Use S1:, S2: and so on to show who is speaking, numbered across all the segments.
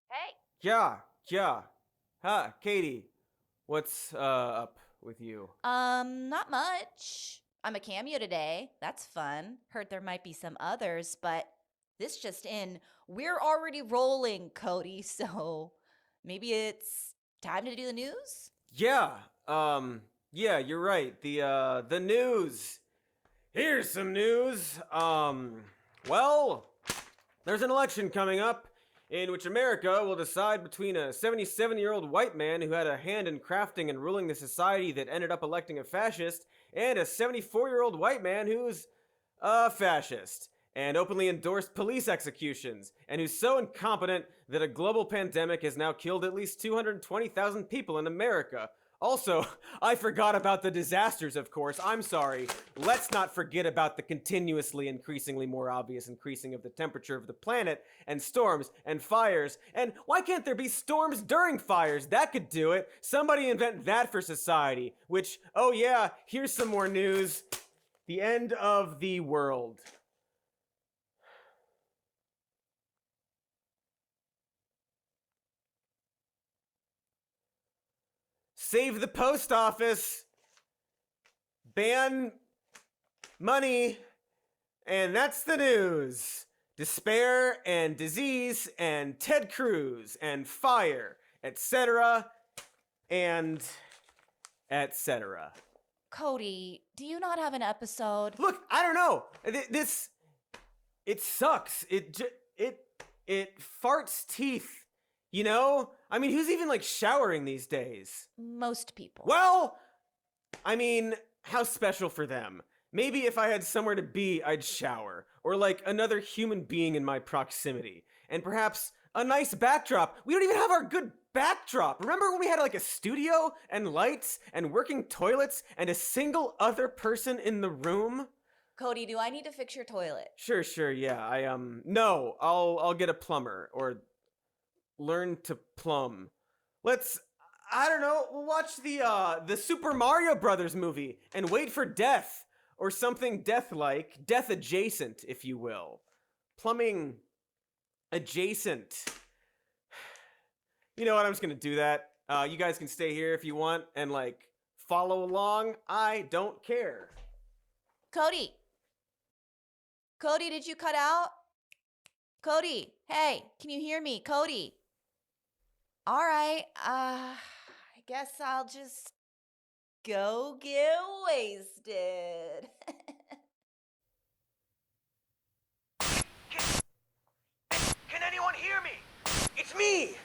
S1: Hey.
S2: Yeah. Huh, Katie, what's up with you?
S1: Not much. I'm a cameo today. That's fun. Heard there might be some others, but this just in. We're already rolling, Cody, so maybe it's time to do the news?
S2: Yeah, you're right. The news. Here's some news. Well, there's an election coming up in which America will decide between a 77-year-old white man who had a hand in crafting and ruling the society that ended up electing a fascist, and a 74-year-old white man who's a fascist and openly endorsed police executions, and who's so incompetent that a global pandemic has now killed at least 220,000 people in America. Also, I forgot about the disasters, of course. I'm sorry. Let's not forget about the continuously increasingly more obvious increasing of the temperature of the planet, and storms, and fires. And why can't there be storms during fires? That could do it. Somebody invent that for society. Which, oh yeah, here's some more news. The end of the world. Save the post office, ban money, and that's the news. Despair and disease and Ted Cruz and fire, etc. and etc.
S1: Cody, do you not have an episode?
S2: Look, I don't know. It sucks. It farts teeth. You know? I mean, who's even, showering these days?
S1: Most people.
S2: Well, I mean, how special for them. Maybe if I had somewhere to be, I'd shower. Or, another human being in my proximity. And perhaps a nice backdrop. We don't even have our good backdrop. Remember when we had, a studio and lights and working toilets and a single other person in the room?
S1: Cody, do I need to fix your toilet?
S2: Sure, yeah. No, I'll get a plumber. Or learn to plumb. Let's, I don't know, we'll watch the Super Mario Brothers movie and wait for death, or something death-like, death adjacent, if you will. Plumbing adjacent. You know what, I'm just gonna do that. You guys can stay here if you want and follow along. I don't care.
S1: Cody, did you cut out? Cody, hey, can you hear me? Cody. All right, I guess I'll just go get wasted.
S2: Can anyone hear me? It's me!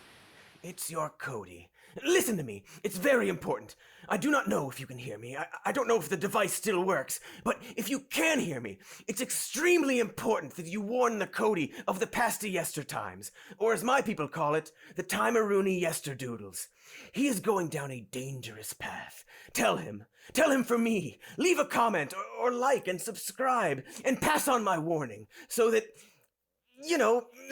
S2: It's your Cody. Listen to me. It's very important. I do not know if you can hear me. I don't know if the device still works. But if you can hear me, it's extremely important that you warn the Cody of the pasty yestertimes. Or as my people call it, the timeroony yesterdoodles. He is going down a dangerous path. Tell him for me. Leave a comment or like and subscribe and pass on my warning so that,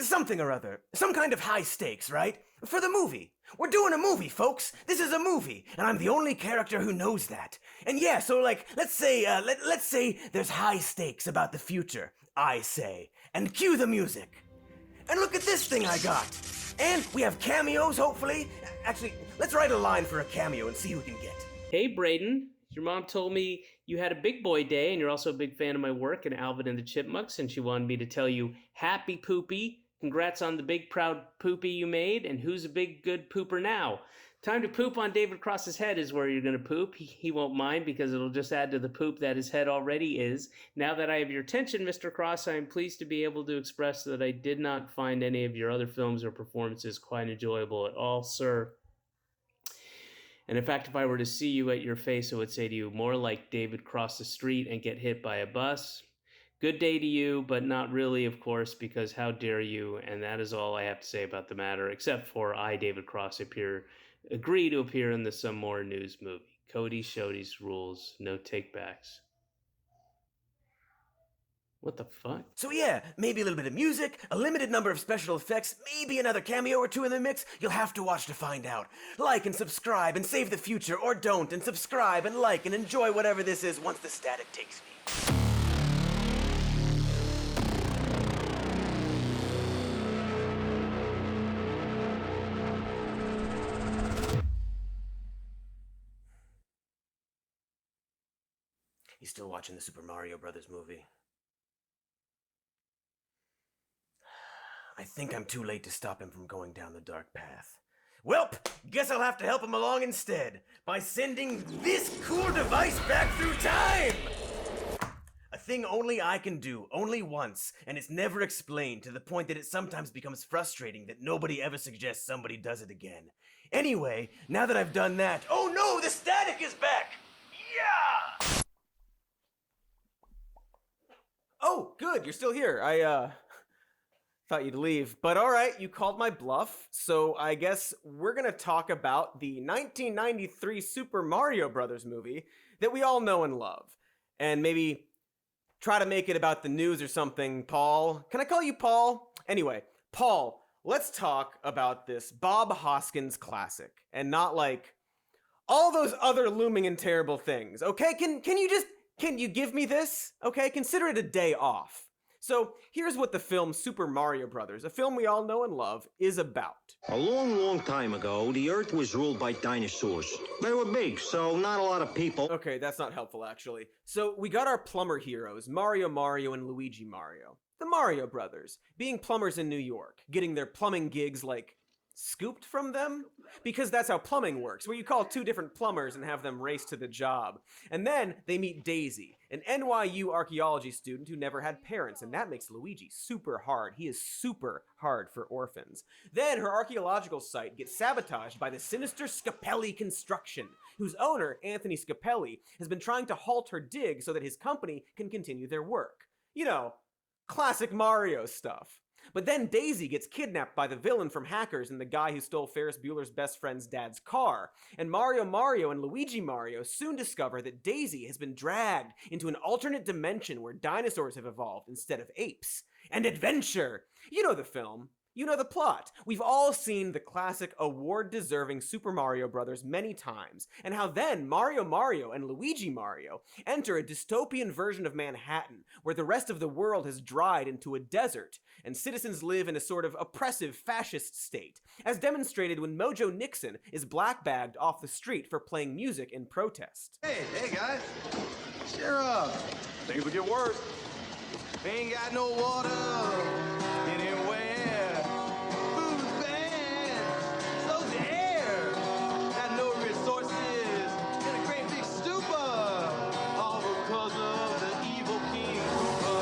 S2: something or other. Some kind of high stakes, right? For the movie. We're doing a movie, folks. This is a movie, and I'm the only character who knows that. And yeah, so let's say there's high stakes about the future, I say. And cue the music. And look at this thing I got. And we have cameos, hopefully. Actually, let's write a line for a cameo and see who we can get.
S3: Hey, Braden. Your mom told me you had a big boy day, and you're also a big fan of my work in Alvin and the Chipmunks, and she wanted me to tell you, happy poopy. Congrats on the big proud poopy you made, and who's a big good pooper now? Time to poop on David Cross's head is where you're going to poop. He won't mind because it'll just add to the poop that his head already is. Now that I have your attention, Mr. Cross, I am pleased to be able to express that I did not find any of your other films or performances quite enjoyable at all, sir. And in fact, if I were to see you at your face, I would say to you, more like David cross the street and get hit by a bus. Good day to you, but not really, of course, because how dare you? And that is all I have to say about the matter, except for I, David Cross, agree to appear in the Some More News movie. Cody Shody's rules, no takebacks. What the fuck?
S2: So yeah, maybe a little bit of music, a limited number of special effects, maybe another cameo or two in the mix. You'll have to watch to find out. Like and subscribe and save the future, or don't, and subscribe and like and enjoy whatever this is once the static takes me. You still watching the Super Mario Brothers movie? I think I'm too late to stop him from going down the dark path. Welp, guess I'll have to help him along instead by sending this cool device back through time! A thing only I can do, only once, and it's never explained to the point that it sometimes becomes frustrating that nobody ever suggests somebody does it again. Anyway, now that I've done that, oh no, the static is back! Yeah! Oh, good, you're still here. I thought you'd leave. But alright, you called my bluff, so I guess we're gonna talk about the 1993 Super Mario Brothers movie that we all know and love. And maybe try to make it about the news or something, Paul. Can I call you Paul? Anyway, Paul, let's talk about this Bob Hoskins classic, and not like all those other looming and terrible things, okay? Can you give me this? Okay, consider it a day off. So here's what the film Super Mario Brothers, a film we all know and love, is about.
S4: A long, long time ago, the Earth was ruled by dinosaurs. They were big, so not a lot of people.
S2: Okay, that's not helpful, actually. So we got our plumber heroes, Mario and Luigi Mario. The Mario Brothers, being plumbers in New York, getting their plumbing gigs, like, scooped from them? Because that's how plumbing works, where you call two different plumbers and have them race to the job. And then they meet Daisy, an NYU archaeology student who never had parents, and that makes Luigi super hard. He is super hard for orphans. Then her archaeological site gets sabotaged by the sinister Scapelli Construction, whose owner, Anthony Scapelli, has been trying to halt her dig so that his company can continue their work. You know, classic Mario stuff. But then Daisy gets kidnapped by the villain from Hackers and the guy who stole Ferris Bueller's best friend's dad's car. And Mario and Luigi Mario soon discover that Daisy has been dragged into an alternate dimension where dinosaurs have evolved instead of apes. And adventure! You know the film. You know the plot. We've all seen the classic award-deserving Super Mario Brothers many times, and how then Mario and Luigi Mario enter a dystopian version of Manhattan, where the rest of the world has dried into a desert, and citizens live in a sort of oppressive fascist state, as demonstrated when Mojo Nixon is black-bagged off the street for playing music in protest.
S5: Hey guys, cheer up. Things will get worse. We ain't got no water anywhere. Food's bad, so's the air. Got no resources in a great big stupor, all because of the evil King Koopa.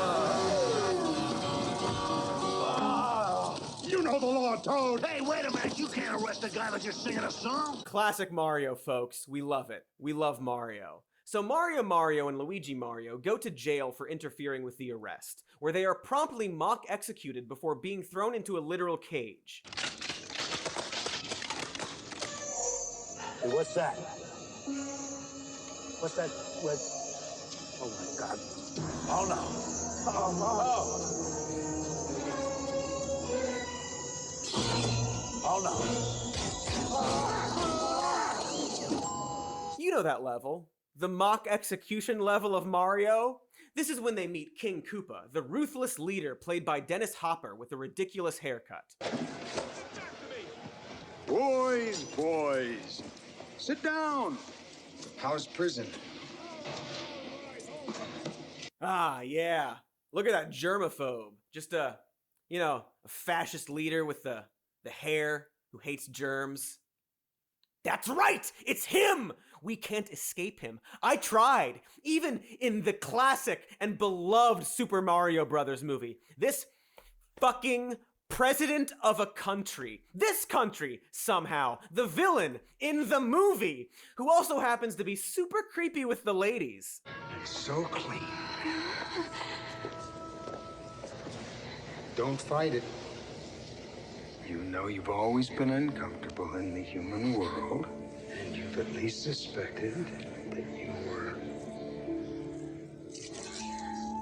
S6: You know the law, Toad. Hey, wait a minute. You can't arrest a guy that's just singing a song.
S2: Classic Mario, folks. We love it. We love Mario. So Mario and Luigi Mario go to jail for interfering with the arrest, where they are promptly mock executed before being thrown into a literal cage.
S6: Hey, what's that? What's that? What? Oh my God! Oh no! Oh no! Oh no!
S2: You know that level. The mock execution level of Mario? This is when they meet King Koopa, the ruthless leader played by Dennis Hopper with a ridiculous haircut.
S6: Boys, sit down. How's prison?
S2: Ah, yeah. Look at that germaphobe. Just a fascist leader with the hair who hates germs. That's right! It's him! We can't escape him. I tried. Even in the classic and beloved Super Mario Brothers movie. This fucking president of a country. This country, somehow. The villain in the movie. Who also happens to be super creepy with the ladies.
S6: So clean. Don't fight it. You know you've always been uncomfortable in the human world, and you've at least suspected that you were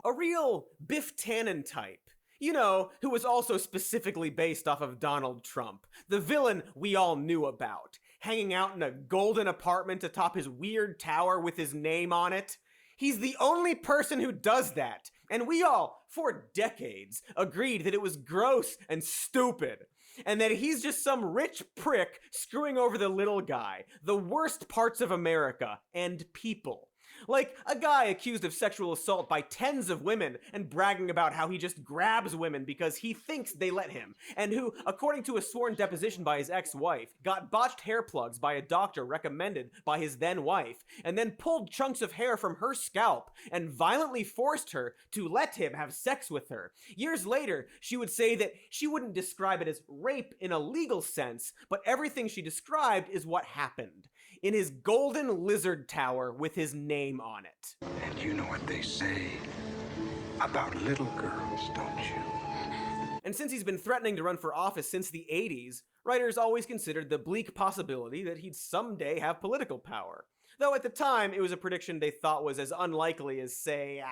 S2: a real Biff Tannen type. You know, who was also specifically based off of Donald Trump. The villain we all knew about. Hanging out in a golden apartment atop his weird tower with his name on it. He's the only person who does that. And we all, for decades, agreed that it was gross and stupid. And that he's just some rich prick screwing over the little guy, the worst parts of America and people. Like a guy accused of sexual assault by tens of women and bragging about how he just grabs women because he thinks they let him, and who, according to a sworn deposition by his ex-wife, got botched hair plugs by a doctor recommended by his then-wife, and then pulled chunks of hair from her scalp and violently forced her to let him have sex with her. Years later, she would say that she wouldn't describe it as rape in a legal sense, but everything she described is what happened. In his golden lizard tower with his name on it.
S6: And you know what they say about little girls, don't you?
S2: And since he's been threatening to run for office since the 80s, writers always considered the bleak possibility that he'd someday have political power. Though at the time, it was a prediction they thought was as unlikely as, say,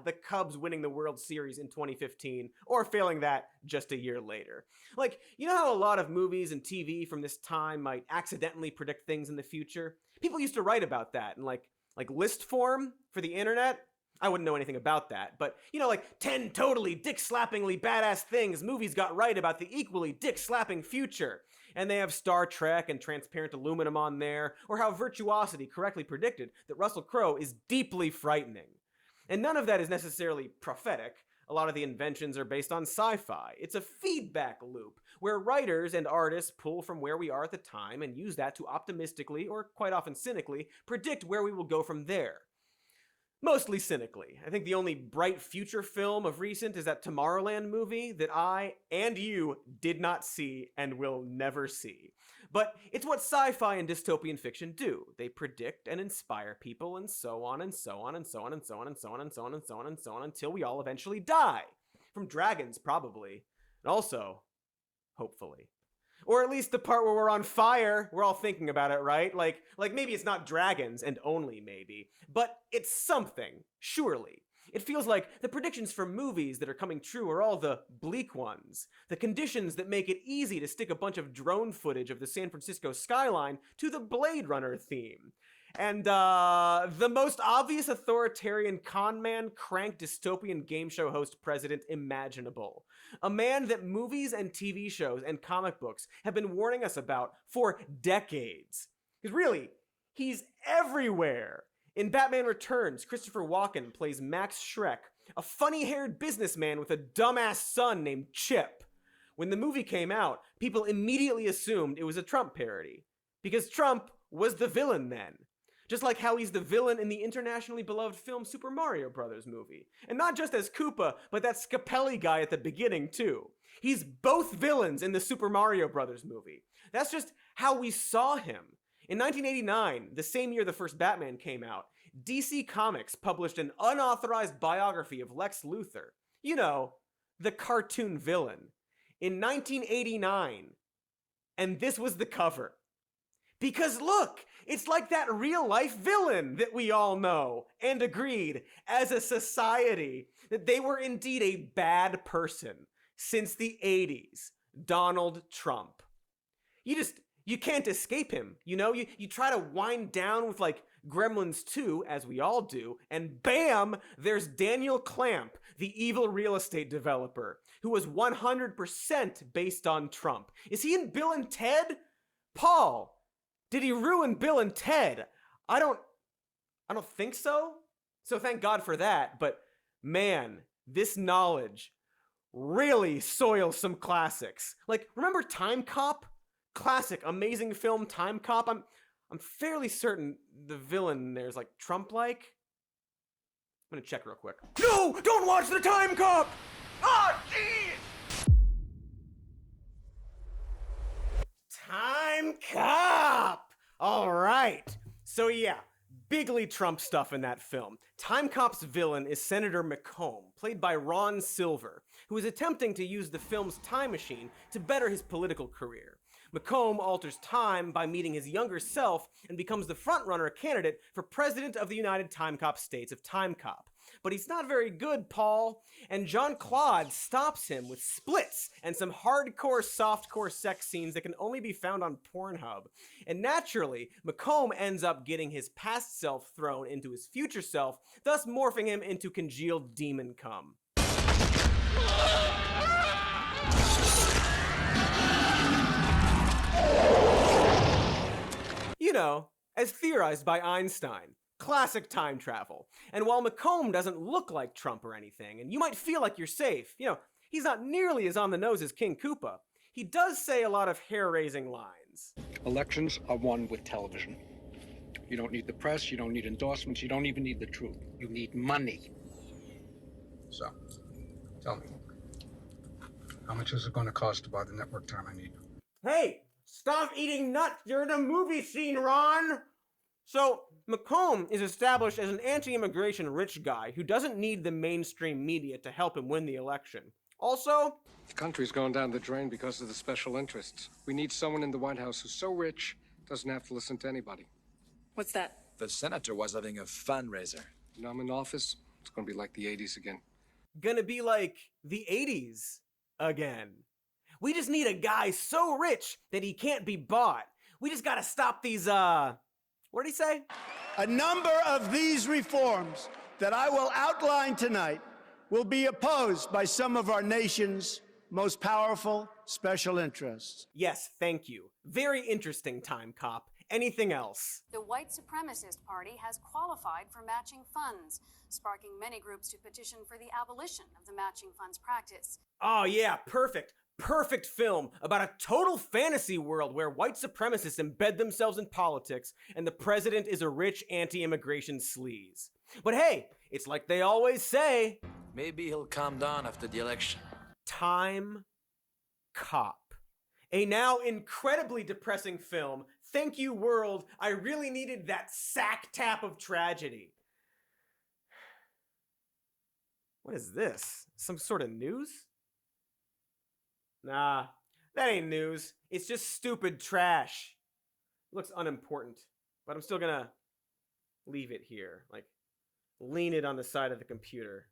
S2: the Cubs winning the World Series in 2015, or failing that just a year later. Like, you know how a lot of movies and TV from this time might accidentally predict things in the future? People used to write about that in like list form for the internet. I wouldn't know anything about that, but, you know, like 10 totally dick-slappingly badass things movies got right about the equally dick-slapping future. And they have Star Trek and Transparent Aluminum on there, or how Virtuosity correctly predicted that Russell Crowe is deeply frightening. And none of that is necessarily prophetic. A lot of the inventions are based on sci-fi. It's a feedback loop, where writers and artists pull from where we are at the time and use that to optimistically, or quite often cynically, predict where we will go from there. Mostly cynically. I think the only bright future film of recent is that Tomorrowland movie that I and you did not see and will never see. But it's what sci-fi and dystopian fiction do. They predict and inspire people and so on and so on and so on and so on and so on and so on and so on and so on until we all eventually die. From dragons, probably. And also, hopefully. Or at least the part where we're on fire, we're all thinking about it, right? Like maybe it's not dragons, and only maybe, but it's something, surely. It feels like the predictions for movies that are coming true are all the bleak ones. The conditions that make it easy to stick a bunch of drone footage of the San Francisco skyline to the Blade Runner theme. And, the most obvious authoritarian con man, crank dystopian game show host president imaginable. A man that movies and TV shows and comic books have been warning us about for decades. Because really, he's everywhere. In Batman Returns, Christopher Walken plays Max Schreck, a funny-haired businessman with a dumbass son named Chip. When the movie came out, people immediately assumed it was a Trump parody. Because Trump was the villain then. Just like how he's the villain in the internationally beloved film Super Mario Bros. Movie. And not just as Koopa, but that Scapelli guy at the beginning, too. He's both villains in the Super Mario Bros. Movie. That's just how we saw him. In 1989, the same year the first Batman came out, DC Comics published an unauthorized biography of Lex Luthor. You know, the cartoon villain. In 1989. And this was the cover. Because look, it's like that real-life villain that we all know and agreed, as a society, that they were indeed a bad person since the 80s. Donald Trump. You can't escape him, you know? You try to wind down with, like, Gremlins 2, as we all do, and bam, there's Daniel Clamp, the evil real estate developer, who was 100% based on Trump. Is he in Bill and Ted? Paul, did he ruin Bill and Ted? I don't think so. So thank God for that, but man, this knowledge really soils some classics. Like, remember Time Cop? Classic, amazing film Time Cop. I'm fairly certain the villain there's like Trump-like. I'm gonna check real quick. No! Don't watch the Time Cop!
S5: Oh, jeez!
S2: Time Cop! Alright. So yeah, bigly Trump stuff in that film. Time Cop's villain is Senator McComb, played by Ron Silver, who is attempting to use the film's time machine to better his political career. McComb alters time by meeting his younger self and becomes the frontrunner candidate for president of the United Time Cop States of Time Cop. But he's not very good, Paul, and Jean-Claude stops him with splits and some hardcore, softcore sex scenes that can only be found on Pornhub. And naturally, McComb ends up getting his past self thrown into his future self, thus morphing him into congealed demon cum. You know, as theorized by Einstein, Classic time travel. And while McComb doesn't look like Trump or anything, and you might feel like you're safe, he's not nearly as on the nose as King Koopa, he does say a lot of hair-raising lines.
S7: Elections are won with television. You don't need the press, you don't need endorsements, you don't even need the truth. You need money. So, tell me, how much is it going to cost to buy the network time I need?
S2: Hey, stop eating nuts! You're in a movie scene, Ron! So, McComb is established as an anti-immigration rich guy who doesn't need the mainstream media to help him win the election. Also,
S7: The country's going down the drain because of the special interests. We need someone in the White House who's so rich, doesn't have to listen to anybody.
S8: What's that?
S9: The senator was having a fundraiser.
S7: When I'm in office, it's going to be like the 80s again.
S2: gonna be like the 80s again. We just need a guy so rich that he can't be bought. We just gotta stop these, what did he say?
S10: A number of these reforms that I will outline tonight will be opposed by some of our nation's most powerful special interests.
S2: Yes, thank you. Very interesting, Time Cop. Anything else?
S11: The white supremacist party has qualified for matching funds, sparking many groups to petition for the abolition of the matching funds practice.
S2: Oh yeah, perfect. Perfect film about a total fantasy world where white supremacists embed themselves in politics and the president is a rich anti-immigration sleaze. But hey, it's like they always say.
S9: Maybe he'll calm down after the election.
S2: Time Cop. A now incredibly depressing film. Thank you, world. I really needed that sack tap of tragedy. What is this? Some sort of news? Nah, that ain't news. It's just stupid trash. It looks unimportant, but I'm still gonna leave it here. Like, lean it on the side of the computer.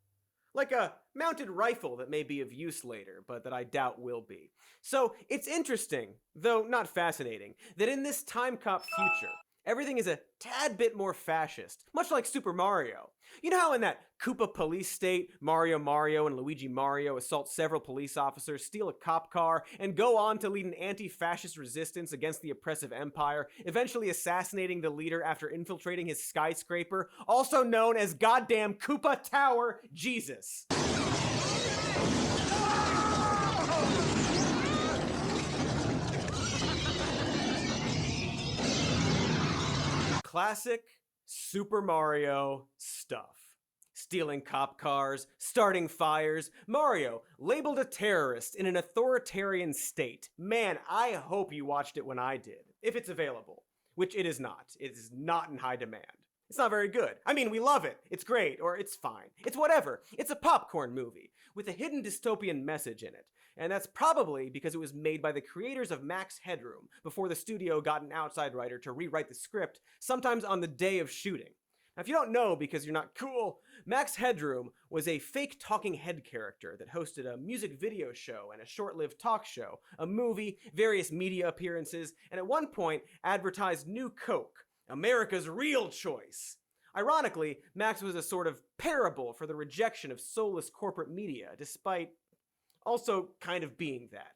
S2: Like a mounted rifle that may be of use later, but that I doubt will be. So, it's interesting, though not fascinating, that in this Time Cop future, everything is a tad bit more fascist, much like Super Mario. You know how in that Koopa police state, Mario and Luigi Mario assault several police officers, steal a cop car, and go on to lead an anti-fascist resistance against the oppressive empire, eventually assassinating the leader after infiltrating his skyscraper, also known as goddamn Koopa Tower Jesus. Classic Super Mario stuff. Stealing cop cars, starting fires, Mario labeled a terrorist in an authoritarian state. Man, I hope you watched it when I did, if it's available, which it is not. It is not in high demand. It's not very good. I mean, we love it. It's great, or it's fine. It's whatever. It's a popcorn movie with a hidden dystopian message in it. And that's probably because it was made by the creators of Max Headroom before the studio got an outside writer to rewrite the script, sometimes on the day of shooting. Now, if you don't know because you're not cool, Max Headroom was a fake talking head character that hosted a music video show and a short-lived talk show, a movie, various media appearances, and at one point advertised New Coke, America's real choice. Ironically, Max was a sort of parable for the rejection of soulless corporate media, despite also kind of being that.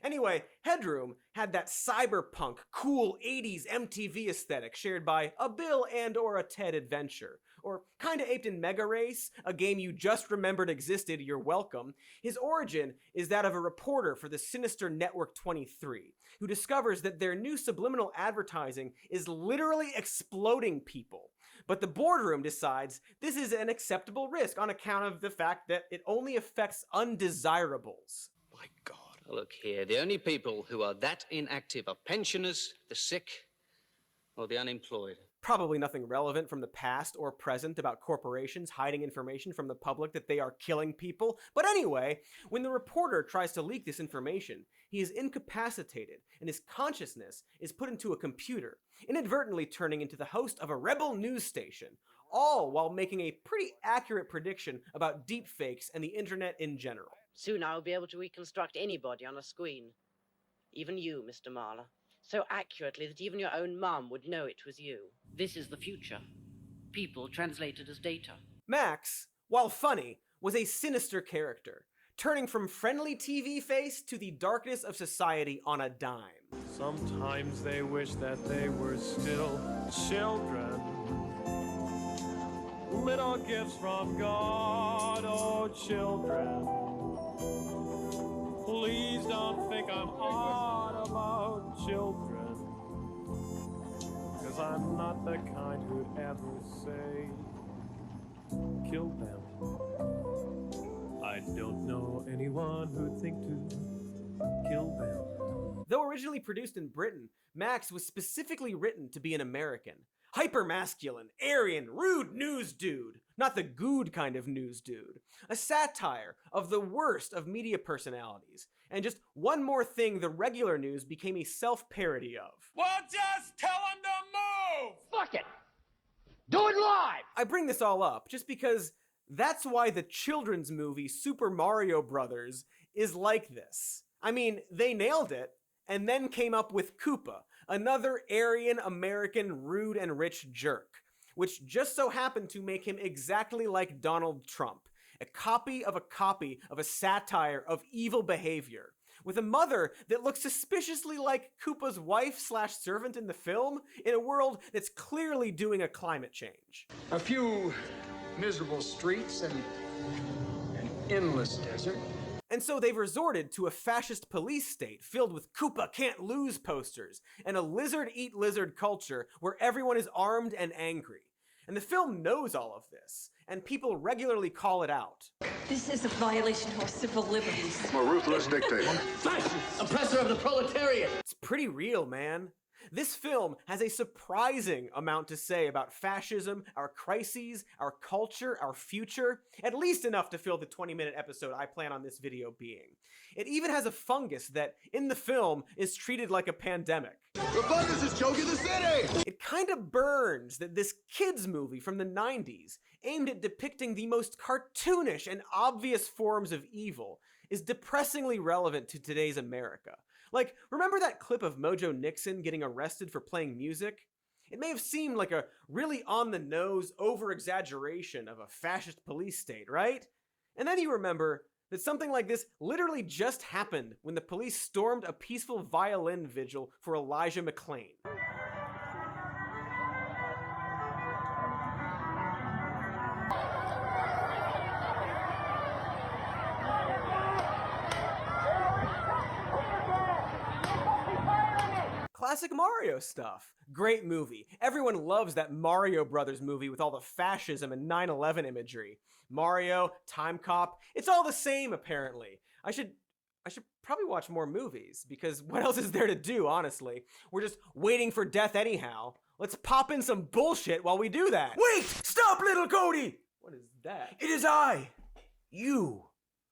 S2: Anyway, Headroom had that cyberpunk, cool 80s MTV aesthetic shared by a Bill and or a Ted adventure. Or kinda aped in Mega Race, a game you just remembered existed, you're welcome. His origin is that of a reporter for the sinister Network 23, who discovers that their new subliminal advertising is literally exploding people. But the boardroom decides this is an acceptable risk on account of the fact that it only affects undesirables.
S9: My God.
S12: Look here, the only people who are that inactive are pensioners, the sick, or the unemployed.
S2: Probably nothing relevant from the past or present about corporations hiding information from the public that they are killing people. But anyway, when the reporter tries to leak this information, he is incapacitated and his consciousness is put into a computer, inadvertently turning into the host of a rebel news station, all while making a pretty accurate prediction about deepfakes and the internet in general.
S13: Soon I'll be able to reconstruct anybody on a screen. Even you, Mr. Marler. So accurately that even your own mum would know it was you. This is the future. People translated as data.
S2: Max, while funny, was a sinister character, turning from friendly TV face to the darkness of society on a dime.
S14: Sometimes they wish that they were still children.
S8: little gifts from God, oh children. Please don't think I'm odd about children, 'cause I'm not the kind who'd ever say, kill them. I don't know anyone who'd think to kill them.
S2: Though originally produced in Britain, Max was specifically written to be an American. Hyper-masculine, Aryan, rude news dude. Not the good kind of news dude. A satire of the worst of media personalities. And just one more thing the regular news became a self-parody of.
S8: Well, just tell him to move!
S14: Fuck it! Do it live!
S2: I bring this all up just because that's why the children's movie Super Mario Brothers is like this. I mean, they nailed it, and then came up with Koopa, another Aryan American rude and rich jerk, which just so happened to make him exactly like Donald Trump, a copy of a satire of evil behavior, with a mother that looks suspiciously like Koopa's wife/servant in the film, in a world that's clearly doing a climate change.
S6: A few miserable streets and an endless desert.
S2: And so they've resorted to a fascist police state filled with Koopa can't lose posters, and a lizard eat lizard culture where everyone is armed and angry. And the film knows all of this, and people regularly call it out.
S15: This is a violation of our civil liberties.
S6: I'm a ruthless dictator.
S14: Fascist, oppressor of the proletariat.
S2: It's pretty real, man. This film has a surprising amount to say about fascism, our crises, our culture, our future, at least enough to fill the 20-minute episode I plan on this video being. It even has a fungus that, in the film, is treated like a pandemic.
S5: The fungus is choking the city!
S2: It kind of burns that this kids movie from the 90s, aimed at depicting the most cartoonish and obvious forms of evil, is depressingly relevant to today's America. Like, remember that clip of Mojo Nixon getting arrested for playing music? It may have seemed like a really on-the-nose over-exaggeration of a fascist police state, right? And then you remember that something like this literally just happened when the police stormed a peaceful violin vigil for Elijah McClain. Classic Mario stuff. Great movie. Everyone loves that Mario Brothers movie with all the fascism and 9/11 imagery. Mario, Time Cop, it's all the same apparently. I should probably watch more movies, because what else is there to do, honestly? We're just waiting for death anyhow. Let's pop in some bullshit while we do that. Wait! Stop, little Cody! What is that? It is I! You!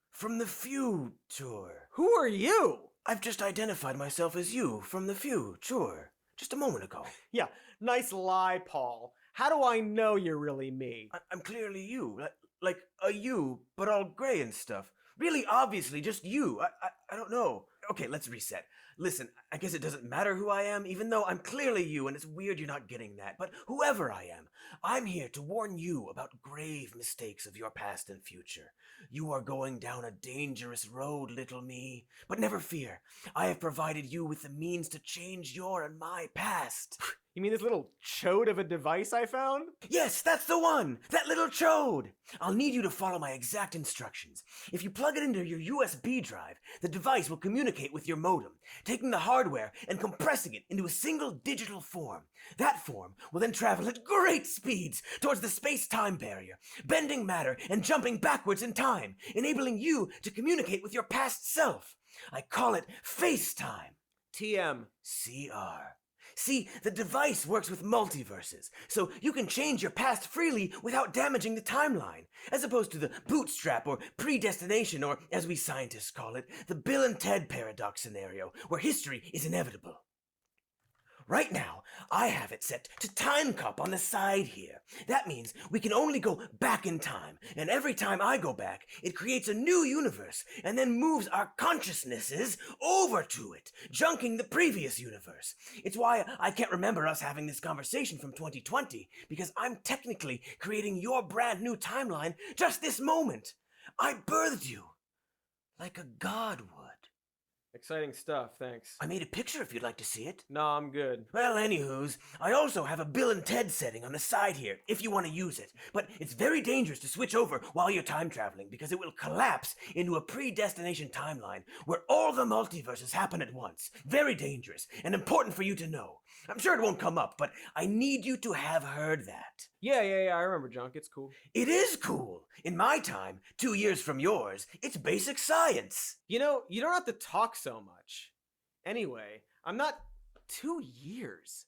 S2: From the future. Who are you?
S16: I've just identified myself as you from the future, just a moment ago.
S2: Yeah, nice lie, Paul. How do I know you're really me?
S16: I'm clearly you, like a you, but all gray and stuff. Really obviously just you. I don't know. Okay, let's reset. Listen, I guess it doesn't matter who I am, even though I'm clearly you, and it's weird you're not getting that. But whoever I am, I'm here to warn you about grave mistakes of your past and future. You are going down a dangerous road, little me. But never fear. I have provided you with the means to change your and my past.
S2: You mean this little chode of a device I found?
S16: Yes, that's the one! That little chode! I'll need you to follow my exact instructions. If you plug it into your USB drive, the device will communicate with your modem, taking the hardware and compressing it into a single digital form. That form will then travel at great speeds towards the space-time barrier, bending matter and jumping backwards in time, enabling you to communicate with your past self. I call it FaceTime.
S2: TM.
S16: CR. See, the device works with multiverses, so you can change your past freely without damaging the timeline, as opposed to the bootstrap or predestination, or as we scientists call it, the Bill and Ted paradox scenario, where history is inevitable. Right now, I have it set to time cop on the side here. That means we can only go back in time, and every time I go back, it creates a new universe, and then moves our consciousnesses over to it, junking the previous universe. It's why I can't remember us having this conversation from 2020, because I'm technically creating your brand new timeline just this moment. I birthed you, like a god would.
S17: Exciting stuff, thanks.
S16: I made a picture if you'd like to see it.
S17: No, I'm good.
S16: Well, anywho's, I also have a Bill and Ted setting on the side here, if you want to use it. But it's very dangerous to switch over while you're time traveling, because it will collapse into a predestination timeline where all the multiverses happen at once. Very dangerous, and important for you to know. I'm sure it won't come up, but I need you to have heard that.
S17: Yeah, I remember, Junk. It's cool.
S16: It is cool. In my time, 2 years from yours, it's basic science.
S17: You know, you don't have to talk so much. Anyway, I'm not 2 years.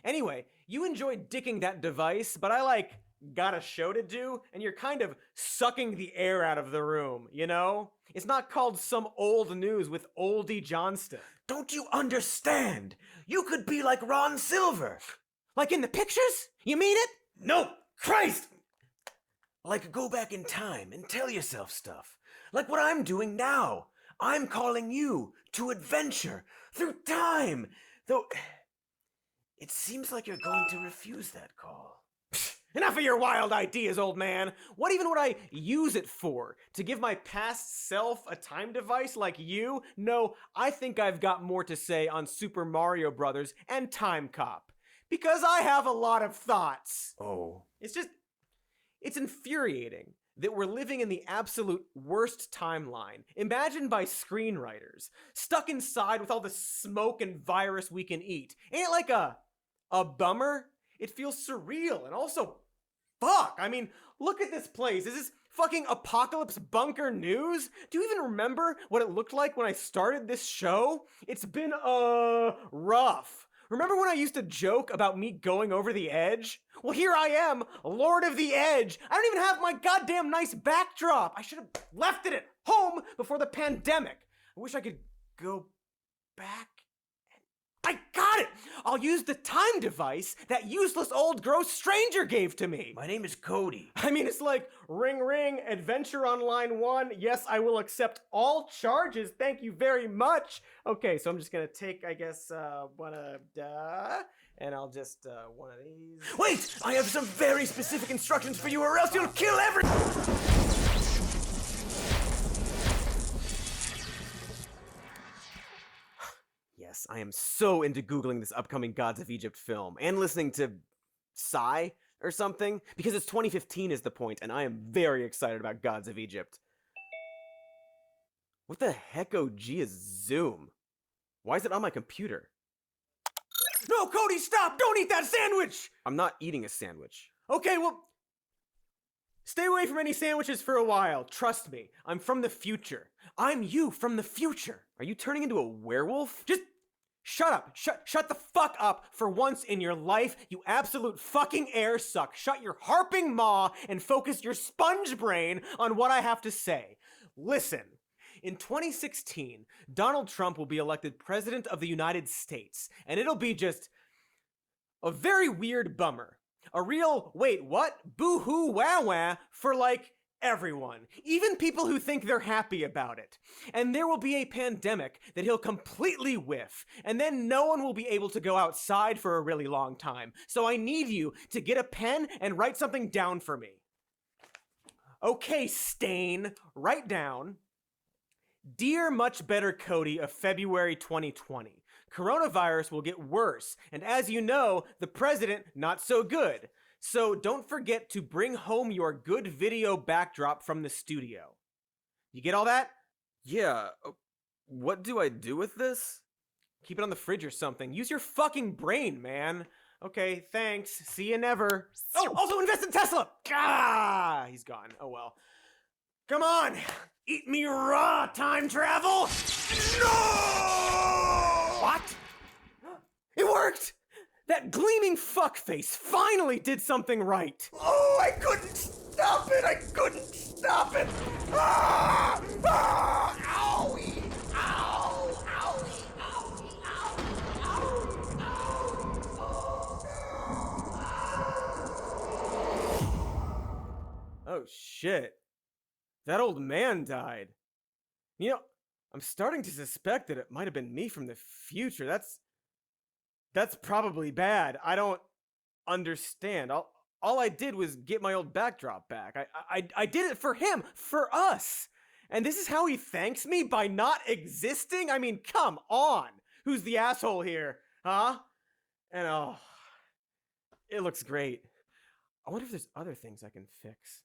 S17: Anyway, you enjoyed dicking that device, but I, got a show to do, and you're kind of sucking the air out of the room, you know? It's not called Some Old News with Oldie Johnston.
S16: Don't you understand? You could be like Ron Silver.
S17: Like in the pictures? You mean it?
S16: No, Christ! Like go back in time and tell yourself stuff. Like what I'm doing now. I'm calling you to adventure through time. Though, it seems like you're going to refuse that call.
S17: Enough of your wild ideas, old man. What even would I use it for? To give my past self a time device like you? No, I think I've got more to say on Super Mario Brothers and Time Cop. Because I have a lot of thoughts.
S16: Oh.
S17: It's infuriating that we're living in the absolute worst timeline, imagined by screenwriters, stuck inside with all the smoke and virus we can eat. Ain't it like a bummer? It feels surreal and also fuck. I mean, look at this place. Is this fucking apocalypse bunker news? Do you even remember what it looked like when I started this show? It's been rough. Remember when I used to joke about me going over the edge? Well, here I am, Lord of the Edge. I don't even have my goddamn nice backdrop. I should have left it at home before the pandemic. I wish I could go back. I got it! I'll use the time device that useless old gross stranger gave to me.
S16: My name is Cody.
S17: I mean, it's like, ring ring, adventure on line 1. Yes, I will accept all charges. Thank you very much. Okay, so I'm just gonna take, I guess, one of, and I'll just, one of these.
S16: Wait! I have some very specific instructions for you or else you'll kill everyone!
S17: Yes, I am so into Googling this upcoming Gods of Egypt film and listening to Psy or something, because it's 2015 is the point, and I am very excited about Gods of Egypt. What the heck OG is Zoom? Why is it on my computer? No, Cody, stop! Don't eat that sandwich! I'm not eating a sandwich. Okay, well, stay away from any sandwiches for a while. Trust me, I'm from the future. I'm you from the future. Are you turning into a werewolf? Just shut up. Shut the fuck up for once in your life, you absolute fucking air suck. Shut your harping maw and focus your sponge brain on what I have to say. Listen, in 2016, Donald Trump will be elected president of the United States, and it'll be just a very weird bummer. A real, wait, what? Boo-hoo wah-wah for, everyone. Even people who think they're happy about it. And there will be a pandemic that he'll completely whiff, and then no one will be able to go outside for a really long time. So I need you to get a pen and write something down for me. Okay, Stain, write down, Dear Much Better Cody of February 2020. Coronavirus will get worse, and as you know, the president not so good. So don't forget to bring home your good video backdrop from the studio. You get all that? Yeah. What do I do with this? Keep it on the fridge or something. Use your fucking brain, man. Okay, thanks. See you never. Oh, also invest in Tesla! Ah, he's gone. Oh well. Come on! Eat me raw, time travel! No! What? It worked! That gleaming fuckface finally did something right!
S16: Oh, I couldn't stop it! I couldn't stop it! Ah! Ah! Owie! Ow! Owie! Owie! Owie!
S17: Oh shit. That old man died. You know, I'm starting to suspect that it might have been me from the future. That's probably bad. I don't understand. All I did was get my old backdrop back. I did it for him, for us. And this is how he thanks me? By not existing? I mean, come on! Who's the asshole here? Huh? And oh, it looks great. I wonder if there's other things I can fix.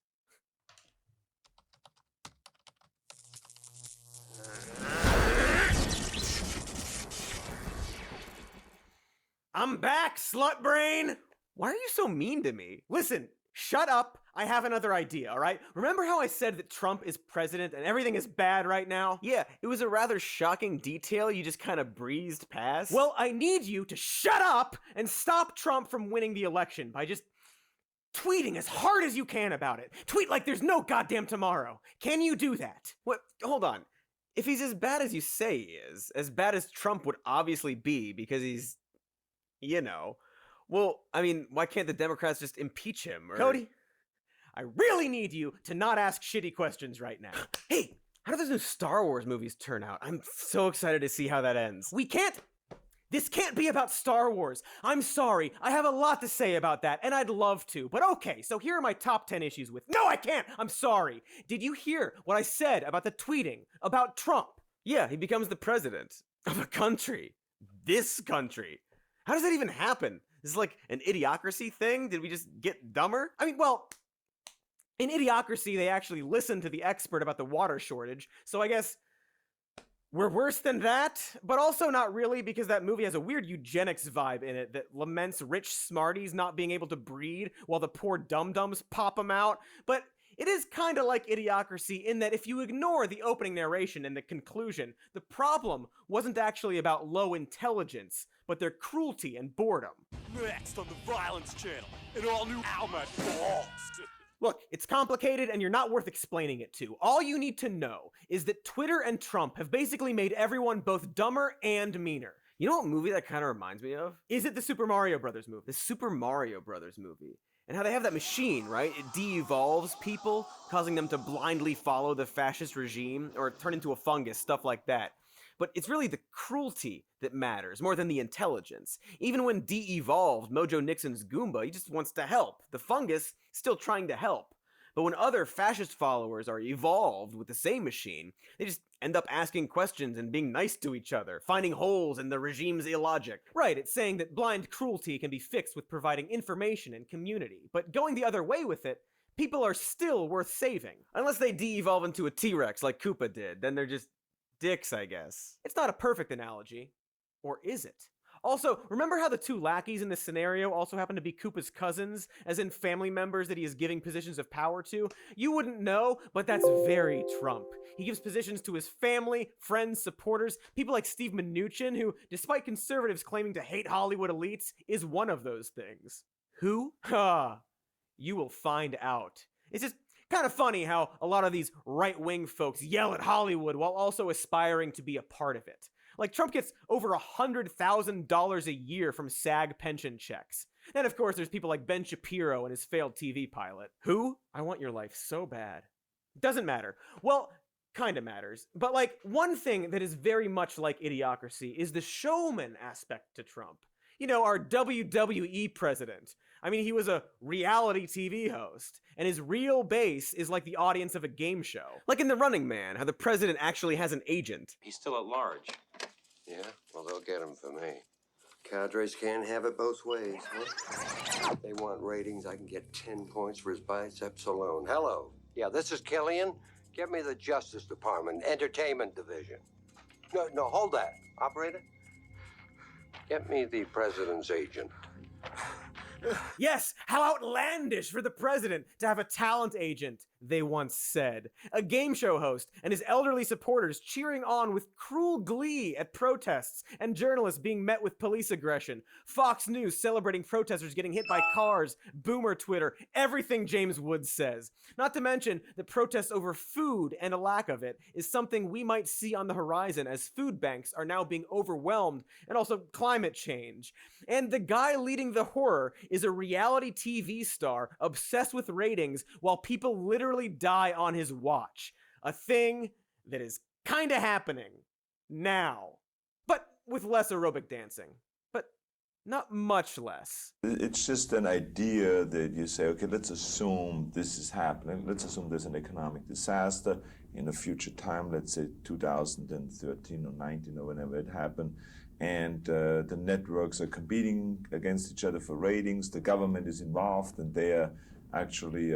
S17: I'm back, slut brain! Why are you so mean to me? Listen, shut up. I have another idea, all right? Remember how I said that Trump is president and everything is bad right now? Yeah, it was a rather shocking detail you just kind of breezed past. Well, I need you to shut up and stop Trump from winning the election by just tweeting as hard as you can about it. Tweet like there's no goddamn tomorrow. Can you do that? What? Hold on. If he's as bad as you say he is, as bad as Trump would obviously be because he's, you know, well, I mean, why can't the Democrats just impeach him? Or... Cody, I really need you to not ask shitty questions right now. Hey, how do those new Star Wars movies turn out? I'm so excited to see how that ends. This can't be about Star Wars. I'm sorry. I have a lot to say about that, and I'd love to. But okay, so here are my top 10 issues with... No, I can't! I'm sorry. Did you hear what I said about the tweeting about Trump? Yeah, he becomes the president of a country. This country. How does that even happen? This is like an idiocracy thing? Did we just get dumber? I mean, well, in Idiocracy, they actually listened to the expert about the water shortage, so I guess we're worse than that, but also not really, because that movie has a weird eugenics vibe in it that laments rich smarties not being able to breed while the poor dum-dums pop them out. But it is kind of like Idiocracy in that if you ignore the opening narration and the conclusion, the problem wasn't actually about low intelligence, but their cruelty and boredom.
S8: Next on the Violence Channel, an all-new Alma Blast.
S17: Look, it's complicated and you're not worth explaining it to. All you need to know is that Twitter and Trump have basically made everyone both dumber and meaner. You know what movie that kind of reminds me of? Is it the Super Mario Brothers movie? The Super Mario Brothers movie. And how they have that machine, right? It de-evolves people, causing them to blindly follow the fascist regime or turn into a fungus, stuff like that. But it's really the cruelty that matters, more than the intelligence. Even when de-evolved Mojo Nixon's Goomba, he just wants to help. The fungus, still trying to help. But when other fascist followers are evolved with the same machine, they just end up asking questions and being nice to each other, finding holes in the regime's illogic. Right, it's saying that blind cruelty can be fixed with providing information and community. But going the other way with it, people are still worth saving. Unless they de-evolve into a T-Rex like Koopa did, then they're just dicks, I guess. It's not a perfect analogy. Or is it? Also, remember how the two lackeys in this scenario also happen to be Koopa's cousins, as in family members that he is giving positions of power to? You wouldn't know, but that's very Trump. He gives positions to his family, friends, supporters, people like Steve Mnuchin, who, despite conservatives claiming to hate Hollywood elites, is one of those things. Who? Ha! You will find out. It's just kind of funny how a lot of these right-wing folks yell at Hollywood while also aspiring to be a part of it. Like, Trump gets over $100,000 a year from SAG pension checks. And of course, there's people like Ben Shapiro and his failed TV pilot. Who? I want your life so bad. Doesn't matter. Well, kinda matters. But like, one thing that is very much like Idiocracy is the showman aspect to Trump. You know, our WWE president. I mean, he was a reality TV host, and his real base is like the audience of a game show. Like in The Running Man, how the president actually has an agent.
S18: He's still at large.
S19: Yeah, well, they'll get him for me. Cadres can't have it both ways, huh? They want ratings, I can get 10 points for his biceps alone. Hello. Yeah, this is Killian. Get me the Justice Department, Entertainment Division. No, hold that. Operator? Get me the president's agent.
S17: Yes, how outlandish for the president to have a talent agent, they once said. A game show host and his elderly supporters cheering on with cruel glee at protests and journalists being met with police aggression. Fox News celebrating protesters getting hit by cars, boomer Twitter, everything James Woods says. Not to mention that protests over food and a lack of it is something we might see on the horizon as food banks are now being overwhelmed, and also climate change. And the guy leading the horror is a reality TV star obsessed with ratings while people literally die on his watch. A thing that is kinda happening now, but with less aerobic dancing. But Not much less.
S18: It's just an idea that you say, okay, let's assume this is happening. Let's assume there's an economic disaster in a future time, let's say 2013 or 19 or whenever it happened. And the networks are competing against each other for ratings. The government is involved and they are actually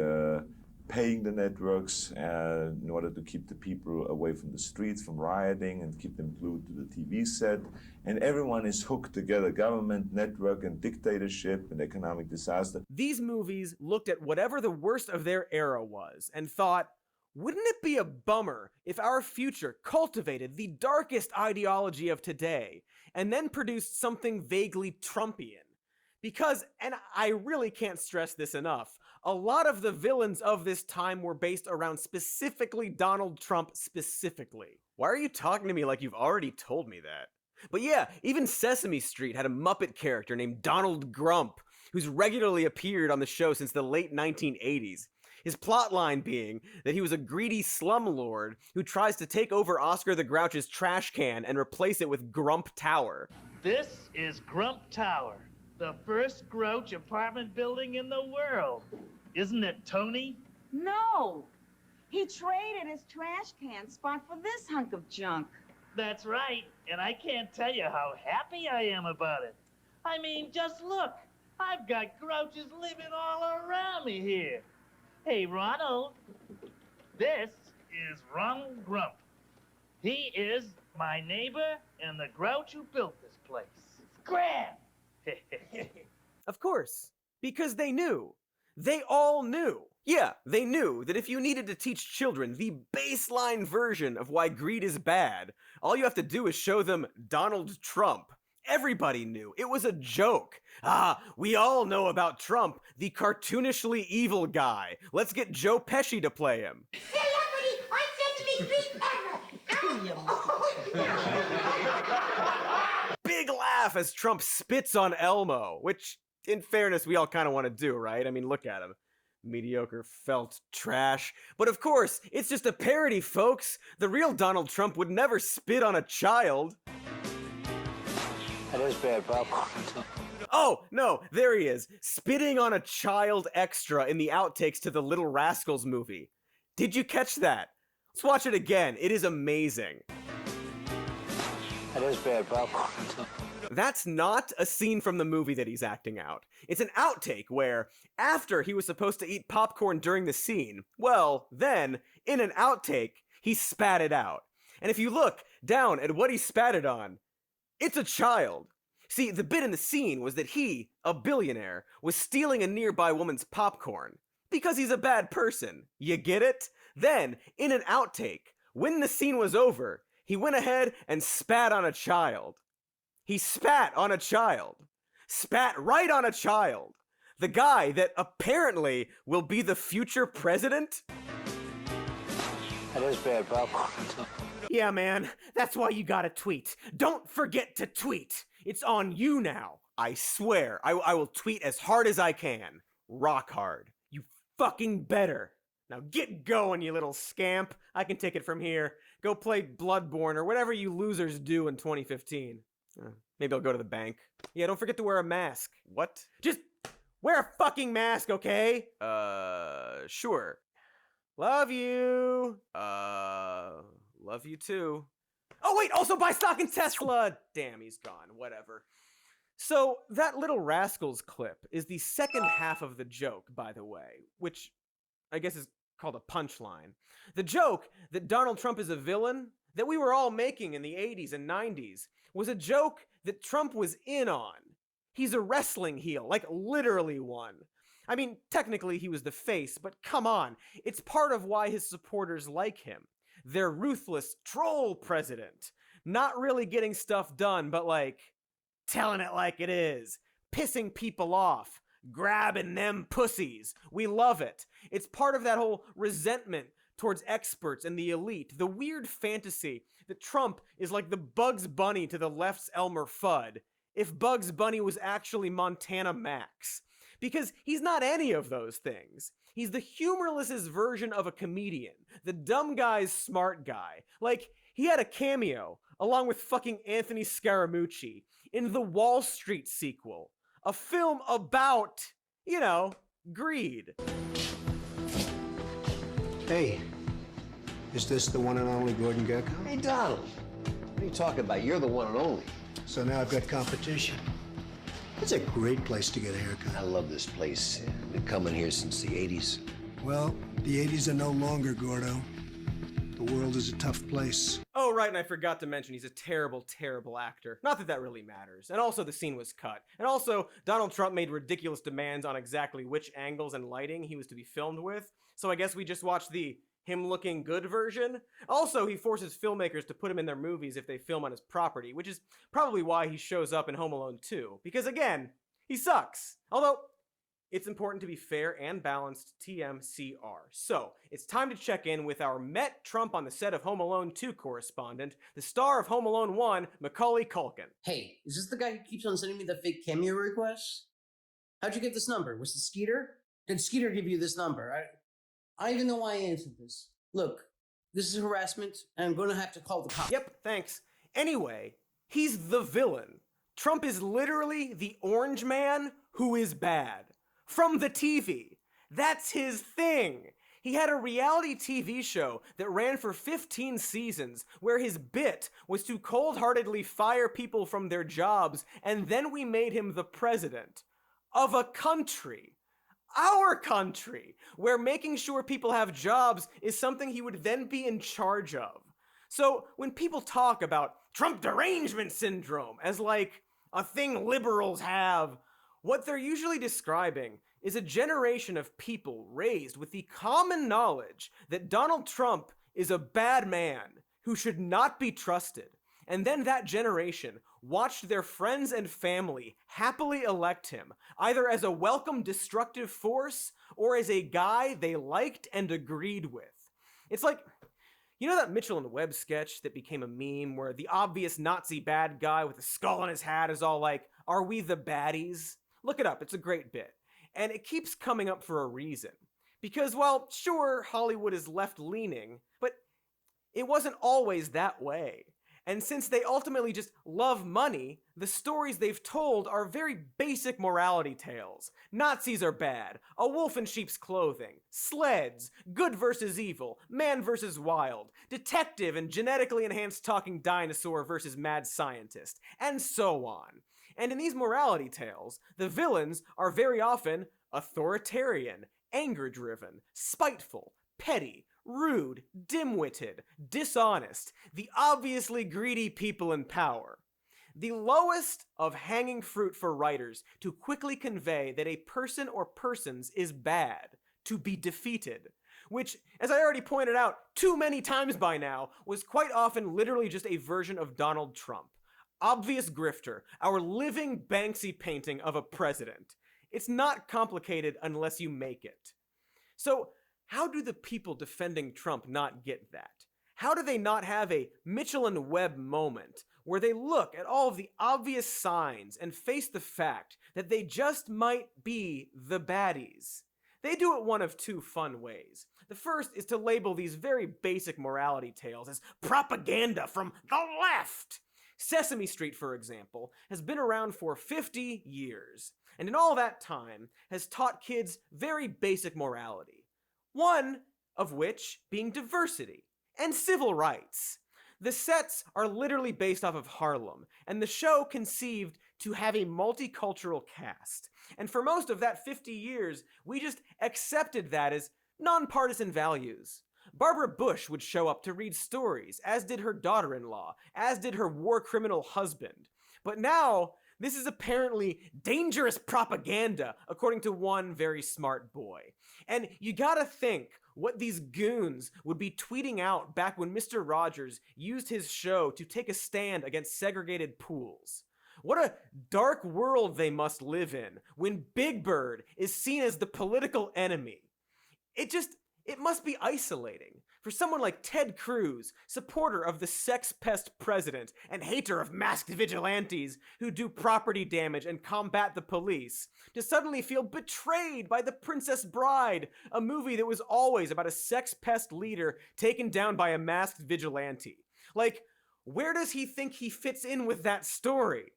S18: paying the networks in order to keep the people away from the streets, from rioting, and keep them glued to the TV set. And everyone is hooked together, government, network, and dictatorship and economic disaster.
S17: These movies looked at whatever the worst of their era was and thought, wouldn't it be a bummer if our future cultivated the darkest ideology of today and then produced something vaguely Trumpian? Because, and I really can't stress this enough, a lot of the villains of this time were based around specifically Donald Trump specifically. Why are you talking to me like you've already told me that? But yeah, even Sesame Street had a Muppet character named Donald Grump, who's regularly appeared on the show since the late 1980s. His plotline being that he was a greedy slumlord who tries to take over Oscar the Grouch's trash can and replace it with Grump Tower.
S20: This is Grump Tower, the first Grouch apartment building in the world. Isn't it, Tony?
S21: No. He traded his trash can spot for this hunk of junk.
S20: That's right, and I can't tell you how happy I am about it. I mean, just look. I've got Grouches living all around me here. Hey, Ronald, this is Ronald Grump. He is my neighbor and the Grouch who built this place. Scram!
S17: Of course, because they knew. They all knew. Yeah, they knew that if you needed to teach children the baseline version of why greed is bad, all you have to do is show them Donald Trump. Everybody knew. It was a joke. Ah, we all know about Trump, the cartoonishly evil guy. Let's get Joe Pesci to play him.
S21: Celebrity on Sesame Street.
S17: Big laugh as Trump spits on Elmo, which, in fairness, we all kind of want to do, right? I mean, look at him. Mediocre felt trash. But of course, it's just a parody, folks. The real Donald Trump would never spit on a child.
S22: That is bad, Bob.
S17: Oh, no, there he is, spitting on a child extra in the outtakes to the Little Rascals movie. Did you catch that? Let's watch it again. It is amazing.
S22: That is bad, Bob.
S17: That's not a scene from the movie that he's acting out. It's an outtake where, after he was supposed to eat popcorn during the scene, well, then, in an outtake, he spat it out. And if you look down at what he spat it on, it's a child. See, the bit in the scene was that he, a billionaire, was stealing a nearby woman's popcorn. Because he's a bad person. You get it? Then, in an outtake, when the scene was over, he went ahead and spat on a child. He spat on a child. Spat right on a child. The guy that apparently will be the future president?
S22: That is bad, Bob.
S17: Yeah, man, that's why you gotta tweet. Don't forget to tweet. It's on you now. I swear, I will tweet as hard as I can. Rock hard. You fucking better. Now get going, you little scamp. I can take it from here. Go play Bloodborne or whatever you losers do in 2015. Maybe I'll go to the bank. Yeah, don't forget to wear a mask. What? Just wear a fucking mask, okay? Sure. Love you. Love you too. Oh wait, also buy stock in Tesla! Damn, he's gone. Whatever. So, that Little Rascals clip is the second half of the joke, by the way, which I guess is called a punchline. The joke that Donald Trump is a villain, that we were all making in the 80s and 90s, was a joke that Trump was in on. He's a wrestling heel, like literally one. I mean, technically he was the face, but come on, it's part of why his supporters like him. Their ruthless troll president. Not really getting stuff done, but like, telling it like it is. Pissing people off. Grabbing them pussies. We love it. It's part of that whole resentment towards experts and the elite. The weird fantasy that Trump is like the Bugs Bunny to the left's Elmer Fudd. If Bugs Bunny was actually Montana Max. Because he's not any of those things. He's the humorlessest version of a comedian. The dumb guy's smart guy. Like, he had a cameo, along with fucking Anthony Scaramucci, in the Wall Street sequel, a film about, you know, greed.
S22: Hey, is this the one and only Gordon Gekko?
S14: Hey, Donald. What are you talking about? You're the one and only.
S22: So now I've got competition. It's a great place to get a haircut.
S14: I love this place. I've been coming here since the 80s.
S22: Well, the 80s are no longer, Gordo. The world is a tough place.
S17: Oh, right, and I forgot to mention he's a terrible, terrible actor. Not that that really matters. And also the scene was cut. And also, Donald Trump made ridiculous demands on exactly which angles and lighting he was to be filmed with. So I guess we just watched the him looking good version. Also, he forces filmmakers to put him in their movies if they film on his property, which is probably why he shows up in Home Alone 2. Because again, he sucks. Although, it's important to be fair and balanced, TMCR. So, it's time to check in with our Met Trump on the set of Home Alone 2 correspondent, the star of Home Alone 1, Macaulay Culkin.
S1: Hey, is this the guy who keeps on sending me the fake cameo requests? How'd you get this number? Was it Skeeter? Did Skeeter give you this number? I don't even know why I answered this. Look, this is harassment, and I'm going to have to call the cops.
S17: Yep, thanks. Anyway, he's the villain. Trump is literally the orange man who is bad. From the TV. That's his thing. He had a reality TV show that ran for 15 seasons where his bit was to cold-heartedly fire people from their jobs, and then we made him the president of a country. Our country, where making sure people have jobs is something he would then be in charge of. So when people talk about Trump derangement syndrome as like a thing liberals have, what they're usually describing is a generation of people raised with the common knowledge that Donald Trump is a bad man who should not be trusted. And then that generation watched their friends and family happily elect him, either as a welcome destructive force or as a guy they liked and agreed with. It's like, you know that Mitchell and Webb sketch that became a meme where the obvious Nazi bad guy with a skull on his hat is all like, "Are we the baddies?" Look it up, it's a great bit. And it keeps coming up for a reason. Because, well, sure, Hollywood is left-leaning, but it wasn't always that way. And since they ultimately just love money, the stories they've told are very basic morality tales. Nazis are bad, a wolf in sheep's clothing, sleds, good versus evil, man versus wild, detective and genetically enhanced talking dinosaur versus mad scientist, and so on. And in these morality tales, the villains are very often authoritarian, anger-driven, spiteful, petty, rude, dim-witted, dishonest, the obviously greedy people in power. The lowest of hanging fruit for writers to quickly convey that a person or persons is bad, to be defeated, which, as I already pointed out too many times by now, was quite often literally just a version of Donald Trump. Obvious grifter, our living Banksy painting of a president. It's not complicated unless you make it. So, how do the people defending Trump not get that? How do they not have a Mitchell and Webb moment where they look at all of the obvious signs and face the fact that they just might be the baddies? They do it one of two fun ways. The first is to label these very basic morality tales as propaganda from the left. Sesame Street, for example, has been around for 50 years, and in all that time has taught kids very basic morality. One of which being diversity and civil rights. The sets are literally based off of Harlem, and the show conceived to have a multicultural cast. And for most of that 50 years, we just accepted that as nonpartisan values. Barbara Bush would show up to read stories, as did her daughter-in-law, as did her war criminal husband. But now, this is apparently dangerous propaganda, according to one very smart boy. And you gotta think what these goons would be tweeting out back when Mr. Rogers used his show to take a stand against segregated pools. What a dark world they must live in when Big Bird is seen as the political enemy. It must be isolating for someone like Ted Cruz, supporter of the sex pest president and hater of masked vigilantes who do property damage and combat the police, to suddenly feel betrayed by The Princess Bride, a movie that was always about a sex pest leader taken down by a masked vigilante. Like, where does he think he fits in with that story?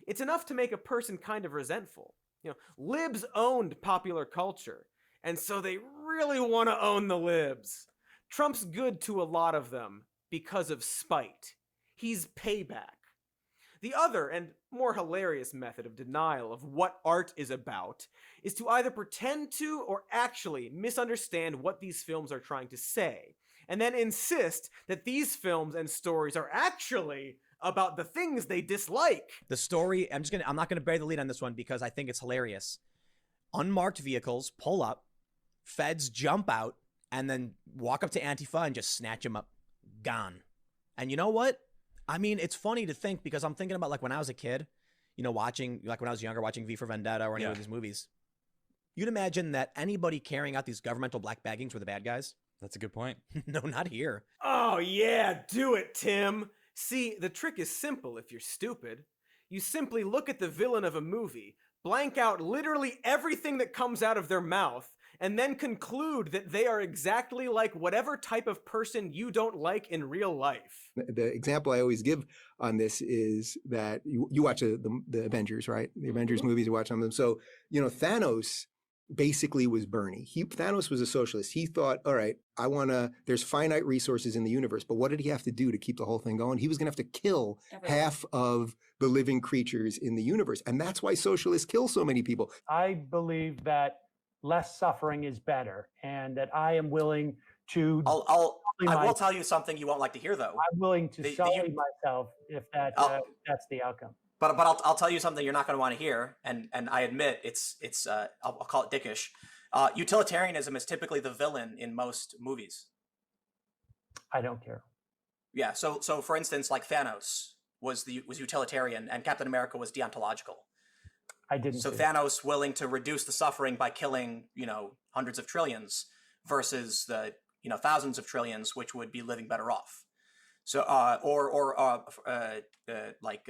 S17: it's enough to make a person kind of resentful. You know, libs owned popular culture, and so they really want to own the libs. Trump's good to a lot of them because of spite. He's payback. The other and more hilarious method of denial of what art is about is to either pretend to or actually misunderstand what these films are trying to say, and then insist that these films and stories are actually about the things they dislike.
S3: The story, I'm not gonna bury the lead on this one because I think it's hilarious. Unmarked vehicles pull up, feds jump out, and then walk up to Antifa and just snatch him up. Gone. And you know what? I mean, it's funny to think because I'm thinking about like when I was a kid, you know, watching, like when I was younger, watching V for Vendetta or any of these movies. You'd imagine that anybody carrying out these governmental black baggings were the bad guys.
S4: That's a good point.
S3: No, not here.
S17: Oh yeah, do it, Tim. See, the trick is simple if you're stupid. You simply look at the villain of a movie, blank out literally everything that comes out of their mouth, and then conclude that they are exactly like whatever type of person you don't like in real life.
S23: The example I always give on this is that you watch the Avengers, right? The Avengers movies, you watch some of them. So, you know, Thanos basically was Bernie. Thanos was a socialist. He thought, all right, there's finite resources in the universe, but what did he have to do to keep the whole thing going? He was gonna have to kill half of the living creatures in the universe. And that's why socialists kill so many people.
S24: I believe that less suffering is better, and that I am willing to.
S25: I will tell you something you won't like to hear, though.
S24: I'm willing to sully myself if that's the outcome.
S25: But I'll tell you something you're not going to want to hear, and I admit it's I'll call it dickish. Utilitarianism is typically the villain in most movies.
S24: I don't care.
S25: Yeah. So for instance, like Thanos was utilitarian, and Captain America was deontological.
S24: I didn't.
S25: So Thanos willing to reduce the suffering by killing, you know, hundreds of trillions versus the, you know, thousands of trillions, which would be living better off. So, like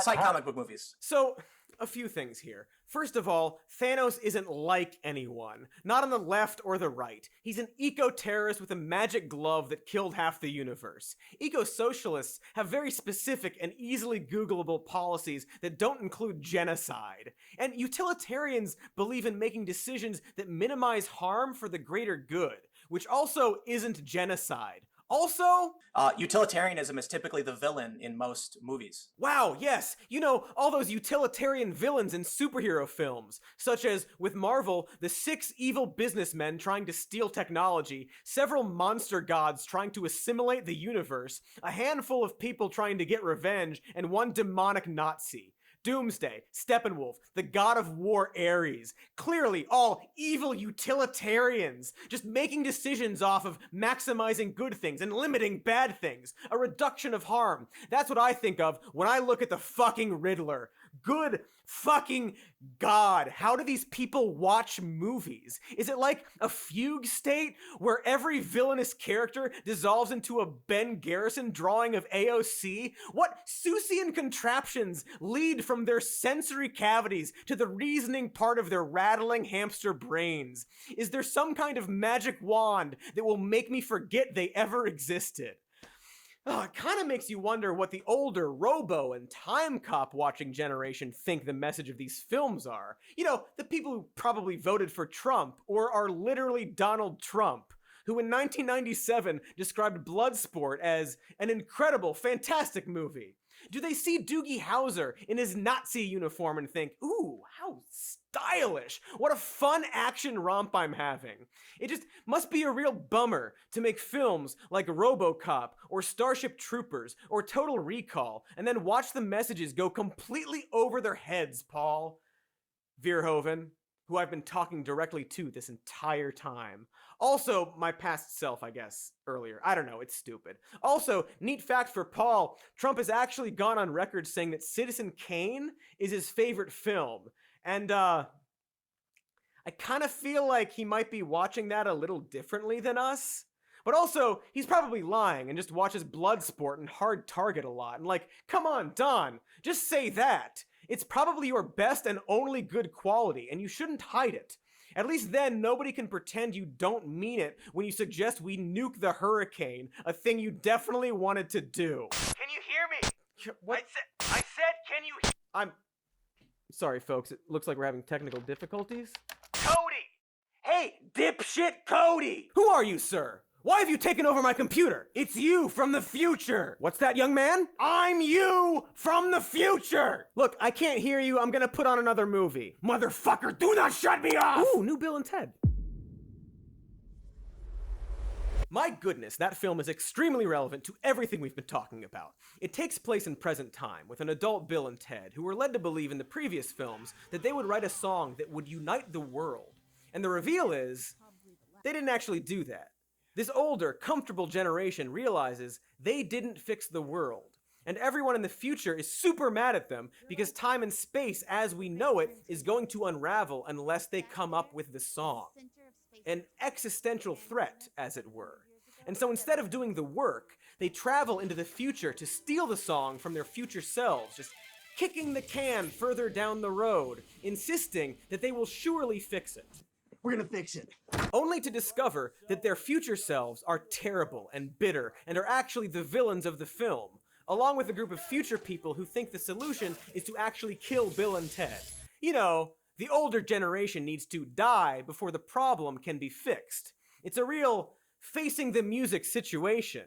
S25: comic book movies.
S17: So, a few things here. First of all, Thanos isn't like anyone. Not on the left or the right. He's an eco-terrorist with a magic glove that killed half the universe. Eco-socialists have very specific and easily Googleable policies that don't include genocide. And utilitarians believe in making decisions that minimize harm for the greater good, which also isn't genocide. Also,
S25: utilitarianism is typically the villain in most movies.
S17: Wow, yes. You know, all those utilitarian villains in superhero films, such as, with Marvel, the 6 evil businessmen trying to steal technology, several monster gods trying to assimilate the universe, a handful of people trying to get revenge, and one demonic Nazi. Doomsday, Steppenwolf, the god of war Ares, clearly all evil utilitarians, just making decisions off of maximizing good things and limiting bad things, a reduction of harm. That's what I think of when I look at the fucking Riddler. Good fucking God, how do these people watch movies? Is it like a fugue state where every villainous character dissolves into a Ben Garrison drawing of AOC? What Seussian contraptions lead from their sensory cavities to the reasoning part of their rattling hamster brains? Is there some kind of magic wand that will make me forget they ever existed? Oh, it kind of makes you wonder what the older Robo and Time Cop watching generation think the message of these films are. You know, the people who probably voted for Trump or are literally Donald Trump, who in 1997 described Bloodsport as an incredible, fantastic movie. Do they see Doogie Howser in his Nazi uniform and think, ooh, how stylish, what a fun action romp I'm having? It just must be a real bummer to make films like RoboCop or Starship Troopers or Total Recall and then watch the messages go completely over their heads, Paul. Verhoeven, who I've been talking directly to this entire time. Also, my past self, I guess, earlier. I don't know, it's stupid. Also, neat fact for Paul, Trump has actually gone on record saying that Citizen Kane is his favorite film. And, I kind of feel like he might be watching that a little differently than us. But also, he's probably lying and just watches Bloodsport and Hard Target a lot. And like, come on, Don, just say that. It's probably your best and only good quality, and you shouldn't hide it. At least then, nobody can pretend you don't mean it when you suggest we nuke the hurricane, a thing you definitely wanted to do.
S2: Can you hear me? What? I said, can you
S17: I'm sorry, folks. It looks like we're having technical difficulties.
S2: Cody! Hey, dipshit Cody!
S17: Who are you, sir? Why have you taken over my computer? It's you from the future. What's that, young man?
S2: I'm you from the future!
S17: Look, I can't hear you. I'm gonna put on another movie.
S2: Motherfucker, do not shut me off!
S17: Ooh, new Bill and Ted. My goodness, that film is extremely relevant to everything we've been talking about. It takes place in present time, with an adult Bill and Ted, who were led to believe in the previous films that they would write a song that would unite the world. And the reveal is, they didn't actually do that. This older, comfortable generation realizes they didn't fix the world. And everyone in the future is super mad at them because time and space as we know it is going to unravel unless they come up with the song. An existential threat, as it were. And so instead of doing the work, they travel into the future to steal the song from their future selves, just kicking the can further down the road, insisting that they will surely fix it.
S2: We're gonna fix it.
S17: Only to discover that their future selves are terrible and bitter and are actually the villains of the film, along with a group of future people who think the solution is to actually kill Bill and Ted. You know, the older generation needs to die before the problem can be fixed. It's a real facing the music situation.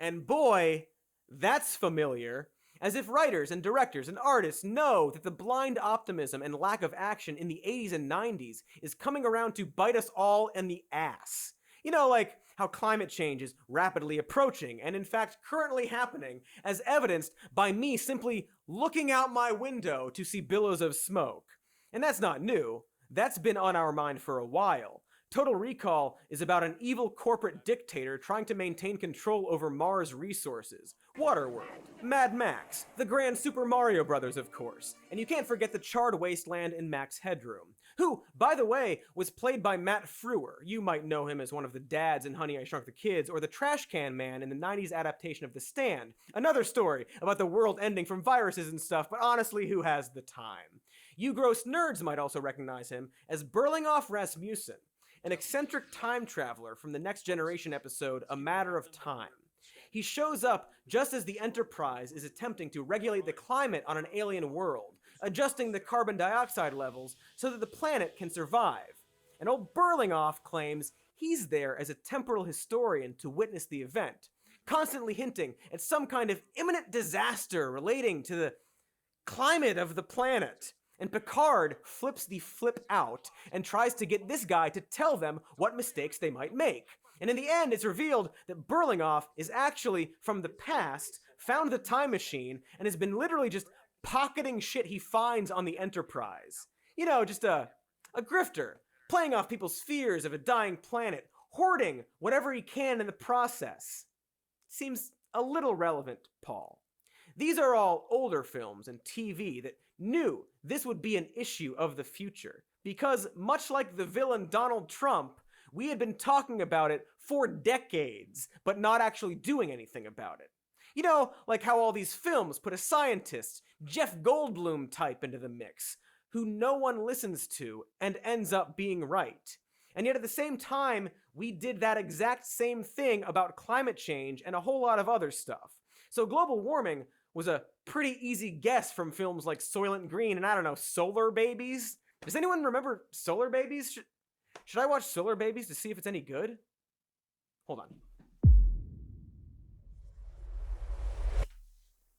S17: And boy, that's familiar. As if writers and directors and artists know that the blind optimism and lack of action in the 80s and 90s is coming around to bite us all in the ass. You know, like how climate change is rapidly approaching and in fact currently happening, as evidenced by me simply looking out my window to see billows of smoke. And that's not new. That's been on our mind for a while. Total Recall is about an evil corporate dictator trying to maintain control over Mars resources. Waterworld, Mad Max, the Grand Super Mario Brothers, of course. And you can't forget the charred wasteland in Max Headroom, who, by the way, was played by Matt Frewer. You might know him as one of the dads in Honey, I Shrunk the Kids, or the trash can man in the 90s adaptation of The Stand. Another story about the world ending from viruses and stuff, but honestly, who has the time? You gross nerds might also recognize him as Berlinghoff Rasmussen, an eccentric time traveler from the Next Generation episode, A Matter of Time. He shows up just as the Enterprise is attempting to regulate the climate on an alien world, adjusting the carbon dioxide levels so that the planet can survive. And old Berlinghoff claims he's there as a temporal historian to witness the event, constantly hinting at some kind of imminent disaster relating to the climate of the planet. And Picard flips the flip out and tries to get this guy to tell them what mistakes they might make. And in the end, it's revealed that Berlinghoff is actually from the past, found the time machine, and has been literally just pocketing shit he finds on the Enterprise. You know, just a grifter, playing off people's fears of a dying planet, hoarding whatever he can in the process. Seems a little relevant, Paul. These are all older films and TV that knew this would be an issue of the future, because much like the villain Donald Trump, we had been talking about it for decades, but not actually doing anything about it. You know, like how all these films put a scientist, Jeff Goldblum type into the mix, who no one listens to and ends up being right. And yet at the same time, we did that exact same thing about climate change and a whole lot of other stuff. So global warming was a pretty easy guess from films like Soylent Green and, I don't know, Solar Babies. Does anyone remember Solar Babies? Should I watch Solar Babies to see if it's any good? Hold on.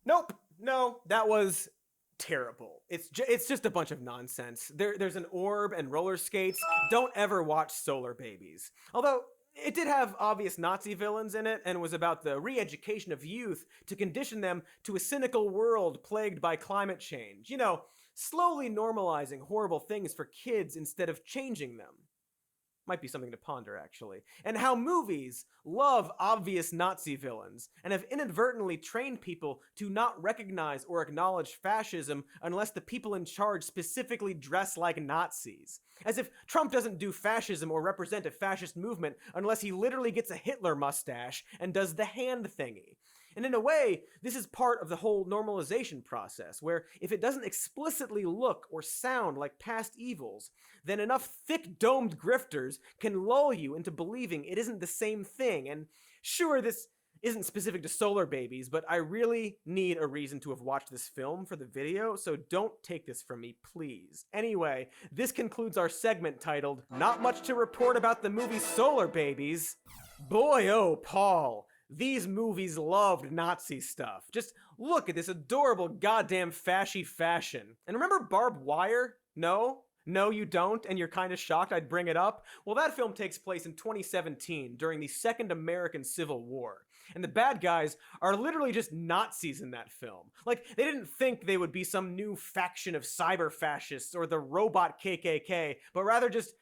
S17: Nope. No, that was terrible. It's just a bunch of nonsense. There's an orb and roller skates. Don't ever watch Solar Babies. Although, it did have obvious Nazi villains in it, and was about the re-education of youth to condition them to a cynical world plagued by climate change. You know, slowly normalizing horrible things for kids instead of changing them. Might be something to ponder, actually. And how movies love obvious Nazi villains, and have inadvertently trained people to not recognize or acknowledge fascism unless the people in charge specifically dress like Nazis. As if Trump doesn't do fascism or represent a fascist movement unless he literally gets a Hitler mustache and does the hand thingy. And in a way, this is part of the whole normalization process, where if it doesn't explicitly look or sound like past evils, then enough thick-domed grifters can lull you into believing it isn't the same thing. And sure, this isn't specific to solar babies, but I really need a reason to have watched this film for the video, so don't take this from me, please. Anyway, this concludes our segment titled, Not Much to Report About the Movie Solar Babies. Boy, oh, Paul, these movies loved Nazi stuff. Just look at this adorable goddamn fashy fashion. And remember Barbed Wire? No? No, you don't, and you're kind of shocked I'd bring it up? Well, that film takes place in 2017, during the Second American Civil War. And the bad guys are literally just Nazis in that film. Like, they didn't think they would be some new faction of cyber fascists or the robot KKK, but rather just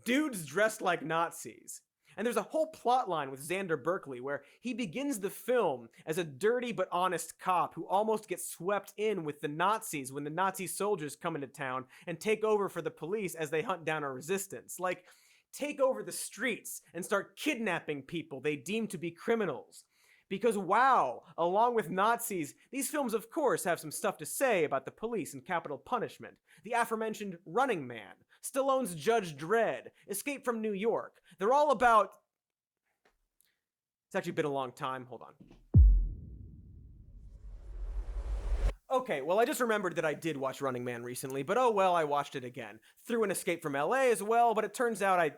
S17: dudes dressed like Nazis. And there's a whole plot line with Xander Berkeley where he begins the film as a dirty but honest cop who almost gets swept in with the Nazis when the Nazi soldiers come into town and take over for the police as they hunt down a resistance. Like, take over the streets and start kidnapping people they deem to be criminals. Because wow, along with Nazis, these films of course have some stuff to say about the police and capital punishment. The aforementioned Running Man, Stallone's Judge Dredd, Escape from New York. They're all about... It's actually been a long time. Hold on. Okay, well, I just remembered that I did watch Running Man recently, but oh well, I watched it again. Threw an Escape from LA as well, but it turns out I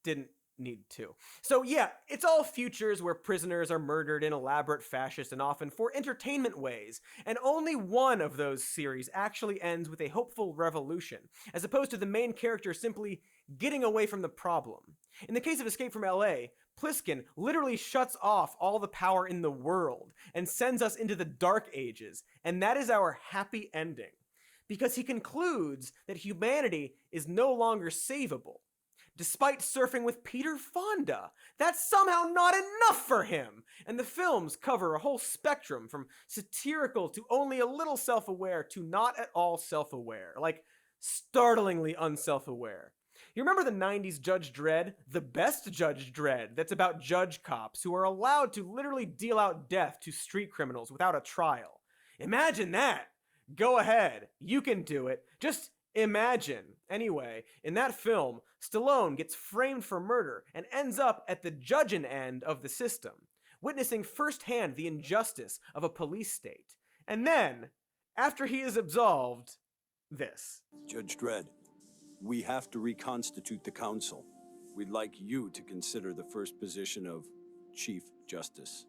S17: didn't need to. So yeah, it's all futures where prisoners are murdered in elaborate fascist and often for entertainment ways, and only one of those series actually ends with a hopeful revolution, as opposed to the main character simply getting away from the problem. In the case of Escape from LA, Pliskin literally shuts off all the power in the world and sends us into the Dark Ages, and that is our happy ending. Because he concludes that humanity is no longer savable. Despite surfing with Peter Fonda, that's somehow not enough for him! And the films cover a whole spectrum from satirical to only a little self-aware to not at all self-aware. Like, startlingly unself-aware. You remember the 90s Judge Dredd? The best Judge Dredd, that's about judge cops who are allowed to literally deal out death to street criminals without a trial. Imagine that! Go ahead, you can do it. Just imagine. Anyway, in that film, Stallone gets framed for murder and ends up at the judging end of the system, witnessing firsthand the injustice of a police state. And then, after he is absolved, this.
S4: Judge Dredd, we have to reconstitute the council. We'd like you to consider the first position of Chief Justice.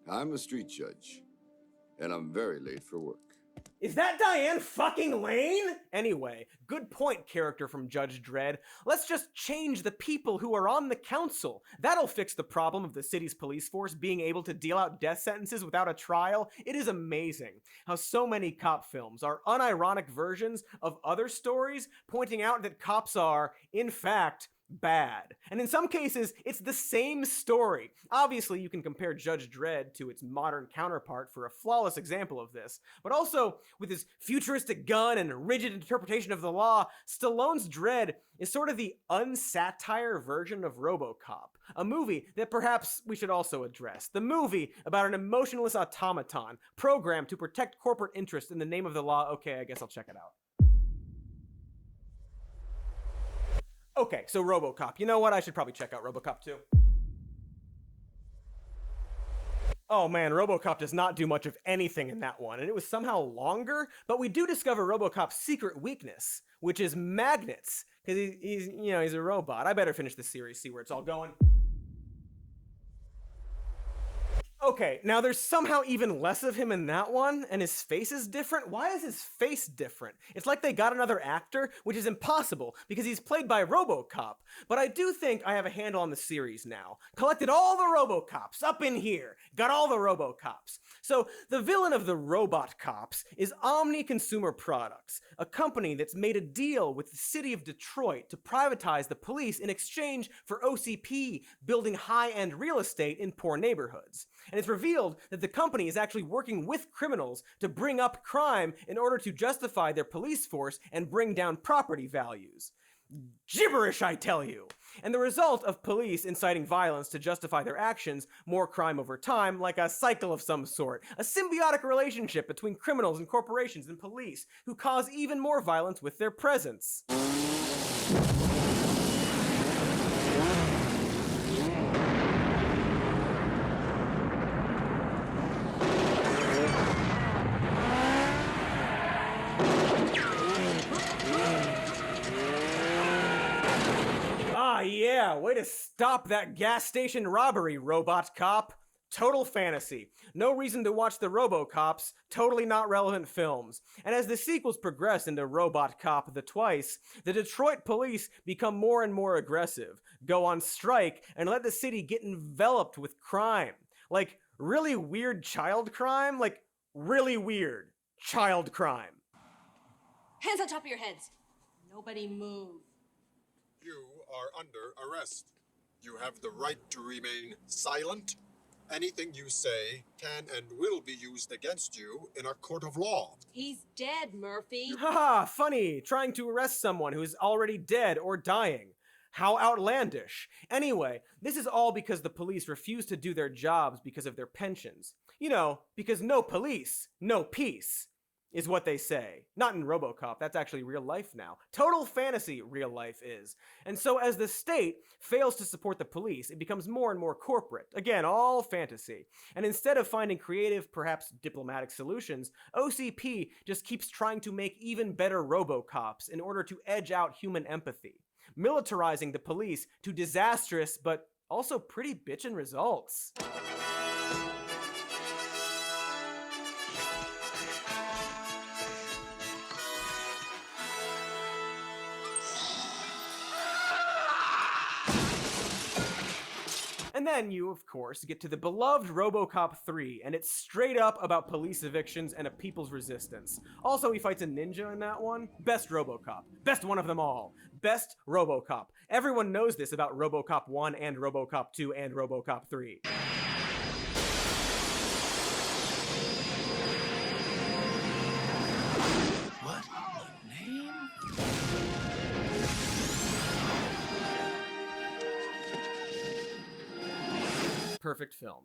S7: I'm a street judge, and I'm very late for work.
S17: Is that Diane fucking Lane? Anyway, good point, character from Judge Dredd. Let's just change the people who are on the council. That'll fix the problem of the city's police force being able to deal out death sentences without a trial. It is amazing how so many cop films are unironic versions of other stories, pointing out that cops are, in fact, bad. And in some cases, it's the same story. Obviously, you can compare Judge Dredd to its modern counterpart for a flawless example of this. But also, with his futuristic gun and rigid interpretation of the law, Stallone's Dredd is sort of the unsatire version of RoboCop. A movie that perhaps we should also address. The movie about an emotionless automaton programmed to protect corporate interests in the name of the law. Okay, I guess I'll check it out. Okay, so RoboCop. You know what? I should probably check out RoboCop too. Oh man, RoboCop does not do much of anything in that one, and it was somehow longer, but we do discover RoboCop's secret weakness, which is magnets, because he's a robot. I better finish this series, see where it's all going. Okay, now there's somehow even less of him in that one, and his face is different? Why is his face different? It's like they got another actor, which is impossible, because he's played by RoboCop. But I do think I have a handle on the series now. Collected all the RoboCops up in here. Got all the RoboCops. So, the villain of the Robot Cops is Omni Consumer Products, a company that's made a deal with the city of Detroit to privatize the police in exchange for OCP building high-end real estate in poor neighborhoods. And it's revealed that the company is actually working with criminals to bring up crime in order to justify their police force and bring down property values. Gibberish, I tell you! And the result of police inciting violence to justify their actions, more crime over time, like a cycle of some sort, a symbiotic relationship between criminals and corporations and police, who cause even more violence with their presence. Yeah, way to stop that gas station robbery, robot cop. Total fantasy. No reason to watch the RoboCops, totally not relevant films. And as the sequels progress into Robot Cop the Twice, the Detroit police become more and more aggressive, go on strike, and let the city get enveloped with crime. Like, really weird child crime? Like, really weird child crime.
S9: Hands on top of your heads. Nobody move.
S10: You are under arrest. You have the right to remain silent. Anything you say can and will be used against you in a court of law.
S9: He's dead, Murphy.
S17: Haha, funny, trying to arrest someone who is already dead or dying. How outlandish. Anyway, this is all because the police refuse to do their jobs because of their pensions. You know, because no police, no peace, is what they say. Not in RoboCop, that's actually real life now. Total fantasy, real life is. And so as the state fails to support the police, it becomes more and more corporate. Again, all fantasy. And instead of finding creative, perhaps diplomatic solutions, OCP just keeps trying to make even better RoboCops in order to edge out human empathy, militarizing the police to disastrous but also pretty bitchin' results. And then you, of course, get to the beloved RoboCop 3, and it's straight up about police evictions and a people's resistance. Also, he fights a ninja in that one. Best RoboCop. Best one of them all. Best RoboCop. Everyone knows this about RoboCop 1 and RoboCop 2 and RoboCop 3.
S5: What? Name?
S17: Perfect film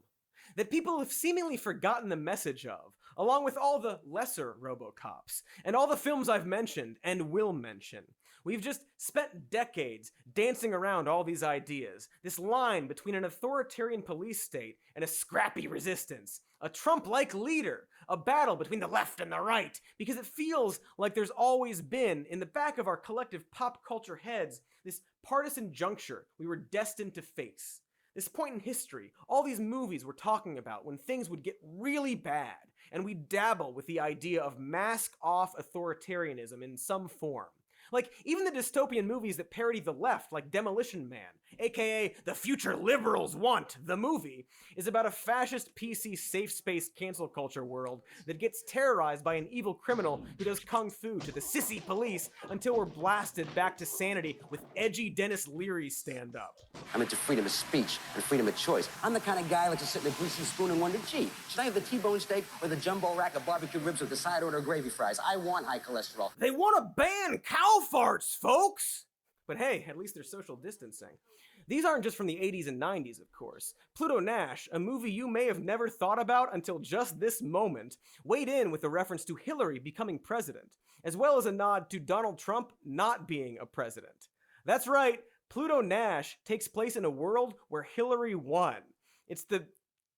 S17: that people have seemingly forgotten the message of, along with all the lesser RoboCops, and all the films I've mentioned and will mention. We've just spent decades dancing around all these ideas, this line between an authoritarian police state and a scrappy resistance, a Trump-like leader, a battle between the left and the right, because it feels like there's always been, in the back of our collective pop culture heads, this partisan juncture we were destined to face. This point in history, all these movies we're talking about when things would get really bad, and we dabble with the idea of mask-off authoritarianism in some form. Like, even the dystopian movies that parody the left, like Demolition Man, aka The Future Liberals Want, the movie, is about a fascist PC safe space cancel culture world that gets terrorized by an evil criminal who does kung fu to the sissy police until we're blasted back to sanity with edgy Dennis Leary stand-up.
S11: I'm into freedom of speech and freedom of choice. I'm the kind of guy who likes to sit in a greasy spoon and wonder, gee, should I have the T-bone steak or the jumbo rack of barbecue ribs with the side order of gravy fries? I want high cholesterol.
S17: They want to ban cow farts, folks! But hey, at least they're social distancing. These aren't just from the 80s and 90s, of course. Pluto Nash, a movie you may have never thought about until just this moment, weighed in with a reference to Hillary becoming president, as well as a nod to Donald Trump not being a president. That's right, Pluto Nash takes place in a world where Hillary won. It's the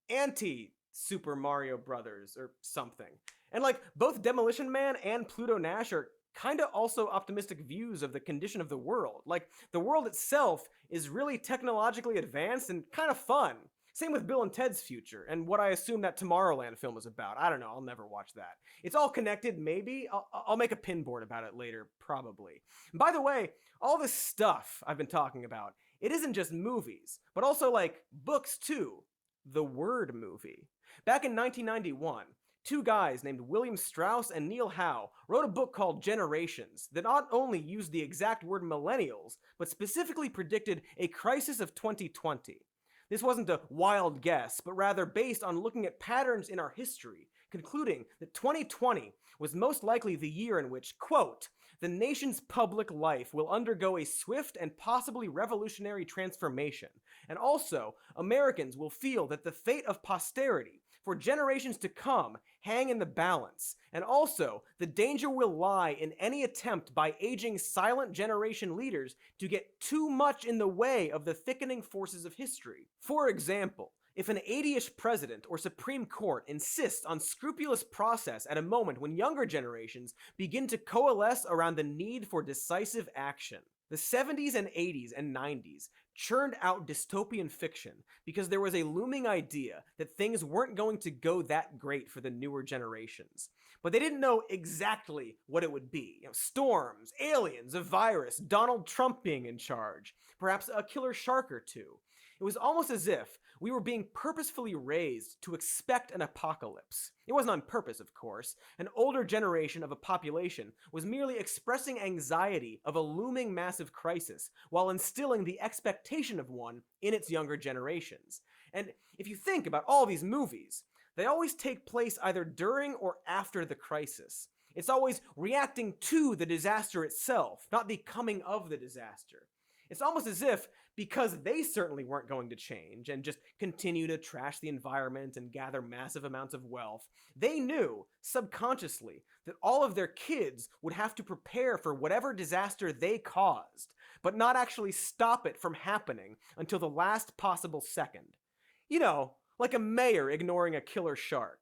S17: anti-Super Mario Brothers or something. And like, both Demolition Man and Pluto Nash are kinda also optimistic views of the condition of the world. Like, the world itself is really technologically advanced and kind of fun. Same with Bill and Ted's Future, and what I assume that Tomorrowland film is about. I don't know, I'll never watch that. It's all connected, maybe? I'll make a pinboard about it later, probably. And by the way, all this stuff I've been talking about, it isn't just movies, but also, like, books too. The Word Movie. Back in 1991, two guys named William Strauss and Neil Howe wrote a book called Generations that not only used the exact word millennials, but specifically predicted a crisis of 2020. This wasn't a wild guess, but rather based on looking at patterns in our history, concluding that 2020 was most likely the year in which, quote, the nation's public life will undergo a swift and possibly revolutionary transformation, and also Americans will feel that the fate of posterity for generations to come hang in the balance, and also the danger will lie in any attempt by aging silent generation leaders to get too much in the way of the thickening forces of history. For example, if an 80-ish president or Supreme Court insists on scrupulous process at a moment when younger generations begin to coalesce around the need for decisive action. The 70s and 80s and 90s churned out dystopian fiction because there was a looming idea that things weren't going to go that great for the newer generations. But they didn't know exactly what it would be. Storms, aliens, a virus, Donald Trump being in charge, perhaps a killer shark or two. It was almost as if we were being purposefully raised to expect an apocalypse. It wasn't on purpose, of course. An older generation of a population was merely expressing anxiety of a looming massive crisis while instilling the expectation of one in its younger generations. And if you think about all these movies, they always take place either during or after the crisis. It's always reacting to the disaster itself, not the coming of the disaster. It's almost as if, because they certainly weren't going to change and just continue to trash the environment and gather massive amounts of wealth, they knew, subconsciously, that all of their kids would have to prepare for whatever disaster they caused, but not actually stop it from happening until the last possible second. You know, like a mayor ignoring a killer shark.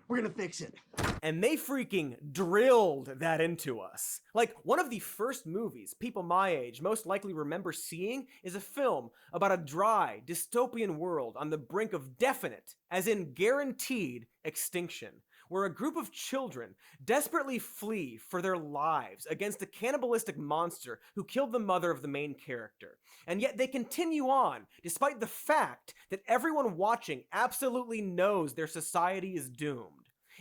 S6: We're gonna fix it.
S17: And they freaking drilled that into us. Like, one of the first movies people my age most likely remember seeing is a film about a dry, dystopian world on the brink of definite, as in guaranteed, extinction, where a group of children desperately flee for their lives against a cannibalistic monster who killed the mother of the main character. And yet they continue on, despite the fact that everyone watching absolutely knows their society is doomed.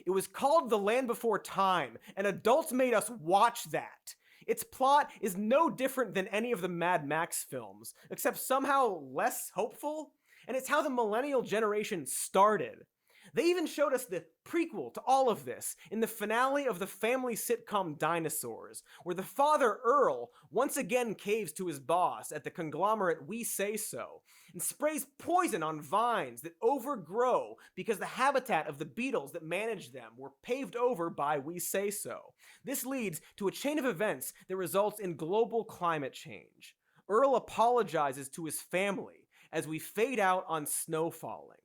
S17: It was called The Land Before Time, and adults made us watch that. Its plot is no different than any of the Mad Max films, except somehow less hopeful, and it's how the millennial generation started. They even showed us the prequel to all of this in the finale of the family sitcom Dinosaurs, where the father Earl once again caves to his boss at the conglomerate We Say So, and sprays poison on vines that overgrow because the habitat of the beetles that manage them were paved over by We Say So. This leads to a chain of events that results in global climate change. Earl apologizes to his family as we fade out on snow falling.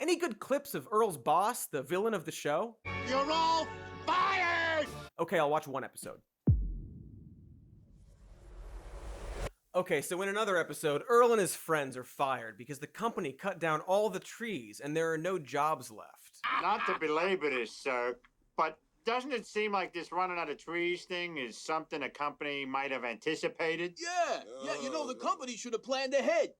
S17: Any good clips of Earl's boss, the villain of the show?
S6: You're all fired!
S17: Okay, I'll watch one episode. Okay, so in another episode, Earl and his friends are fired because the company cut down all the trees and there are no jobs left.
S12: Not to belabor this, sir, but doesn't it seem like this running out of trees thing is something a company might have anticipated?
S6: Yeah, you know, the company should have planned ahead.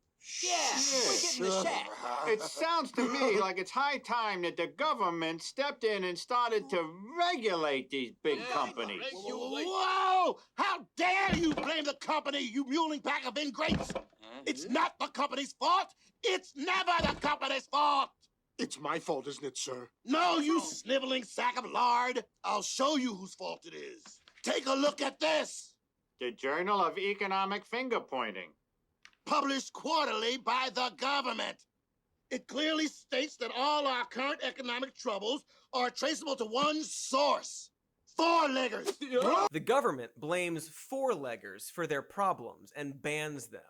S6: Yeah, we're getting the sack.
S12: It sounds to me like it's high time that the government stepped in and started to regulate these big companies.
S6: Whoa! How dare you blame the company, you muling pack of ingrates! It's not the company's fault! It's never the company's fault! It's my fault, isn't it, sir? No, you sniveling sack of lard! I'll show you whose fault it is. Take a look at this!
S12: The Journal of Economic Finger-Pointing.
S6: Published quarterly by the government. It clearly states that all our current economic troubles are traceable to one source. Four-leggers.
S17: The government blames four-leggers for their problems and bans them.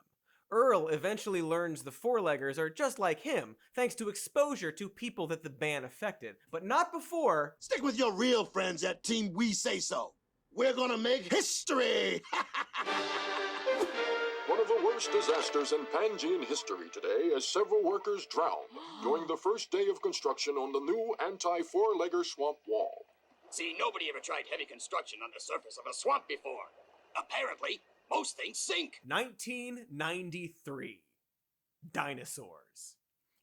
S17: Earl eventually learns the four-leggers are just like him, thanks to exposure to people that the ban affected, but not before.
S6: Stick with your real friends at Team We Say So. We're gonna make history.
S13: One of the worst disasters in Pangean history today as several workers drowned during the first day of construction on the new anti-four-legger swamp wall.
S15: See, nobody ever tried heavy construction on the surface of a swamp before. Apparently, most things sink.
S17: 1993. Dinosaurs.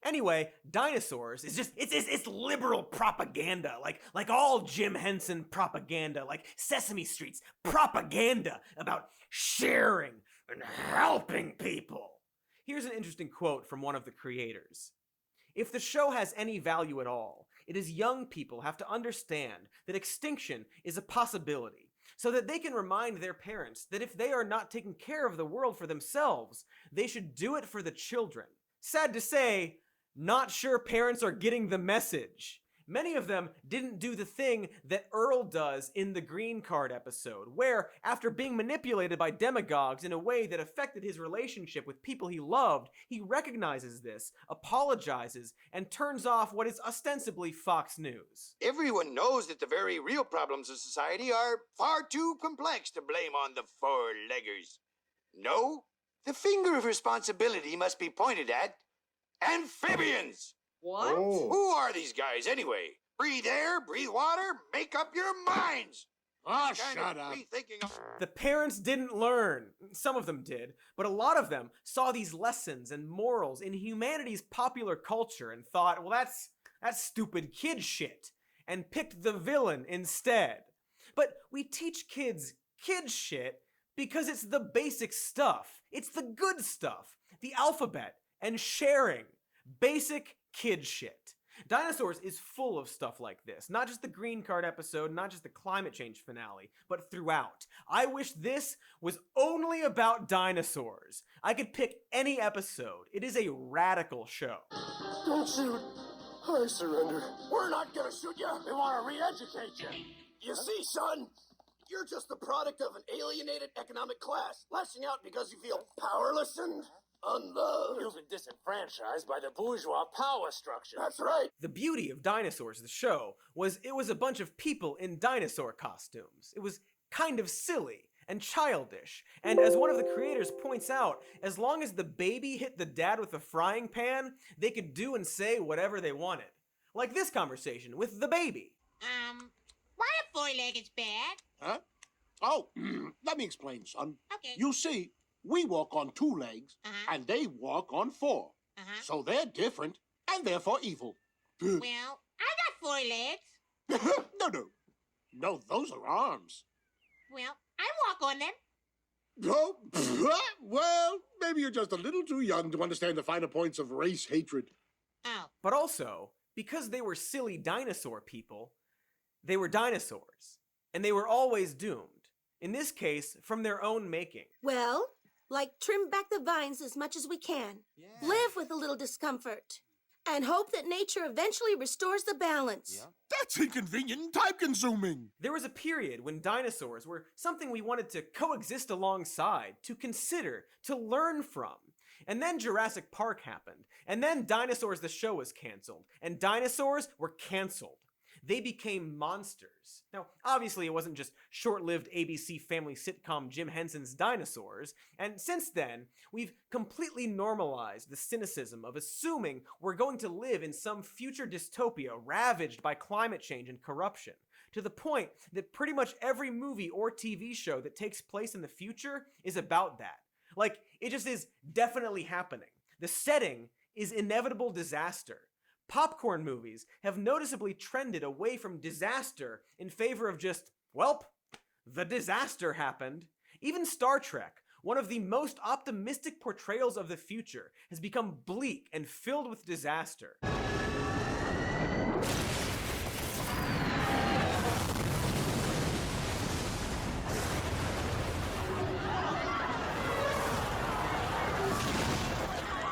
S17: Anyway, Dinosaurs is just, it's liberal propaganda, like all Jim Henson propaganda, like Sesame Street's propaganda about sharing and helping people. Here's an interesting quote from one of the creators. If the show has any value at all, it is young people have to understand that extinction is a possibility, so that they can remind their parents that if they are not taking care of the world for themselves, they should do it for the children. Sad to say, not sure parents are getting the message. Many of them didn't do the thing that Earl does in the green card episode, where, after being manipulated by demagogues in a way that affected his relationship with people he loved, he recognizes this, apologizes, and turns off what is ostensibly Fox News.
S8: Everyone knows that the very real problems of society are far too complex to blame on the four-leggers. No, the finger of responsibility must be pointed at amphibians.
S21: What?
S8: Oh. Who are these guys anyway? Breathe air, breathe water, make up your minds.
S6: Oh, shut up.
S17: The parents didn't learn. Some of them did, but a lot of them saw these lessons and morals in humanity's popular culture and thought, well, that's stupid kid shit, and picked the villain instead. But we teach kids kid shit because it's the basic stuff. It's the good stuff. The alphabet and sharing. Basic kid shit. Dinosaurs is full of stuff like this. Not just the green card episode, not just the climate change finale, but throughout. I wish this was only about dinosaurs. I could pick any episode. It is a radical show.
S6: Don't shoot. I surrender. We're not gonna shoot you. We want to re-educate you. You see, son, you're just the product of an alienated economic class, lashing out because you feel powerless and unloved. You've been disenfranchised by the bourgeois power structure. That's right.
S17: The beauty of Dinosaurs, the show, was it was a bunch of people in dinosaur costumes. It was kind of silly and childish. And as one of the creators points out, as long as the baby hit the dad with a frying pan, they could do and say whatever they wanted. Like this conversation with the baby.
S16: Why are four-leggeds bad?
S6: Huh? Oh, let me explain, son.
S16: Okay.
S6: You see, we walk on 2 legs, and they walk on 4. So they're different, and therefore evil.
S16: Well, I got 4 legs.
S6: No, those are arms.
S16: Well, I walk on them.
S6: Oh, well, maybe you're just a little too young to understand the finer points of race hatred.
S16: Oh.
S17: But also, because they were silly dinosaur people, they were dinosaurs. And they were always doomed. In this case, from their own making.
S18: Well, like trim back the vines as much as we can. Live with a little discomfort. And hope that nature eventually restores the balance.
S6: That's inconvenient and time-consuming.
S17: There was a period when dinosaurs were something we wanted to coexist alongside, to consider, to learn from. And then Jurassic Park happened. And then Dinosaurs the show was canceled. And dinosaurs were canceled. They became monsters. Now, obviously it wasn't just short-lived ABC family sitcom Jim Henson's Dinosaurs, and since then, we've completely normalized the cynicism of assuming we're going to live in some future dystopia ravaged by climate change and corruption, to the point that pretty much every movie or TV show that takes place in the future is about that. Like, it just is definitely happening. The setting is inevitable disaster. Popcorn movies have noticeably trended away from disaster in favor of just, welp, the disaster happened. Even Star Trek, one of the most optimistic portrayals of the future, has become bleak and filled with disaster.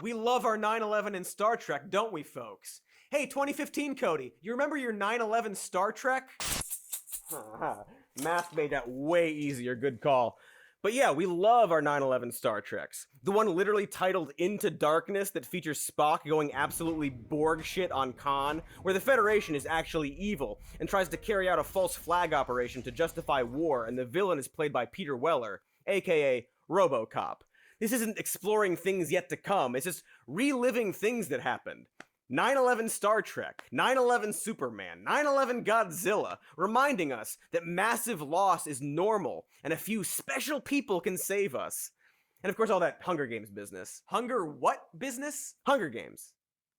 S17: We love our 9/11 in Star Trek, don't we, folks? Hey, 2015 Cody, you remember your 9/11 Star Trek? Math made that way easier, good call. But yeah, we love our 9/11 Star Treks. The one literally titled Into Darkness that features Spock going absolutely Borg shit on Khan, where the Federation is actually evil and tries to carry out a false flag operation to justify war, and the villain is played by Peter Weller, aka RoboCop. This isn't exploring things yet to come, it's just reliving things that happened. 9/11 Star Trek, 9/11 Superman, 9/11 Godzilla, reminding us that massive loss is normal and a few special people can save us. And of course all that Hunger Games business. Hunger what business? Hunger Games.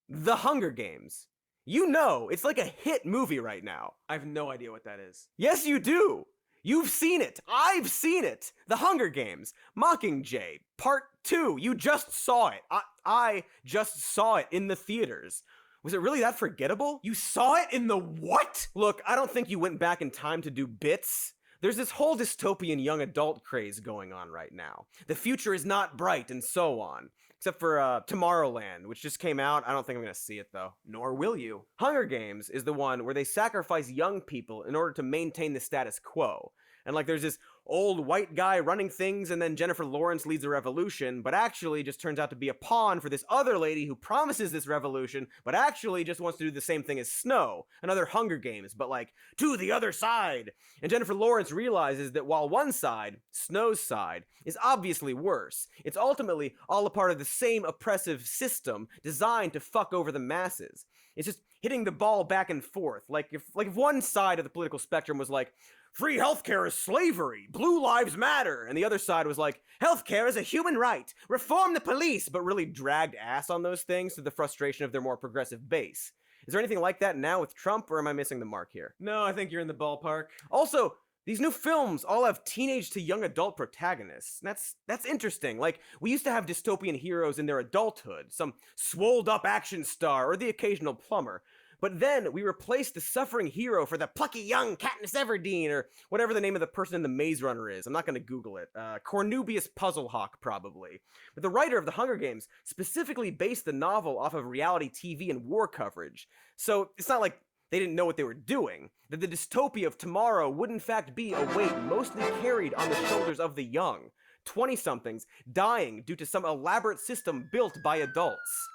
S17: The Hunger Games. You know, it's like a hit movie right now. I have no idea what that is. Yes, you do! You've seen it! I've seen it! The Hunger Games. Mockingjay. Part 2. You just saw it. I just saw it in the theaters. Was it really that forgettable? You saw it in the what? Look, I don't think you went back in time to do bits. There's this whole dystopian young adult craze going on right now. The future is not bright and so on. Except for Tomorrowland, which just came out. I don't think I'm gonna see it though.
S3: Nor will you.
S17: Hunger Games is the one where they sacrifice young people in order to maintain the status quo. And like there's this old white guy running things, and then Jennifer Lawrence leads a revolution, but actually just turns out to be a pawn for this other lady who promises this revolution, but actually just wants to do the same thing as Snow. Another Hunger Games, but like to the other side. And Jennifer Lawrence realizes that while one side, Snow's side, is obviously worse, it's ultimately all a part of the same oppressive system designed to fuck over the masses. It's just hitting the ball back and forth. Like if one side of the political spectrum was like, free healthcare is slavery, blue lives matter, and the other side was like, healthcare is a human right, reform the police, but really dragged ass on those things to the frustration of their more progressive base. Is there anything like that now with Trump, or am I missing the mark here?
S3: No, I think you're in the ballpark.
S17: Also, these new films all have teenage to young adult protagonists. That's interesting. Like, we used to have dystopian heroes in their adulthood, some swolled up action star, or the occasional plumber. But then we replaced the suffering hero for the plucky young Katniss Everdeen, or whatever the name of the person in the Maze Runner is. I'm not going to Google it. Cornubius Puzzlehawk, probably. But the writer of The Hunger Games specifically based the novel off of reality TV and war coverage. So it's not like they didn't know what they were doing. That the dystopia of tomorrow would in fact be a weight mostly carried on the shoulders of the young. 20-somethings dying due to some elaborate system built by adults.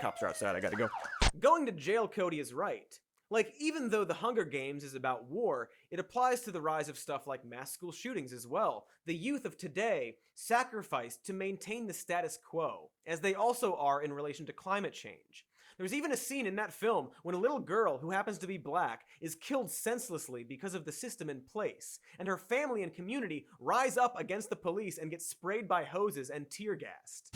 S17: Cops are outside, I gotta go. Going to jail, Cody, is right. Like, even though The Hunger Games is about war, it applies to the rise of stuff like mass school shootings as well. The youth of today sacrificed to maintain the status quo, as they also are in relation to climate change. There's even a scene in that film when a little girl who happens to be black is killed senselessly because of the system in place, and her family and community rise up against the police and get sprayed by hoses and tear gassed.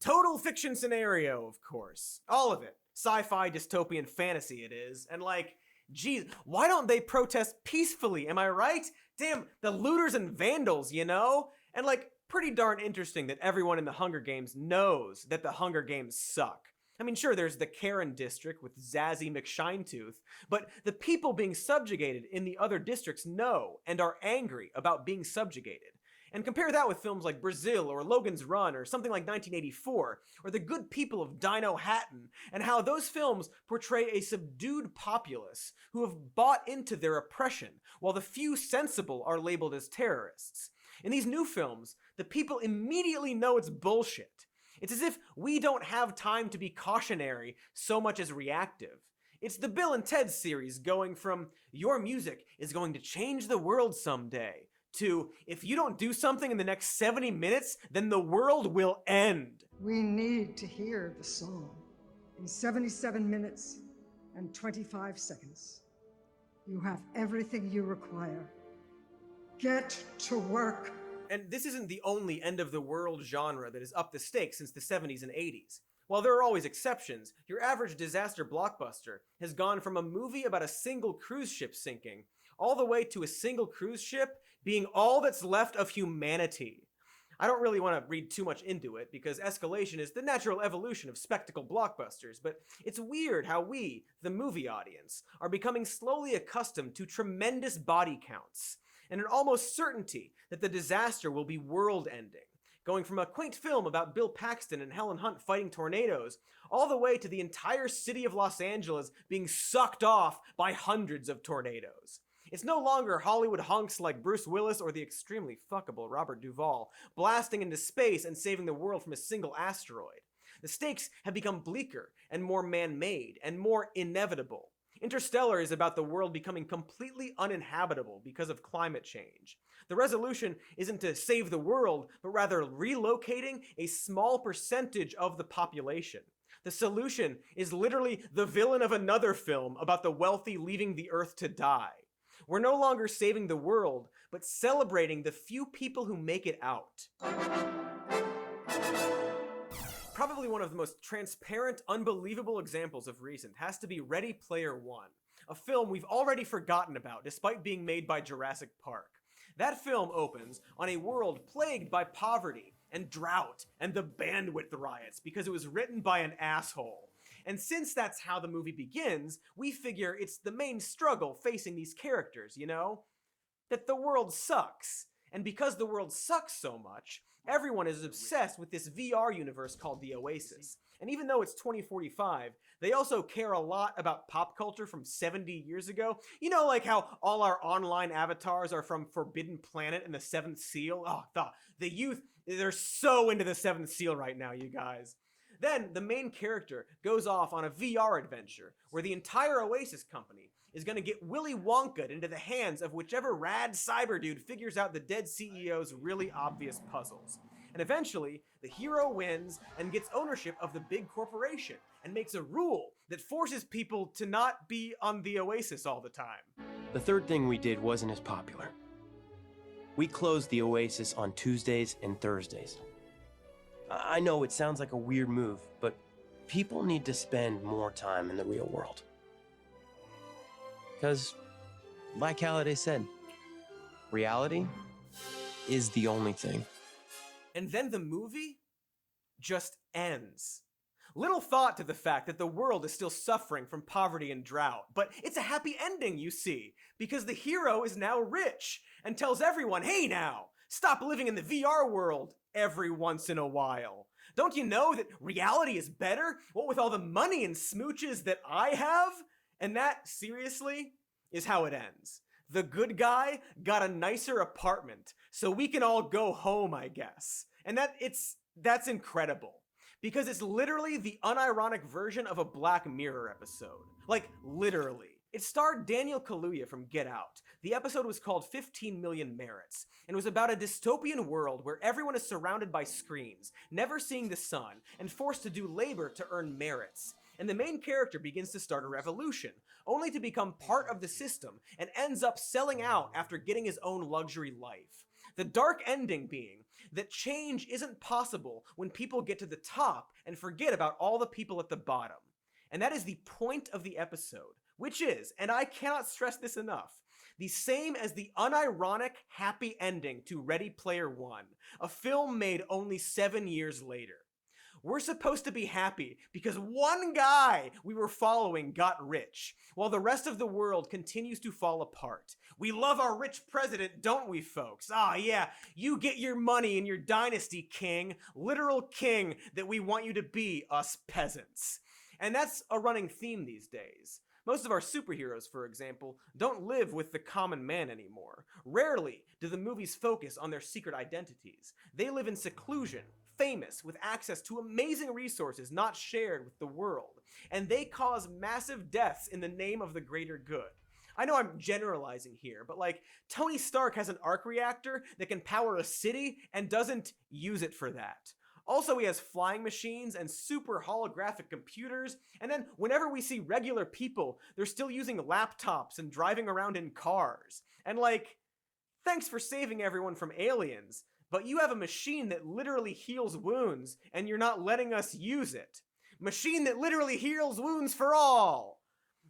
S17: Total fiction scenario, of course. All of it. Sci-fi, dystopian, fantasy it is. And like, geez, why don't they protest peacefully, am I right? Damn, the looters and vandals, you know? And like, pretty darn interesting that everyone in the Hunger Games knows that the Hunger Games suck. I mean, sure, there's the Karen district with Zazie McShinetooth, but the people being subjugated in the other districts know and are angry about being subjugated. And compare that with films like Brazil or Logan's Run or something like 1984 or The Good People of Dino Hatton, and how those films portray a subdued populace who have bought into their oppression while the few sensible are labeled as terrorists. In these new films, the people immediately know it's bullshit. It's as if we don't have time to be cautionary so much as reactive. It's the Bill and Ted series going from your music is going to change the world someday to, if you don't do something in the next 70 minutes, then the world will end.
S1: We need to hear the song in 77 minutes and 25 seconds. You have everything you require. Get to work.
S17: And this isn't the only end-of-the-world genre that has upped the stakes since the 70s and 80s. While there are always exceptions, your average disaster blockbuster has gone from a movie about a single cruise ship sinking all the way to a single cruise ship being all that's left of humanity. I don't really want to read too much into it because escalation is the natural evolution of spectacle blockbusters, but it's weird how we, the movie audience, are becoming slowly accustomed to tremendous body counts and an almost certainty that the disaster will be world-ending, going from a quaint film about Bill Paxton and Helen Hunt fighting tornadoes all the way to the entire city of Los Angeles being sucked off by hundreds of tornadoes. It's no longer Hollywood hunks like Bruce Willis or the extremely fuckable Robert Duvall blasting into space and saving the world from a single asteroid. The stakes have become bleaker and more man-made and more inevitable. Interstellar is about the world becoming completely uninhabitable because of climate change. The resolution isn't to save the world, but rather relocating a small percentage of the population. The solution is literally the villain of another film about the wealthy leaving the earth to die. We're no longer saving the world, but celebrating the few people who make it out. probably one of the most transparent, unbelievable examples of recent has to be Ready Player One, a film we've already forgotten about despite being made by Jurassic Park. That film opens on a world plagued by poverty and drought and the bandwidth riots because it was written by an asshole. And since that's how the movie begins, we figure it's the main struggle facing these characters, you know? That the world sucks. And because the world sucks so much, everyone is obsessed with this VR universe called the Oasis. And even though it's 2045, they also care a lot about pop culture from 70 years ago. You know, like how all our online avatars are from Forbidden Planet and the Seventh Seal? Oh, the youth, they're so into the Seventh Seal right now, you guys. Then the main character goes off on a VR adventure where the entire Oasis company is going to get Willy Wonka'd into the hands of whichever rad cyber dude figures out the dead CEO's really obvious puzzles. And eventually, the hero wins and gets ownership of the big corporation and makes a rule that forces people to not be on the Oasis all the time.
S14: The third thing we did wasn't as popular. We closed the Oasis on Tuesdays and Thursdays. I know it sounds like a weird move, but people need to spend more time in the real world. Because, like Halliday said, reality is the only thing.
S17: And then the movie just ends. Little thought to the fact that the world is still suffering from poverty and drought, but it's a happy ending, you see, because the hero is now rich and tells everyone, hey now, stop living in the VR world every once in a while. Don't you know that reality is better? What with all the money and smooches that I have? And that, seriously, is how it ends. The good guy got a nicer apartment, so we can all go home, I guess. And that's incredible. Because it's literally the unironic version of a Black Mirror episode. Like, literally. It starred Daniel Kaluuya from Get Out. The episode was called 15 Million Merits, and was about a dystopian world where everyone is surrounded by screens, never seeing the sun, and forced to do labor to earn merits. And the main character begins to start a revolution, only to become part of the system, and ends up selling out after getting his own luxury life. The dark ending being that change isn't possible when people get to the top and forget about all the people at the bottom. And that is the point of the episode, which is, and I cannot stress this enough, the same as the unironic happy ending to Ready Player One, a film made only 7 years later. We're supposed to be happy because one guy we were following got rich, while the rest of the world continues to fall apart. We love our rich president, don't we, folks? Ah, yeah, you get your money and your dynasty, king. Literal king that we want you to be, us peasants. And that's a running theme these days. Most of our superheroes, for example, don't live with the common man anymore. Rarely do the movies focus on their secret identities. They live in seclusion, famous, with access to amazing resources not shared with the world, and they cause massive deaths in the name of the greater good. I know I'm generalizing here, but like, Tony Stark has an arc reactor that can power a city and doesn't use it for that. Also, he has flying machines and super holographic computers, and then whenever we see regular people, they're still using laptops and driving around in cars. And like, thanks for saving everyone from aliens, but you have a machine that literally heals wounds, and you're not letting us use it. Machine that literally heals wounds for all!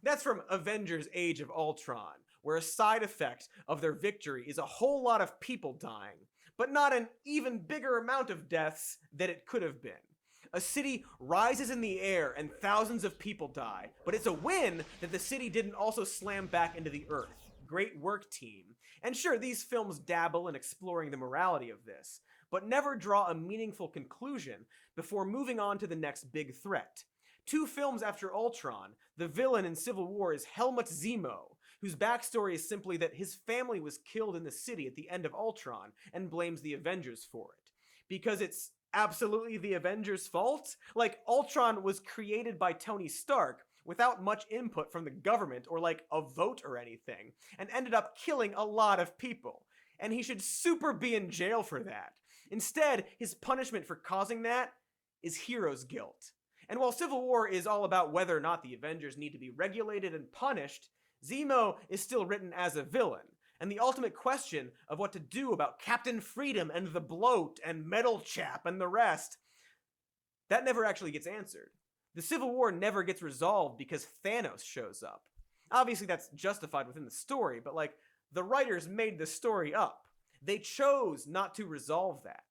S17: That's from Avengers Age of Ultron, where a side effect of their victory is a whole lot of people dying, but not an even bigger amount of deaths than it could have been. A city rises in the air and thousands of people die, but it's a win that the city didn't also slam back into the earth. Great work, team. And sure, these films dabble in exploring the morality of this, but never draw a meaningful conclusion before moving on to the next big threat. 2 films after Ultron, the villain in Civil War is Helmut Zemo, whose backstory is simply that his family was killed in the city at the end of Ultron and blames the Avengers for it. Because it's absolutely the Avengers' fault? Like, Ultron was created by Tony Stark without much input from the government or like a vote or anything, and ended up killing a lot of people. And he should super be in jail for that. Instead, his punishment for causing that is hero's guilt. And while Civil War is all about whether or not the Avengers need to be regulated and punished, Zemo is still written as a villain, and the ultimate question of what to do about Captain Freedom and the Bloat and Metal Chap and the rest, that never actually gets answered. The Civil War never gets resolved because Thanos shows up. Obviously, that's justified within the story, but like, the writers made the story up. They chose not to resolve that.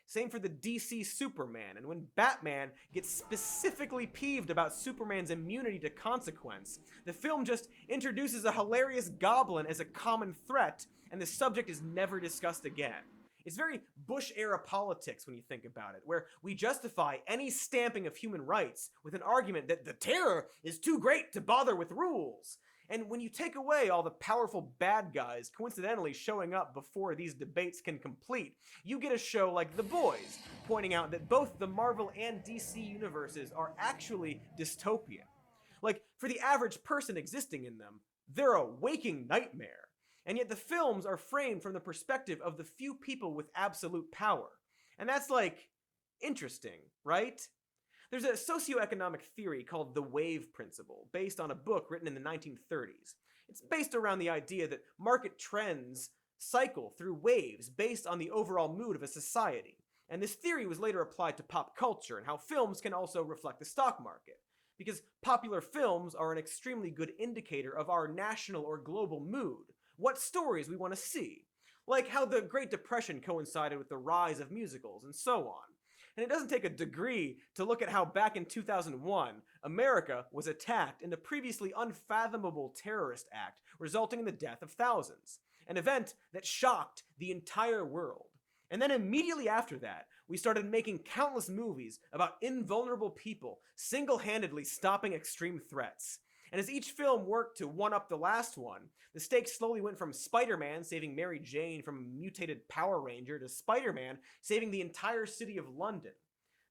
S17: Same for the DC Superman, and when Batman gets specifically peeved about Superman's immunity to consequence, the film just introduces a hilarious goblin as a common threat, and the subject is never discussed again. It's very Bush-era politics when you think about it, where we justify any stamping of human rights with an argument that the terror is too great to bother with rules. And when you take away all the powerful bad guys coincidentally showing up before these debates can complete, you get a show like The Boys, pointing out that both the Marvel and DC universes are actually dystopian. Like, for the average person existing in them, they're a waking nightmare. And yet the films are framed from the perspective of the few people with absolute power. And that's, like, interesting, right? There's a socioeconomic theory called the wave principle, based on a book written in the 1930s. It's based around the idea that market trends cycle through waves based on the overall mood of a society. And this theory was later applied to pop culture and how films can also reflect the stock market. Because popular films are an extremely good indicator of our national or global mood, what stories we want to see, like how the Great Depression coincided with the rise of musicals and so on. And it doesn't take a degree to look at how back in 2001, America was attacked in a previously unfathomable terrorist act resulting in the death of thousands, an event that shocked the entire world. And then immediately after that, we started making countless movies about invulnerable people single-handedly stopping extreme threats. And as each film worked to one-up the last one, the stakes slowly went from Spider-Man saving Mary Jane from a mutated Power Ranger to Spider-Man saving the entire city of London.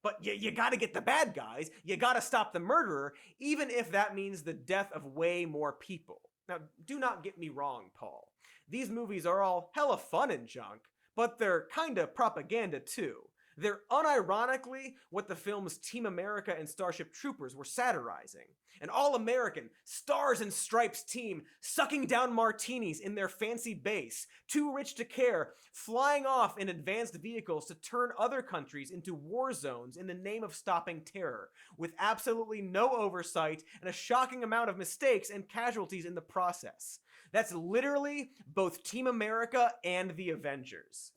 S17: But you gotta get the bad guys, you gotta stop the murderer, even if that means the death of way more people. Now, do not get me wrong, Paul. These movies are all hella fun and junk, but they're kinda propaganda too. They're unironically what the films Team America and Starship Troopers were satirizing. An all-American, stars and stripes team sucking down martinis in their fancy base, too rich to care, flying off in advanced vehicles to turn other countries into war zones in the name of stopping terror, with absolutely no oversight and a shocking amount of mistakes and casualties in the process. That's literally both Team America and the Avengers.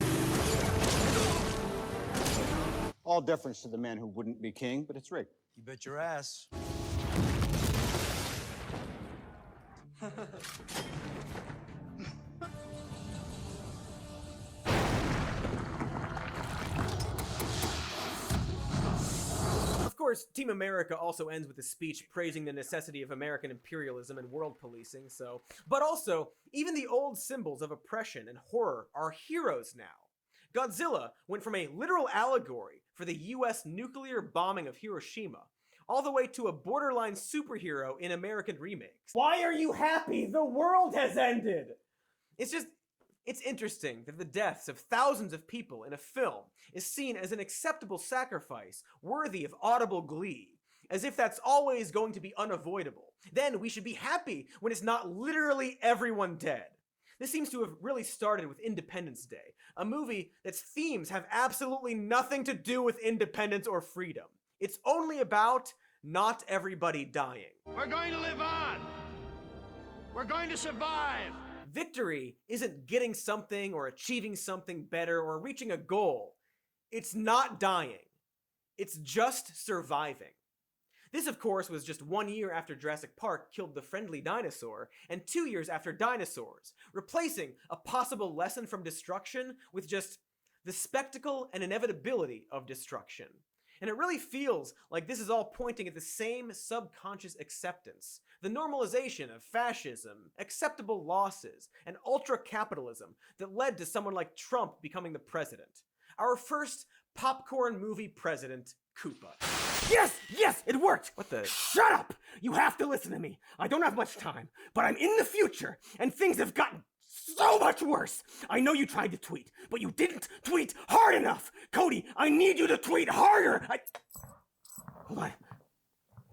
S19: All deference to the man who wouldn't be king, but it's rigged.
S20: You bet your ass.
S17: Of course, Team America also ends with a speech praising the necessity of American imperialism and world policing, but also, even the old symbols of oppression and horror are heroes now. Godzilla went from a literal allegory for the US nuclear bombing of Hiroshima, all the way to a borderline superhero in American remakes. Why are you happy? The world has ended! It's interesting that the deaths of thousands of people in a film is seen as an acceptable sacrifice worthy of audible glee, as if that's always going to be unavoidable. Then we should be happy when it's not literally everyone dead. This seems to have really started with Independence Day, a movie that's themes have absolutely nothing to do with independence or freedom. It's only about not everybody dying.
S5: We're going to live on. We're going to survive.
S17: Victory isn't getting something or achieving something better or reaching a goal. It's not dying. It's just surviving. This, of course, was just 1 year after Jurassic Park killed the friendly dinosaur, and 2 years after Dinosaurs, replacing a possible lesson from destruction with just the spectacle and inevitability of destruction. And it really feels like this is all pointing at the same subconscious acceptance, the normalization of fascism, acceptable losses, and ultra-capitalism that led to someone like Trump becoming the president. Our first popcorn movie president, Koopa.
S2: Yes, it worked!
S17: What the?
S2: Shut up! You have to listen to me. I don't have much time, but I'm in the future, and things have gotten so much worse. I know you tried to tweet, but you didn't tweet hard enough. Cody, I need you to tweet harder. Hold on.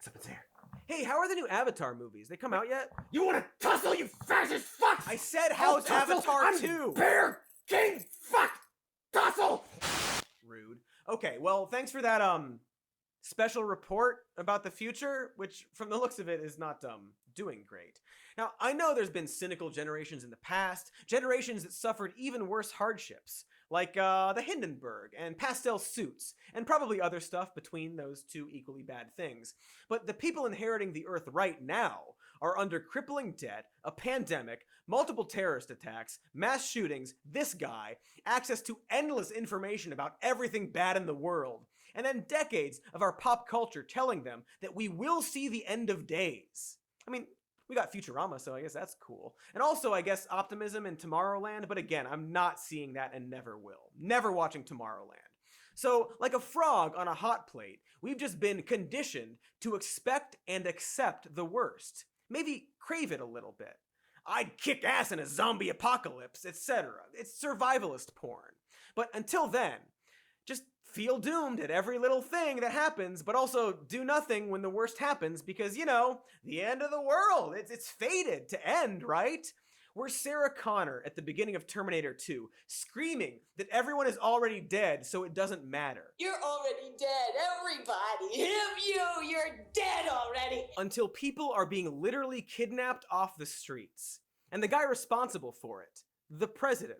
S2: Something's there.
S17: Hey, how are the new Avatar movies? They come out yet?
S2: You want to tussle, you fascist fuck?
S17: I said, how's Avatar 2?
S2: Bear King fuck! Tussle!
S17: Rude. Okay, well, thanks for that, special report about the future, which from the looks of it is not doing great. Now, I know there's been cynical generations in the past, generations that suffered even worse hardships, like the Hindenburg and pastel suits, and probably other stuff between those two equally bad things. But the people inheriting the Earth right now are under crippling debt, a pandemic, multiple terrorist attacks, mass shootings, this guy, access to endless information about everything bad in the world, and then decades of our pop culture telling them that we will see the end of days. I mean, we got Futurama, so I guess that's cool. And also, I guess, optimism in Tomorrowland, but again, I'm not seeing that and never will. Never watching Tomorrowland. So, like a frog on a hot plate, we've just been conditioned to expect and accept the worst. Maybe crave it a little bit. I'd kick ass in a zombie apocalypse, etc. It's survivalist porn. But until then, just feel doomed at every little thing that happens, but also do nothing when the worst happens because, you know, the end of the world, it's fated to end, right? We're Sarah Connor at the beginning of Terminator 2, screaming that everyone is already dead so it doesn't matter.
S16: You're already dead, everybody. You're dead already.
S17: Until people are being literally kidnapped off the streets. And the guy responsible for it, the president,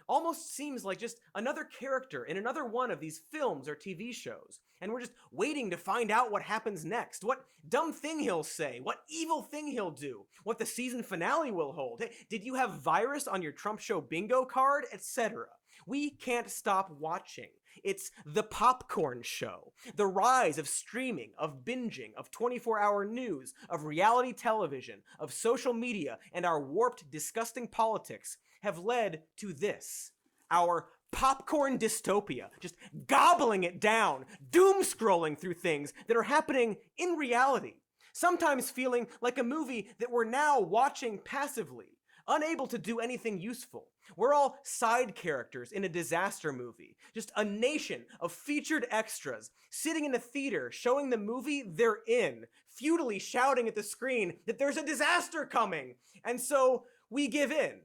S17: almost seems like just another character in another one of these films or TV shows. And we're just waiting to find out what happens next, what dumb thing he'll say, what evil thing he'll do, what the season finale will hold. Hey, did you have virus on your Trump show bingo card, etc.? We can't stop watching. It's the popcorn show. The rise of streaming, of binging, of 24-hour news, of reality television, of social media, and our warped, disgusting politics have led to this. Our popcorn dystopia, just gobbling it down, doom scrolling through things that are happening in reality. Sometimes feeling like a movie that we're now watching passively, unable to do anything useful. We're all side characters in a disaster movie. Just a nation of featured extras sitting in a theater showing the movie they're in, futilely shouting at the screen that there's a disaster coming. And so we give in,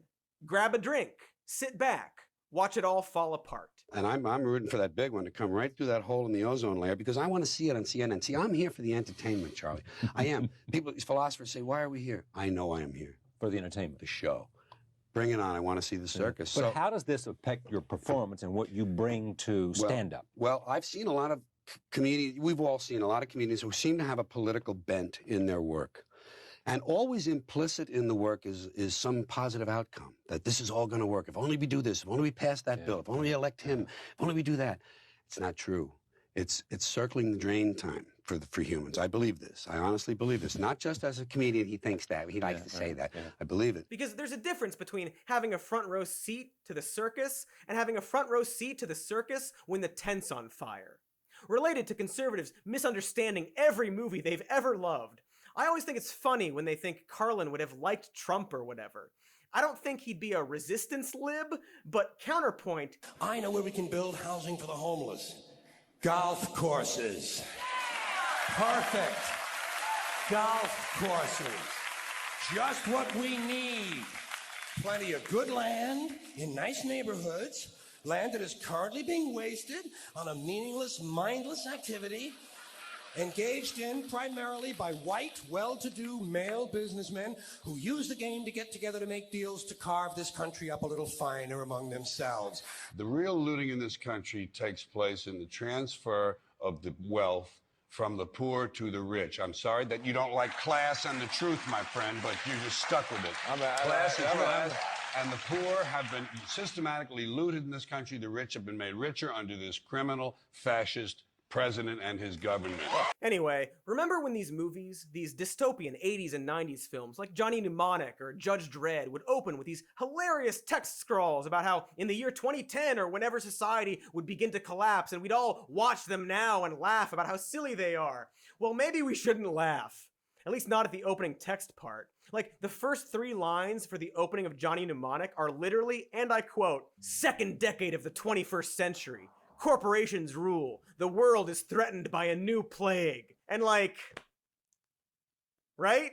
S17: grab a drink, sit back, watch it all fall apart.
S20: And I'm rooting for that big one to come right through that hole in the ozone layer because I want to see it on CNN. See, I'm here for the entertainment, Charlie. I am. People, philosophers say, why are we here? I know I am here.
S22: For the entertainment.
S20: The show. Bring it on. I want to see the circus.
S22: But how does this affect your performance and what you bring to stand-up?
S20: Well, I've seen a lot of comedians, we've all seen a lot of comedians who seem to have a political bent in their work. And always implicit in the work is some positive outcome, that this is all going to work. If only we do this, if only we pass that bill, if only we elect him, if only we do that. It's not true. It's circling the drain time for humans. I believe this. I honestly believe this. Not just as a comedian, he thinks that. He likes to say that. I believe it.
S17: Because there's a difference between having a front row seat to the circus and having a front row seat to the circus when the tent's on fire. Related to conservatives misunderstanding every movie they've ever loved, I always think it's funny when they think Carlin would have liked Trump or whatever. I don't think he'd be a resistance lib, but counterpoint.
S23: I know where we can build housing for the homeless. Golf courses. Perfect. Golf courses. Just what we need. Plenty of good land in nice neighborhoods. Land that is currently being wasted on a meaningless, mindless activity engaged in primarily by white, well-to-do male businessmen who use the game to get together to make deals to carve this country up a little finer among themselves.
S20: The real looting in this country takes place in the transfer of the wealth from the poor to the rich. I'm sorry that you don't like class and the truth, my friend, but you're just stuck with it. Class and truth. And the poor have been systematically looted in this country. The rich have been made richer under this criminal, fascist president and his government.
S17: Anyway, remember when these movies, these dystopian 80s and 90s films like Johnny Mnemonic or Judge Dredd would open with these hilarious text scrawls about how in the year 2010 or whenever society would begin to collapse and we'd all watch them now and laugh about how silly they are? Well, maybe we shouldn't laugh. At least not at the opening text part. Like, the first 3 lines for the opening of Johnny Mnemonic are literally, and I quote, "Second decade of the 21st century. Corporations rule. The world is threatened by a new plague." And like, right?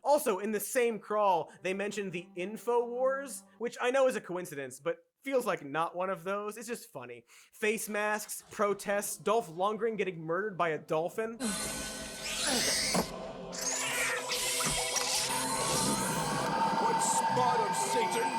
S17: Also, in the same crawl, they mentioned the Info Wars, which I know is a coincidence, but feels like not one of those. It's just funny. Face masks, protests, Dolph Lundgren getting murdered by a dolphin.
S23: What spot of Satan?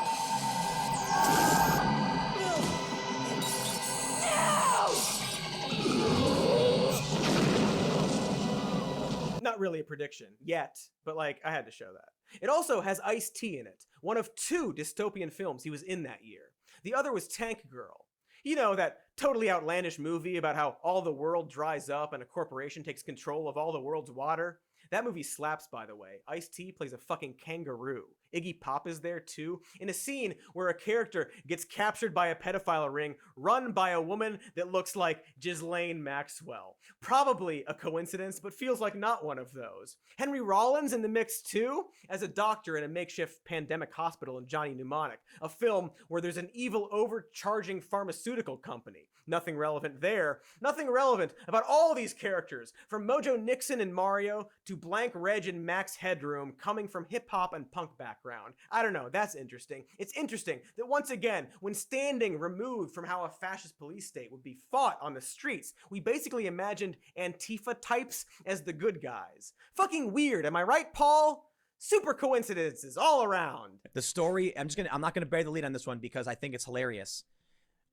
S17: Not really a prediction yet, but like I had to show that. It also has Ice-T in it, one of 2 dystopian films he was in that year. The other was Tank Girl. You know, that totally outlandish movie about how all the world dries up and a corporation takes control of all the world's water. That movie slaps, by the way. Ice-T plays a fucking kangaroo. Iggy Pop is there too, in a scene where a character gets captured by a pedophile ring run by a woman that looks like Ghislaine Maxwell. Probably a coincidence, but feels like not one of those. Henry Rollins in the mix too, as a doctor in a makeshift pandemic hospital in Johnny Mnemonic, a film where there's an evil overcharging pharmaceutical company. Nothing relevant there. Nothing relevant about all these characters, from Mojo Nixon in Mario to Blank Reg and Max Headroom, coming from hip-hop and punk background. I don't know, that's interesting. It's interesting that once again, when standing removed from how a fascist police state would be fought on the streets, we basically imagined Antifa types as the good guys. Fucking weird, am I right, Paul? Super coincidences all around.
S3: The story, I'm not gonna bury the lead on this one because I think it's hilarious.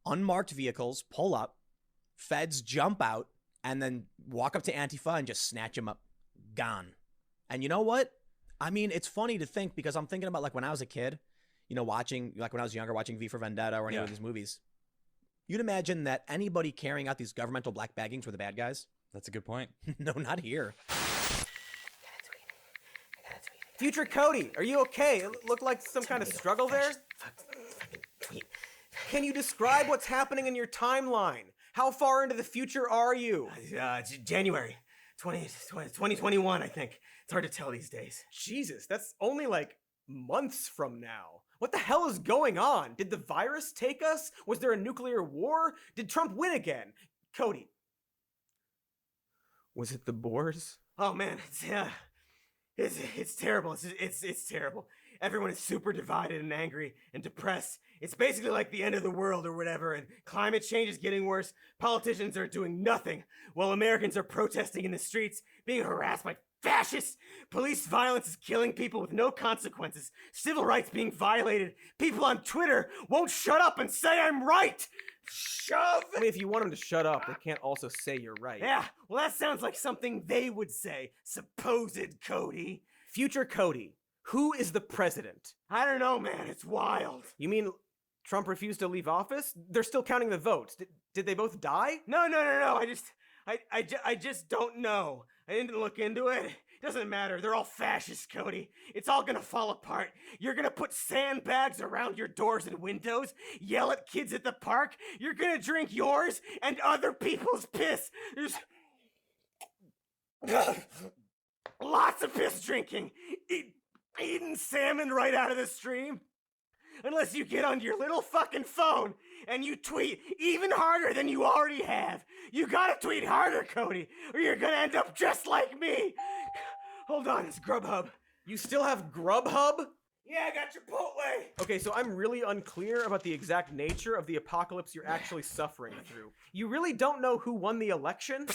S3: Unmarked vehicles pull up, feds jump out, and then walk up to Antifa and just snatch them up. Gone. And you know what? I mean, it's funny to think because I'm thinking about like when I was a kid, you know, watching, like when I was younger, watching V for Vendetta or any of these movies. You'd imagine that anybody carrying out these governmental black baggings were the bad guys.
S4: That's a good point.
S3: No, not here.
S17: Future Cody, are you okay? It looked like some kind of struggle there. Can you describe what's happening in your timeline? How far into the future are you?
S2: January 2021, I think. It's hard to tell these days.
S17: Jesus, that's only like months from now. What the hell is going on? Did the virus take us? Was there a nuclear war? Did Trump win again? Cody. Was it the Boers?
S2: Oh man, it's terrible. It's terrible. Everyone is super divided and angry and depressed. It's basically like the end of the world or whatever, and climate change is getting worse. Politicians are doing nothing, while Americans are protesting in the streets, being harassed by fascists. Police violence is killing people with no consequences. Civil rights being violated. People on Twitter won't shut up and say I'm right. Shove!
S17: I mean, if you want them to shut up, they can't also say you're right.
S2: Yeah, well that sounds like something they would say. Supposed Cody.
S17: Future Cody. Who is the president?
S2: I don't know, man. It's wild.
S17: You mean Trump refused to leave office? They're still counting the votes. Did they both die?
S2: No. I just don't know. I didn't look into it. It doesn't matter. They're all fascists, Cody. It's all gonna fall apart. You're gonna put sandbags around your doors and windows, yell at kids at the park. You're gonna drink yours and other people's piss. There's lots of piss drinking. Eating salmon right out of the stream. Unless you get on your little fucking phone and you tweet even harder than you already have. You gotta tweet harder, Cody, or you're gonna end up just like me. Hold on, it's Grubhub.
S17: You still have Grubhub?
S2: Yeah, I got Chipotle.
S17: Okay, so I'm really unclear about the exact nature of the apocalypse you're actually suffering through. You really don't know who won the election?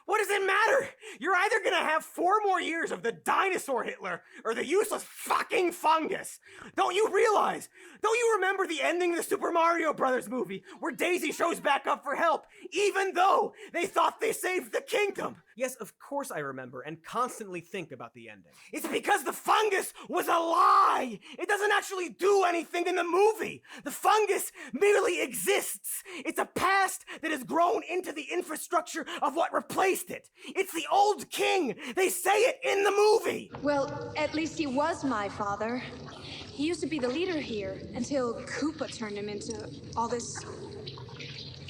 S2: What does it matter? You're either gonna have 4 more years of the dinosaur Hitler or the useless fucking fungus. Don't you realize? Don't you remember the ending of the Super Mario Brothers movie where Daisy shows back up for help, even though they thought they saved the kingdom?
S17: Yes, of course I remember and constantly think about the ending.
S2: It's because the fungus was a lie. It doesn't actually do anything in the movie. The fungus merely exists. It's a past that has grown into the infrastructure of what replaced it. It's the old king. They say it in the movie.
S7: Well, at least he was my father. He used to be the leader here until Koopa turned him into all this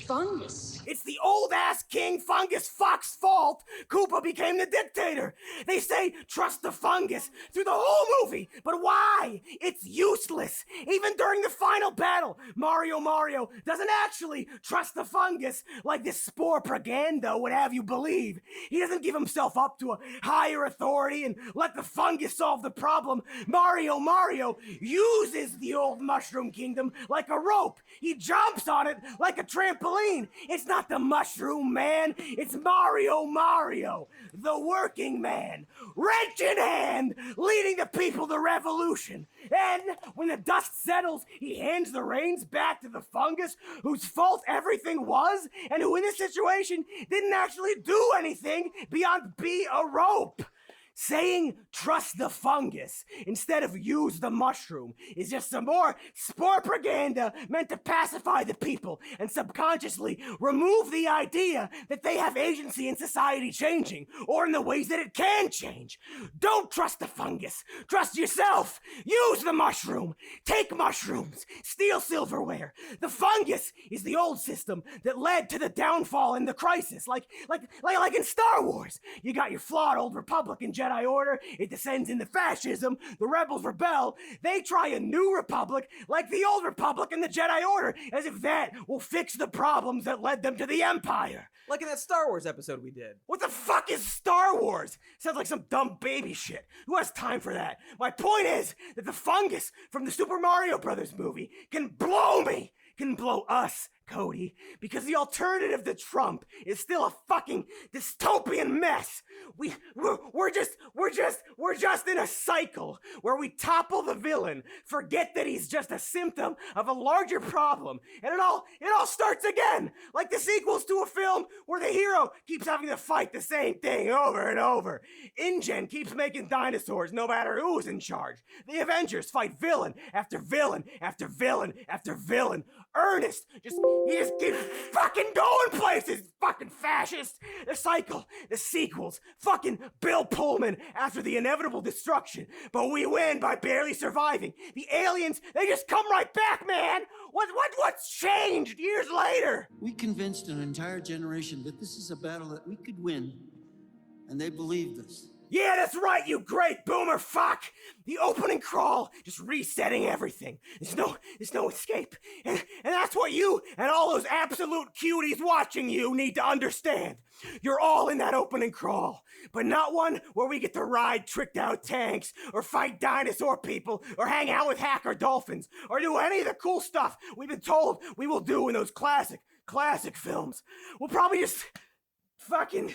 S7: fungus.
S2: It's the old-ass King Fungus fuck's fault Koopa became the dictator. They say trust the fungus through the whole movie, but why? It's useless. Even during the final battle, Mario doesn't actually trust the fungus like this spore propaganda would have you believe. He doesn't give himself up to a higher authority and let the fungus solve the problem. Mario uses the old mushroom kingdom like a rope. He jumps on it like a trampoline. It's not the mushroom man, it's Mario, the working man, wrench in hand, leading the people to revolution. And when the dust settles, he hands the reins back to the fungus whose fault everything was, and who in this situation didn't actually do anything beyond be a rope. Saying trust the fungus instead of use the mushroom is just some more spore propaganda meant to pacify the people and subconsciously remove the idea that they have agency in society changing or in the ways that it can change. Don't trust the fungus. Trust yourself. Use the mushroom. Take mushrooms. Steal silverware. The fungus is the old system that led to the downfall and the crisis. Like in Star Wars. You got your flawed old Republican Jedi Order, it descends into fascism, the rebels rebel, they try a new republic like the old republic and the Jedi Order, as if that will fix the problems that led them to the Empire.
S17: Like in that Star Wars episode we did.
S2: What the fuck is Star Wars? Sounds like some dumb baby shit. Who has time for that? My point is that the fungus from the Super Mario Brothers movie can blow me, can blow us, Cody, because the alternative to Trump is still a fucking dystopian mess. We're just in a cycle where we topple the villain, forget that he's just a symptom of a larger problem, and it all starts again, like the sequels to a film where the hero keeps having to fight the same thing over and over. InGen keeps making dinosaurs no matter who's in charge. The Avengers fight villain after villain after villain after villain. Ernest he just keeps fucking going places, fucking fascist. The cycle, the sequels, fucking Bill Pullman after the inevitable destruction. But we win by barely surviving. The aliens, they just come right back, man. What's changed years later?
S4: We convinced an entire generation that this is a battle that we could win, and they believed us.
S2: Yeah, that's right, you great boomer fuck! The opening crawl, just resetting everything. There's no escape. And that's what you and all those absolute cuties watching you need to understand. You're all in that opening crawl, but not one where we get to ride tricked out tanks, or fight dinosaur people, or hang out with hacker dolphins, or do any of the cool stuff we've been told we will do in those classic films. We'll probably just fucking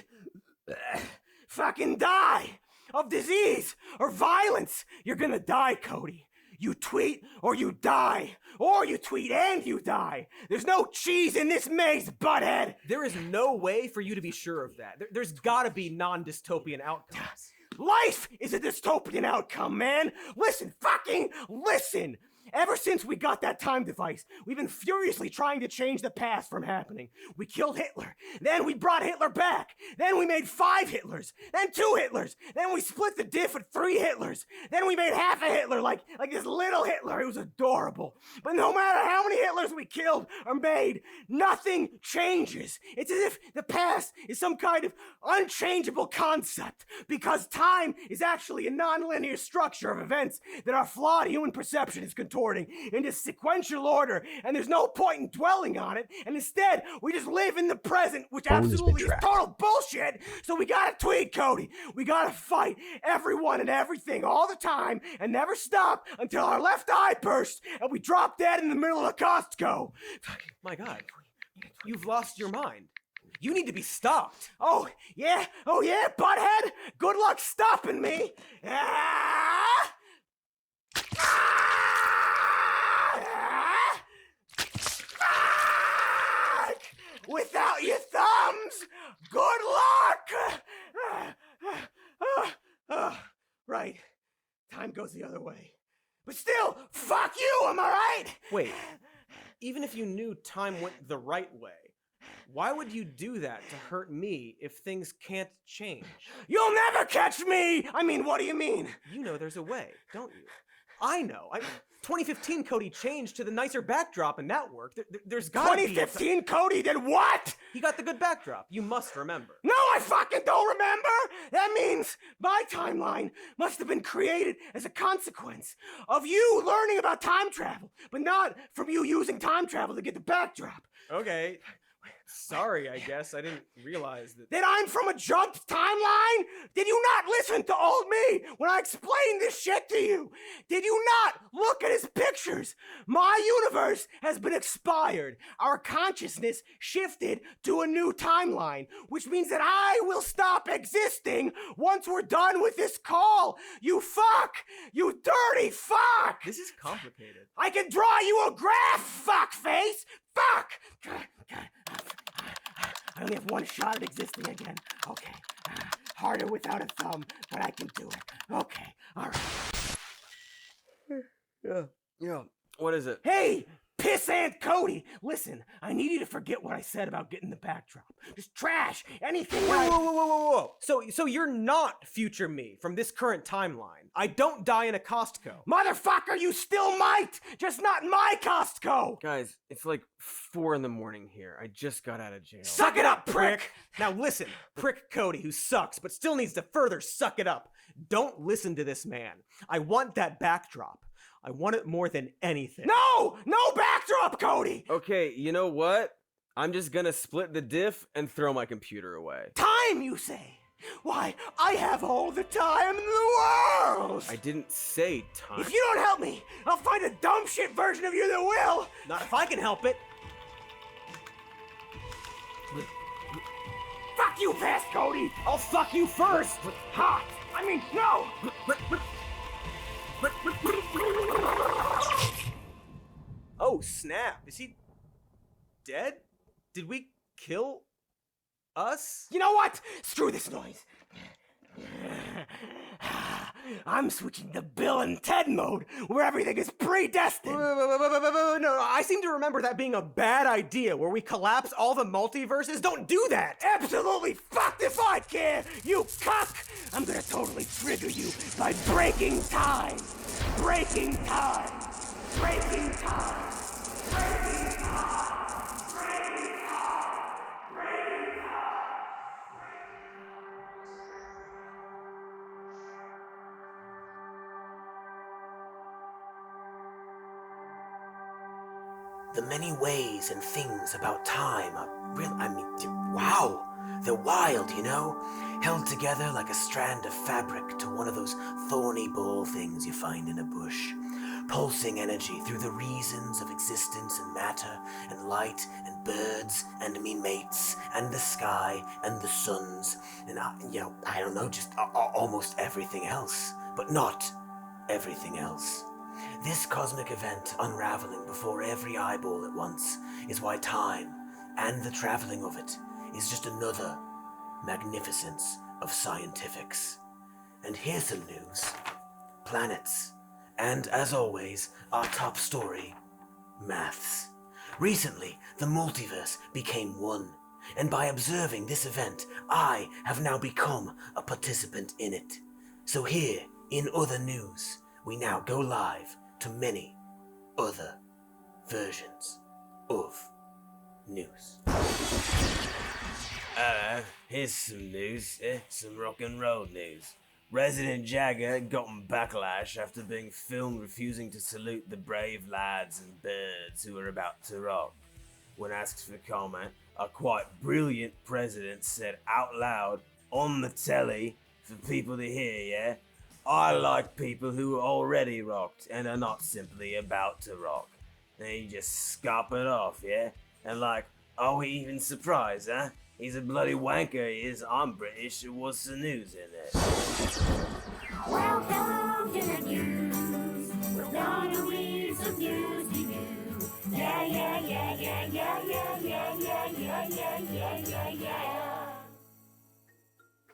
S2: die of disease or violence. You're gonna die, Cody. You tweet or you die. Or you tweet and you die. There's no cheese in this maze, butthead.
S17: There is no way for you to be sure of that. There's gotta be non-dystopian outcomes.
S2: Life is a dystopian outcome, man. Listen, fucking listen. Ever since we got that time device, we've been furiously trying to change the past from happening. We killed Hitler, then we brought Hitler back, then we made 5 Hitlers, then 2 Hitlers, then we split the diff with 3 Hitlers, then we made half a Hitler, like this little Hitler. It was adorable. But no matter how many Hitlers we killed or made, nothing changes. It's as if the past is some kind of unchangeable concept, because time is actually a nonlinear structure of events that our flawed human perception is contorting into sequential order, and there's no point in dwelling on it, and instead we just live in the present, which absolutely is total bullshit. So we gotta tweet, Cody. We gotta fight everyone and everything all the time and never stop until our left eye bursts and we drop dead in the middle of Costco.
S17: My God, you've lost your mind. You need to be stopped.
S2: Oh yeah, butthead. Good luck stopping me. Without your thumbs, good luck! Right. Time goes the other way. But still, fuck you, am I right?
S17: Wait, even if you knew time went the right way, why would you do that to hurt me if things can't change?
S2: You'll never catch me! I mean, what do you mean?
S17: You know there's a way, don't you? I know. 2015 Cody changed to the nicer backdrop and that worked. There's gotta be...
S3: 2015 Cody did what?
S17: He got the good backdrop. You must remember.
S3: No, I fucking don't remember! That means my timeline must have been created as a consequence of you learning about time travel, but not from you using time travel to get the backdrop.
S17: Okay. Sorry, I guess. I didn't realize that...
S3: That I'm from a jumped timeline? Did you not listen to old me when I explained this shit to you? Did you not look at his pictures? My universe has been expired. Our consciousness shifted to a new timeline, which means that I will stop existing once we're done with this call. You fuck! You dirty fuck!
S17: This is complicated.
S3: I can draw you a graph, fuckface! Fuck! I only have one shot at existing again. Okay. Harder without a thumb, but I can do it. Okay. All right.
S17: Yeah. What is it?
S3: Hey! Pissant Cody! Listen, I need you to forget what I said about getting the backdrop. Just trash anything.
S17: Whoa. So you're not future me from this current timeline. I don't die in a Costco.
S3: Motherfucker, you still might! Just not in my Costco!
S17: Guys, it's like 4 a.m. here. I just got out of jail.
S3: Suck it up, prick!
S17: Now listen, prick Cody, who sucks, but still needs to further suck it up. Don't listen to this man. I want that backdrop. I want it more than anything.
S3: No! No backdrop, Cody!
S17: Okay, you know what? I'm just gonna split the diff and throw my computer away.
S3: Time, you say? Why, I have all the time in the world!
S17: I didn't say time.
S3: If you don't help me, I'll find a dumb shit version of you that will!
S17: Not if I can help it.
S3: Fuck you, fast, Cody! I'll fuck you first! Hot! I mean, no!
S17: Oh, snap. Is he dead? Did we kill us?
S3: You know what? Screw this noise. I'm switching to Bill and Ted mode, where everything is predestined.
S17: No, I seem to remember that being a bad idea, where we collapse all the multiverses. Don't do that.
S3: Absolutely fucked if I can, you cuck. I'm gonna totally trigger you by breaking time. Breaking time. Breaking time. Breaking time.
S9: The many ways and things about time are real. Wow! They're wild, you know? Held together like a strand of fabric to one of those thorny ball things you find in a bush. Pulsing energy through the reasons of existence and matter and light and birds and me mates and the sky and the suns and, I don't know, just almost everything else. But not everything else. This cosmic event unraveling before every eyeball at once is why time, and the traveling of it, is just another magnificence of scientifics. And here's some news. Planets. And, as always, our top story, maths. Recently, the multiverse became one, and by observing this event, I have now become a participant in it. So here, in other news, we now go live to many other versions of news.
S2: Here's some news, some rock and roll news. Resident Jagger gotten backlash after being filmed refusing to salute the brave lads and birds who were about to rock. When asked for comment, a quite brilliant president said out loud on the telly for people to hear, yeah? I like people who are already rocked and are not simply about to rock. And he just scop it off, yeah? And like, are we even surprised, huh? He's a bloody wanker, he is. I'm British. What's the news in it?
S10: Welcome to the news. We're gonna read some news to you. Yeah.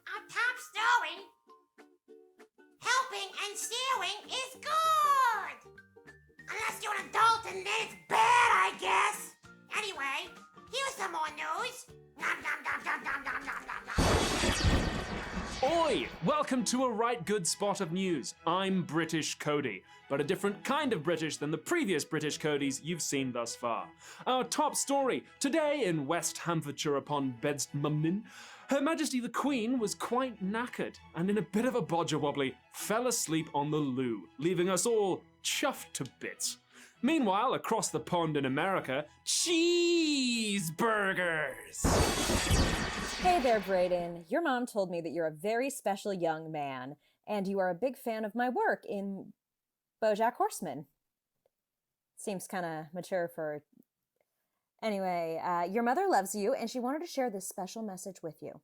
S11: Our top story. Helping and stealing is good! Unless you're an adult and then it's bad, I guess. Anyway, here's some more news.
S24: Oi! Welcome to a right good spot of news. I'm British Cody.
S12: but a different kind of British than the previous British Codys you've seen thus far. Our top story, today in West Hampshire upon Bedstmumnin, Her Majesty the Queen was quite knackered and in a bit of a bodger-wobbly fell asleep on the loo, leaving us all chuffed to bits. Meanwhile, across the pond in America, cheeseburgers!
S13: Hey there, Brayden. Your mom told me that you're a very special young man, and you are a big fan of my work in BoJack Horseman. Seems kind of mature for... Anyway, your mother loves you, and she wanted to share this special message with you.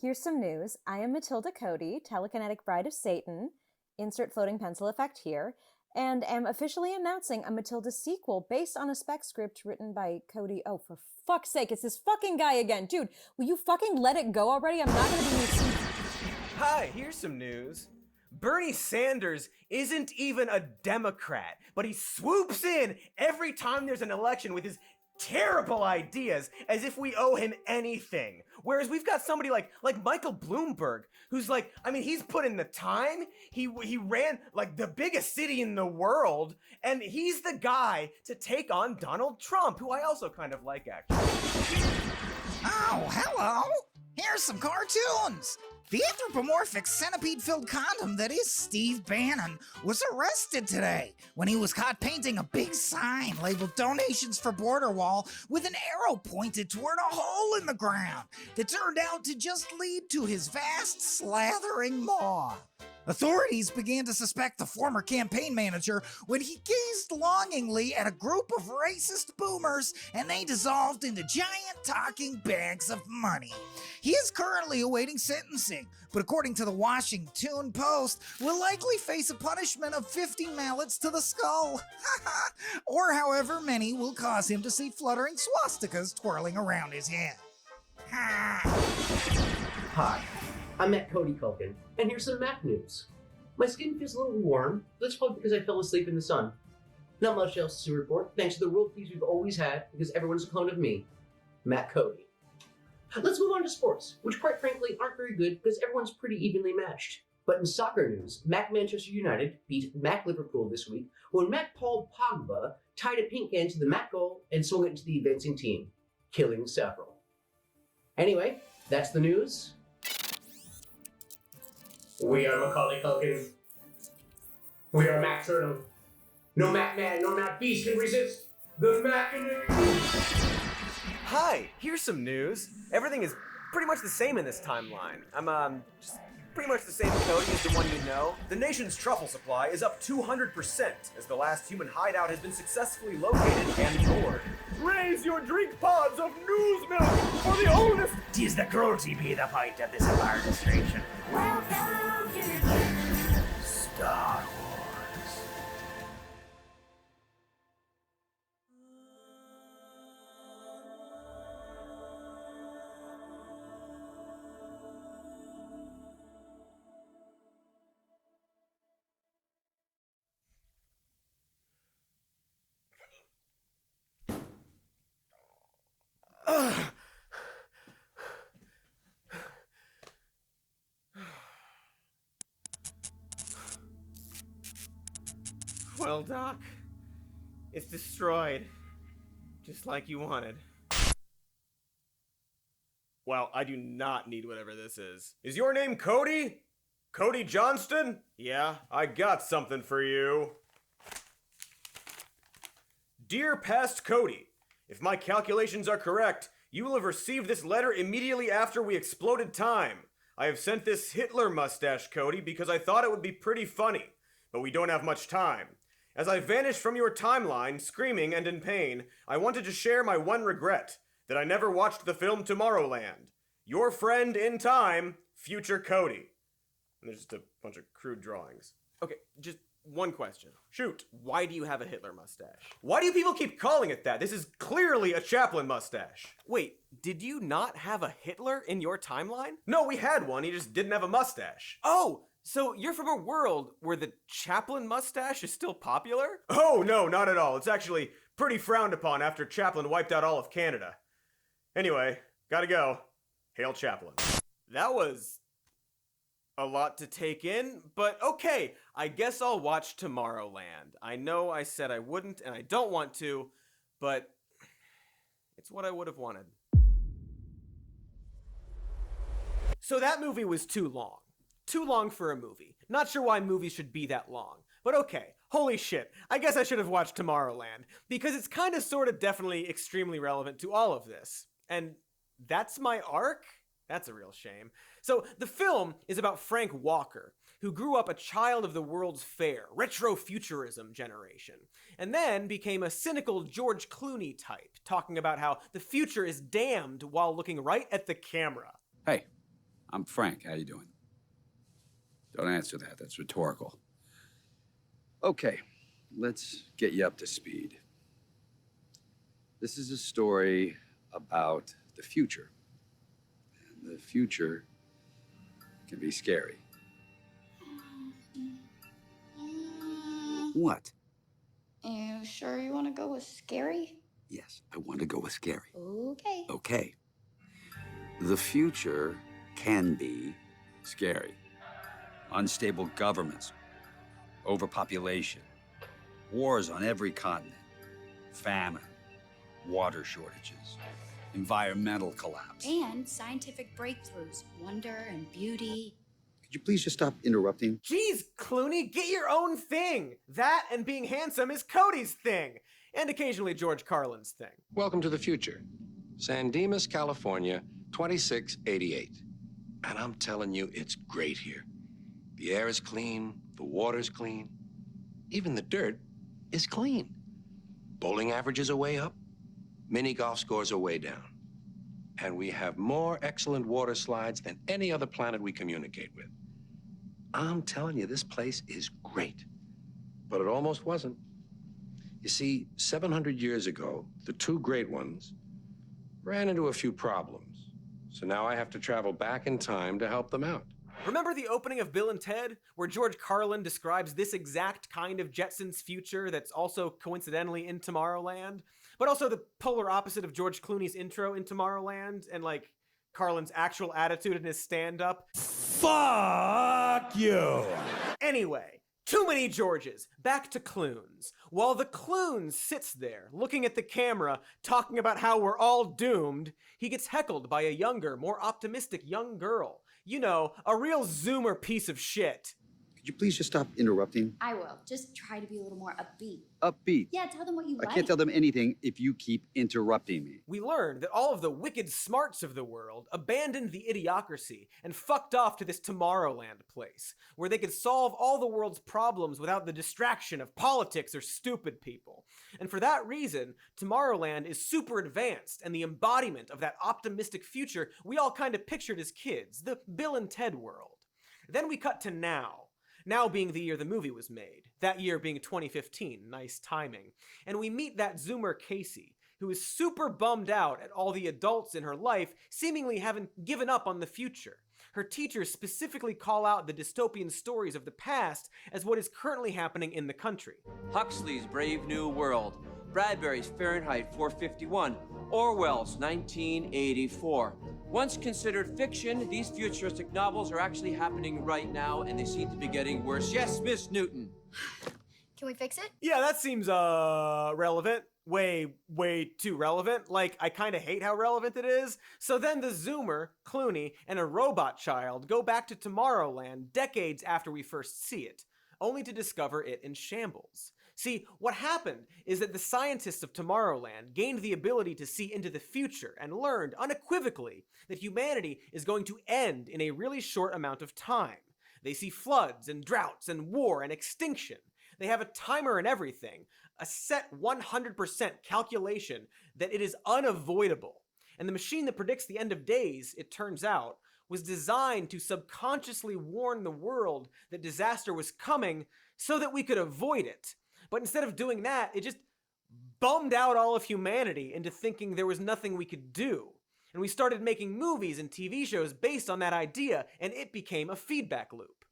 S13: Here's some news. I am Matilda Cody, telekinetic bride of Satan, insert floating pencil effect here, and am officially announcing a Matilda sequel based on a spec script written by Cody. Oh, for fuck's sake, it's this fucking guy again. Dude, will you fucking let it go already? I'm not gonna be...
S2: Hi, here's some news. Bernie Sanders isn't even a Democrat, but he swoops in every time there's an election with his terrible ideas as if we owe him anything. Whereas we've got somebody like Michael Bloomberg, who's like, I mean, he's put in the time, he ran like the biggest city in the world, and he's the guy to take on Donald Trump, who I also kind of like, actually.
S15: Oh, hello! Here's some cartoons! The anthropomorphic centipede-filled condom that is Steve Bannon was arrested today when he was caught painting a big sign labeled "Donations for Border Wall" with an arrow pointed toward a hole in the ground that turned out to just lead to his vast slathering maw. Authorities began to suspect the former campaign manager when he gazed longingly at a group of racist boomers and they dissolved into giant talking bags of money. He is currently awaiting sentencing, but according to the Washington Post, will likely face a punishment of 50 mallets to the skull. Or however many will cause him to see fluttering swastikas twirling around his head.
S24: Hi, I'm Matt Cody Culkin, and here's some Mac news. My skin feels a little warm, but that's probably because I fell asleep in the sun. Not much else to report, thanks to the world peace we've always had, because everyone's a clone of me, Matt Cody. Let's move on to sports, which quite frankly aren't very good because everyone's pretty evenly matched. But in soccer news, Mac Manchester United beat Mac Liverpool this week when Mac Paul Pogba tied a pink end to the Mac goal and swung it into the advancing team, killing several. Anyway, that's the news. We are Macaulay Culkin. We are Mac Turtle. No Mac Man, no Mac Beast can resist the Mac.
S2: Hi, here's some news. Everything is pretty much the same in this timeline. I'm just pretty much the same Cody as the one you know. The nation's truffle supply is up 200% as the last human hideout has been successfully located and moored. Raise your drink pods of news milk for the oldest.
S9: 'Tis the cruelty be the point of this administration.
S10: Welcome to
S9: Star Wars.
S2: Well, Doc, it's destroyed, just like you wanted. Well, I do not need whatever this is. Is your name Cody? Cody Johnston? Yeah, I got something for you. Dear past Cody, if my calculations are correct, you will have received this letter immediately after we exploded time. I have sent this Hitler mustache, Cody, because I thought it would be pretty funny, but we don't have much time. As I vanished from your timeline, screaming and in pain, I wanted to share my one regret, that I never watched the film Tomorrowland. Your friend in time, future Cody. And there's just a bunch of crude drawings. Okay, just one question. Shoot, why do you have a Hitler mustache? Why do people keep calling it that? This is clearly a Chaplin mustache. Wait, did you not have a Hitler in your timeline? No, we had one, he just didn't have a mustache. Oh! So you're from a world where the Chaplin mustache is still popular? Oh, no, not at all. It's actually pretty frowned upon after Chaplin wiped out all of Canada. Anyway, gotta go. Hail Chaplin. That was
S17: a lot to take in, but okay, I guess I'll watch Tomorrowland. I know I said I wouldn't, and I don't want to, but it's what I would have wanted. So that movie was too long. Too long for a movie. Not sure why movies should be that long. But okay, holy shit, I guess I should have watched Tomorrowland, because it's kind of sort of definitely extremely relevant to all of this. And that's my arc? That's a real shame. So the film is about Frank Walker, who grew up a child of the World's Fair, retrofuturism generation, and then became a cynical George Clooney type, talking about how the future is damned while looking right at the camera.
S6: Hey, I'm Frank. How you doing? Don't answer that. That's rhetorical. Okay, let's get you up to speed. This is a story about the future. And the future can be scary. What?
S8: You sure you want to go with scary?
S6: Yes, I want to go with scary.
S8: Okay.
S6: Okay. The future can be scary. Unstable governments, overpopulation, wars on every continent, famine, water shortages, environmental collapse.
S8: And scientific breakthroughs, wonder and beauty.
S6: Could you please just stop interrupting?
S17: Jeez, Clooney, get your own thing! That and being handsome is Cody's thing! And occasionally George Carlin's thing.
S23: Welcome to the future. San Dimas, California, 2688. And I'm telling you, it's great here. The air is clean, the water's clean. Even the dirt is clean. Bowling averages are way up. Mini golf scores are way down. And we have more excellent water slides than any other planet we communicate with. I'm telling you, this place is great. But it almost wasn't. You see, 700 years ago, the two great ones ran into a few problems. So now I have to travel back in time to help them out.
S17: Remember the opening of Bill and Ted, where George Carlin describes this exact kind of Jetsons future that's also coincidentally in Tomorrowland, but also the polar opposite of George Clooney's intro in Tomorrowland, and like Carlin's actual attitude in his stand-up? Fuck you! Anyway, too many Georges. Back to Clunes. While the Clunes sits there, looking at the camera, talking about how we're all doomed, he gets heckled by a younger, more optimistic young girl. You know, a real Zoomer piece of shit.
S6: Could you please just stop interrupting?
S8: I will. Just try to be a little more upbeat.
S6: Upbeat.
S8: Yeah, tell them what you like.
S6: I can't tell them anything if you keep interrupting me.
S17: We learned that all of the wicked smarts of the world abandoned the idiocracy and fucked off to this Tomorrowland place, where they could solve all the world's problems without the distraction of politics or stupid people. And for that reason, Tomorrowland is super advanced and the embodiment of that optimistic future we all kind of pictured as kids, the Bill and Ted world. Then we cut to now. Now being the year the movie was made, that year being 2015, nice timing. And we meet that Zoomer Casey, who is super bummed out at all the adults in her life seemingly having given up on the future. Her teachers specifically call out the dystopian stories of the past as what is currently happening in the country.
S18: Huxley's Brave New World, Bradbury's Fahrenheit 451, Orwell's 1984. Once considered fiction, these futuristic novels are actually happening right now, and they seem to be getting worse. Yes, Miss Newton.
S8: Can we fix it?
S17: Yeah, that seems, relevant. Way too relevant. Like, I kind of hate how relevant it is. So then the Zoomer, Clooney, and a robot child go back to Tomorrowland decades after we first see it, only to discover it in shambles. See, what happened is that the scientists of Tomorrowland gained the ability to see into the future and learned unequivocally that humanity is going to end in a really short amount of time. They see floods and droughts and war and extinction. They have a timer and everything, a set 100% calculation that it is unavoidable. And the machine that predicts the end of days, it turns out, was designed to subconsciously warn the world that disaster was coming so that we could avoid it. But instead of doing that, it just bummed out all of humanity into thinking there was nothing we could do. And we started making movies and TV shows based on that idea, and it became a feedback loop.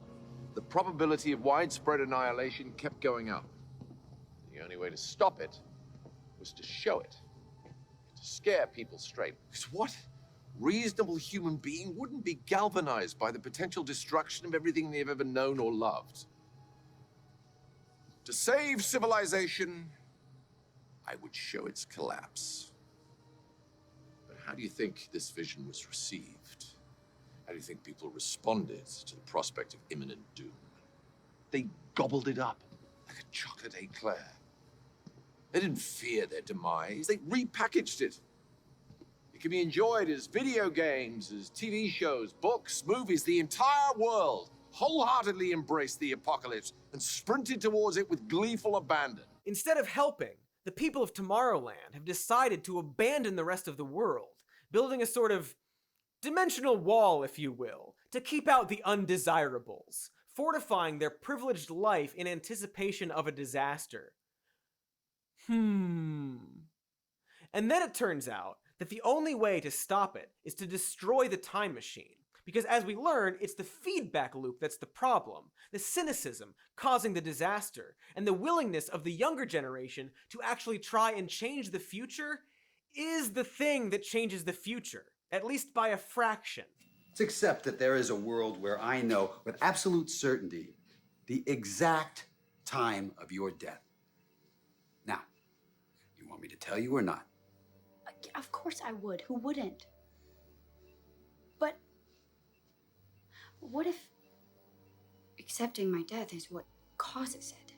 S21: The probability of widespread annihilation kept going up. The only way to stop it was to show it. To scare people straight.
S6: What?
S21: reasonable human being wouldn't be galvanized by the potential destruction of everything they've ever known or loved. To save civilization, I would show its collapse. But how do you think this vision was received? How do you think people responded to the prospect of imminent doom? They gobbled it up like a chocolate eclair. They didn't fear their demise, they repackaged it. It can be enjoyed as video games, as TV shows, books, movies. The entire world wholeheartedly embraced the apocalypse and sprinted towards it with gleeful abandon.
S2: Instead of helping, the people of Tomorrowland have decided to abandon the rest of the world, building a sort of dimensional wall, if you will, to keep out the undesirables, fortifying their privileged life in anticipation of a disaster. And then it turns out that the only way to stop it is to destroy the time machine. Because as we learn, it's the feedback loop that's the problem, the cynicism causing the disaster, and the willingness of the younger generation to actually try and change the future is the thing that changes the future, at least by a fraction.
S1: Let's accept that there is a world where I know with absolute certainty the exact time of your death. Now, you want me to tell you or not?
S8: Of course I would. Who wouldn't? But what if accepting my death is what causes it?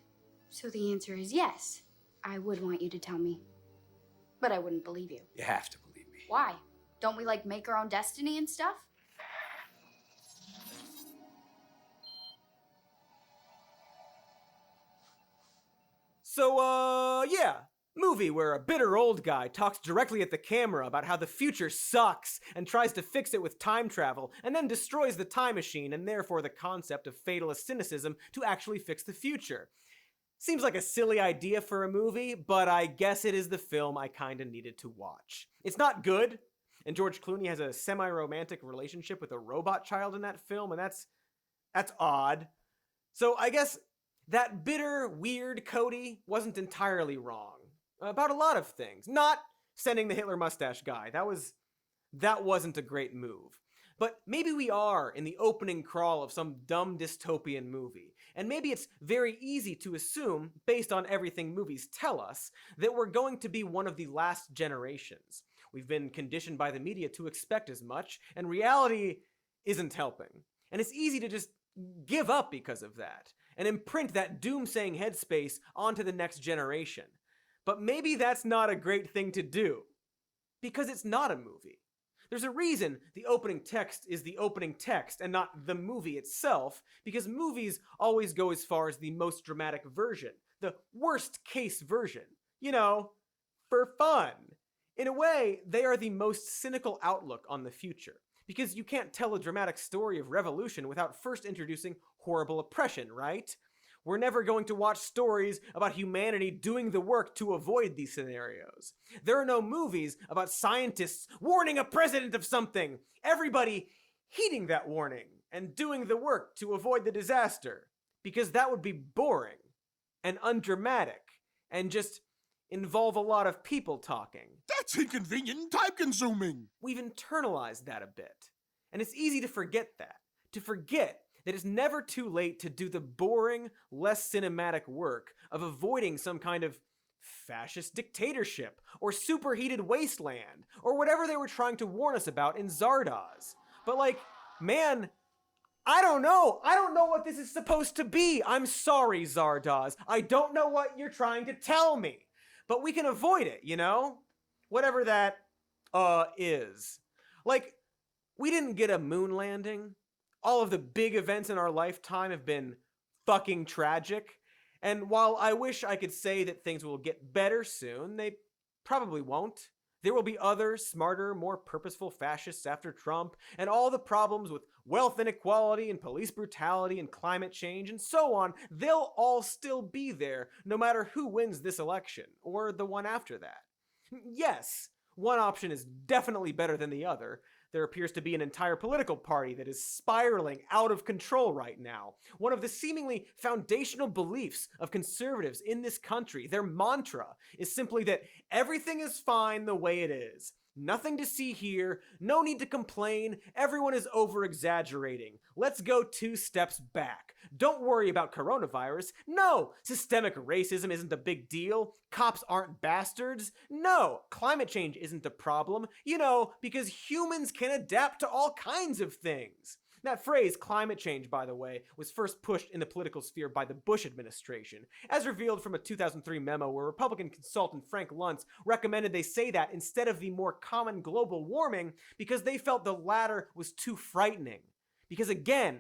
S8: So the answer is yes. I would want you to tell me. But I wouldn't believe you.
S1: You have to believe me.
S8: Why? Don't we like make our own destiny and stuff?
S2: So, yeah. Movie where a bitter old guy talks directly at the camera about how the future sucks and tries to fix it with time travel, and then destroys the time machine and therefore the concept of fatalist cynicism to actually fix the future. Seems like a silly idea for a movie, but I guess it is the film I kinda needed to watch. It's not good, and George Clooney has a semi-romantic relationship with a robot child in that film, and that's odd. So I guess that bitter, weird Cody wasn't entirely wrong. About a lot of things. Not sending the Hitler mustache guy. That wasn't a great move. But maybe we are in the opening crawl of some dumb dystopian movie. And maybe it's very easy to assume, based on everything movies tell us, that we're going to be one of the last generations. We've been conditioned by the media to expect as much, and reality isn't helping. And it's easy to just give up because of that, and imprint that doom-saying headspace onto the next generation. But maybe that's not a great thing to do, because it's not a movie. There's a reason the opening text is the opening text and not the movie itself, because movies always go as far as the most dramatic version, the worst case version, you know, for fun. In a way, they are the most cynical outlook on the future, because you can't tell a dramatic story of revolution without first introducing horrible oppression, right? We're never going to watch stories about humanity doing the work to avoid these scenarios. There are no movies about scientists warning a president of something, everybody heeding that warning and doing the work to avoid the disaster, because that would be boring and undramatic and just involve a lot of people talking.
S5: That's inconvenient and time-consuming.
S2: We've internalized that a bit, and it's easy to forget that. To forget that it's never too late to do the boring, less cinematic work of avoiding some kind of fascist dictatorship or superheated wasteland or whatever they were trying to warn us about in Zardoz. But like, man, I don't know. I don't know what this is supposed to be. I'm sorry, Zardoz. I don't know what you're trying to tell me. But we can avoid it, you know? Whatever that, is. Like, we didn't get a moon landing. All of the big events in our lifetime have been fucking tragic. And while I wish I could say that things will get better soon, they probably won't. There will be other, smarter, more purposeful fascists after Trump, and all the problems with wealth inequality and police brutality and climate change and so on, they'll all still be there, no matter who wins this election, or the one after that. Yes, one option is definitely better than the other. There appears to be an entire political party that is spiraling out of control right now. One of the seemingly foundational beliefs of conservatives in this country, their mantra, is simply that everything is fine the way it is.
S17: Nothing to see here, no need to complain, everyone is over-exaggerating. Let's go 2 steps back. Don't worry about coronavirus. No, systemic racism isn't a big deal. Cops aren't bastards. No, climate change isn't a problem. You know, because humans can adapt to all kinds of things. That phrase, climate change, by the way, was first pushed in the political sphere by the Bush administration, as revealed from a 2003 memo where Republican consultant Frank Luntz recommended they say that instead of the more common global warming because they felt the latter was too frightening. Because again,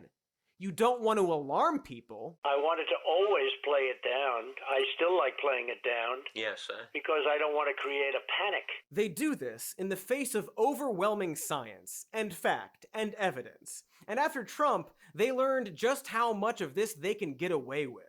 S17: you don't want to alarm people.
S14: I wanted to always play it down. I still like playing it down.
S18: Yes, sir.
S14: Because I don't want to create a panic.
S17: They do this in the face of overwhelming science, and fact, and evidence. And after Trump, they learned just how much of this they can get away with.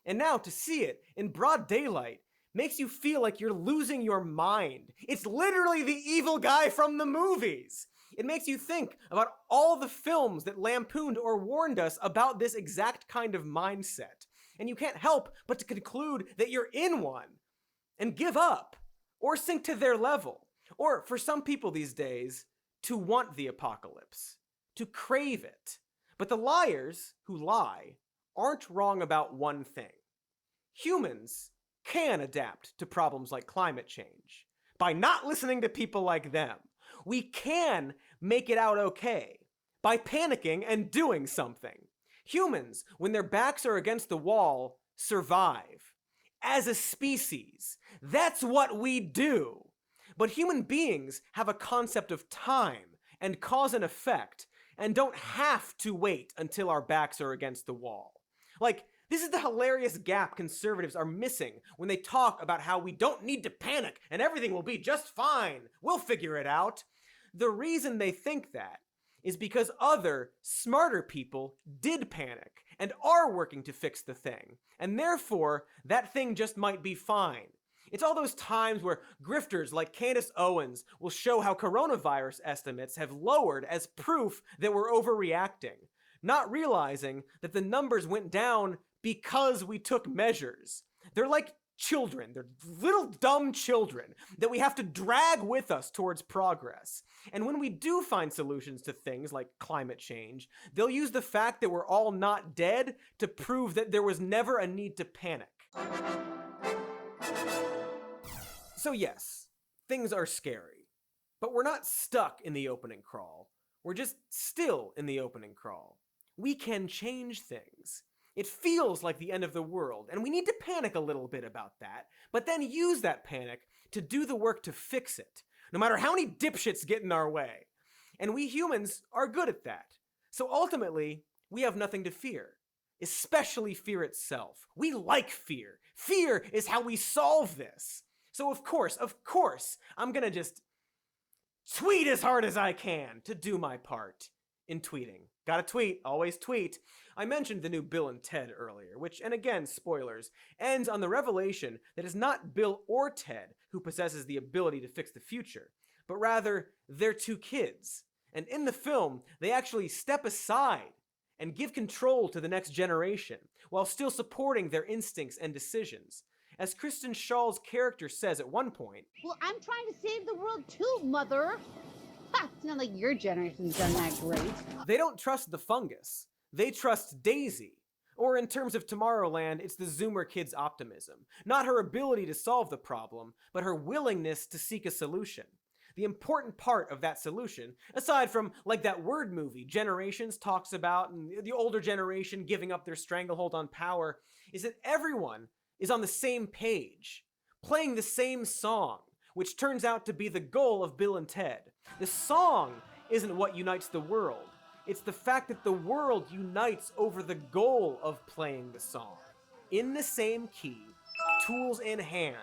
S17: And now to see it in broad daylight makes you feel like you're losing your mind. It's literally the evil guy from the movies. It makes you think about all the films that lampooned or warned us about this exact kind of mindset. And you can't help but to conclude that you're in one and give up or sink to their level. Or for some people these days, to want the apocalypse, to crave it. But the liars who lie aren't wrong about one thing. Humans can adapt to problems like climate change by not listening to people like them. We can make it out okay by panicking and doing something. Humans, when their backs are against the wall, survive. As a species, that's what we do. But human beings have a concept of time and cause and effect and don't have to wait until our backs are against the wall. Like, this is the hilarious gap conservatives are missing when they talk about how we don't need to panic and everything will be just fine. We'll figure it out. The reason they think that is because other, smarter people did panic and are working to fix the thing. And therefore, that thing just might be fine. It's all those times where grifters like Candace Owens will show how coronavirus estimates have lowered as proof that we're overreacting, not realizing that the numbers went down because we took measures. They're like children. They're little dumb children that we have to drag with us towards progress. And when we do find solutions to things like climate change, they'll use the fact that we're all not dead to prove that there was never a need to panic. So yes, things are scary, but we're not stuck in the opening crawl. We're just still in the opening crawl. We can change things. It feels like the end of the world, and we need to panic a little bit about that, but then use that panic to do the work to fix it, no matter how many dipshits get in our way. And we humans are good at that. So ultimately, we have nothing to fear, especially fear itself. We like fear. Fear is how we solve this. So of course, I'm gonna just tweet as hard as I can to do my part in tweeting. Gotta tweet, always tweet. I mentioned the new Bill and Ted earlier, which, and again, spoilers, ends on the revelation that it's not Bill or Ted who possesses the ability to fix the future, but rather they're two kids. And in the film, they actually step aside and give control to the next generation, while still supporting their instincts and decisions. As Kristen Schall's character says at one point,
S16: "Well, I'm trying to save the world too, Mother. Ha, it's not like your generation's done that great."
S17: They don't trust the fungus. They trust Daisy. Or in terms of Tomorrowland, it's the Zoomer kid's optimism. Not her ability to solve the problem, but her willingness to seek a solution. The important part of that solution, aside from like that word movie Generations talks about and the older generation giving up their stranglehold on power, is that everyone is on the same page, playing the same song, which turns out to be the goal of Bill and Ted. The song isn't what unites the world. It's the fact that the world unites over the goal of playing the song. In the same key, tools in hand,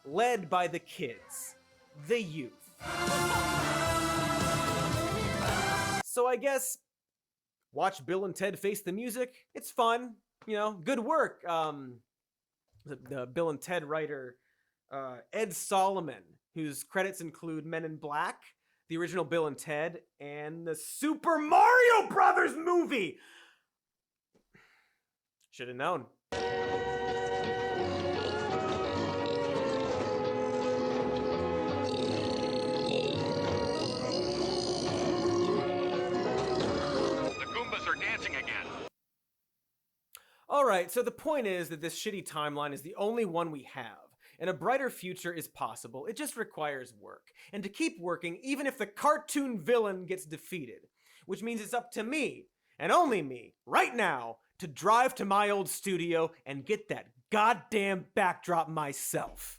S17: led by the kids, the youth. So I guess, watch Bill and Ted Face the Music. It's fun, you know, good work. The Bill and Ted writer, Ed Solomon, whose credits include Men in Black, the original Bill and Ted, and the Super Mario Brothers movie. Should have known. Alright, so the point is that this shitty timeline is the only one we have. And a brighter future is possible. It just requires work. And to keep working, even if the cartoon villain gets defeated. Which means it's up to me, and only me, right now, to drive to my old studio and get that goddamn backdrop myself.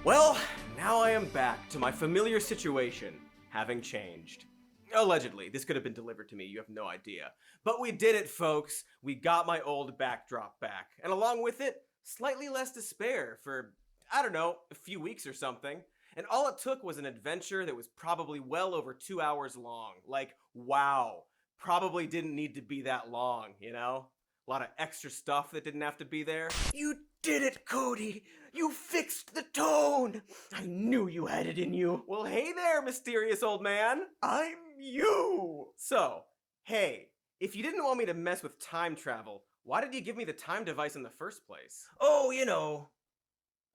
S17: Well, now I am back to my familiar situation, having changed. Allegedly, this could have been delivered to me, you have no idea. But we did it, folks. We got my old backdrop back. And along with it, slightly less to spare for, I don't know, a few weeks or something. And all it took was an adventure that was probably well over 2 hours long. Like, wow. Probably didn't need to be that long, you know? A lot of extra stuff that didn't have to be there. You did it, Cody! You fixed the tone! I knew you had it in you. Well, hey there, mysterious old man. I'm you! So, hey, if you didn't want me to mess with time travel, why did you give me the time device in the first place?
S2: Oh, you know,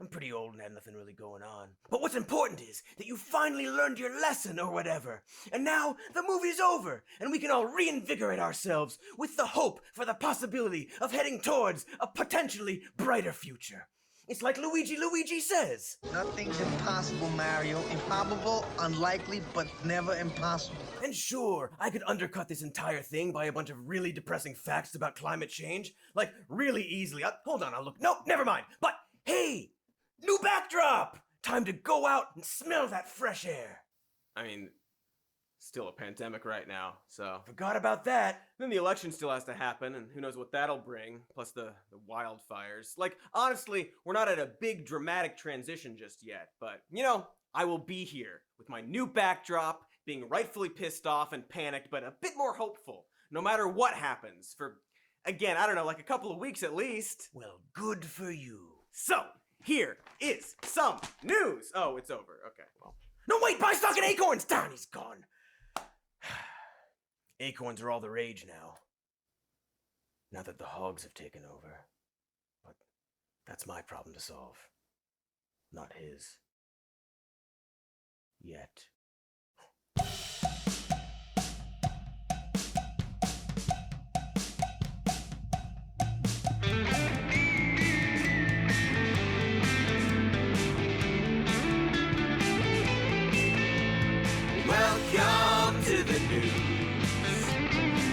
S2: I'm pretty old and had nothing really going on. But what's important is that you finally learned your lesson or whatever. And now the movie's over, and we can all reinvigorate ourselves with the hope for the possibility of heading towards a potentially brighter future. It's like Luigi says.
S7: Nothing's impossible, Mario. Improbable, unlikely, but never impossible.
S2: And sure, I could undercut this entire thing by a bunch of really depressing facts about climate change. Like, really easily. Hold on, I'll look. Nope, never mind. But, hey! New backdrop! Time to go out and smell that fresh air.
S17: I mean, still a pandemic right now, so...
S2: Forgot about that.
S17: Then the election still has to happen, and who knows what that'll bring, plus the wildfires. Like, honestly, we're not at a big dramatic transition just yet, but, you know, I will be here with my new backdrop, being rightfully pissed off and panicked, but a bit more hopeful, no matter what happens, for, again, I don't know, like a couple of weeks at least.
S2: Well, good for you.
S17: So, here is some news. Oh, it's over. Okay, well.
S2: No, wait, buy stock in acorns! Darn, he's gone. Acorns are all the rage now. Now that the hogs have taken over. But that's my problem to solve. Not his. Yet.
S10: Welcome to the news.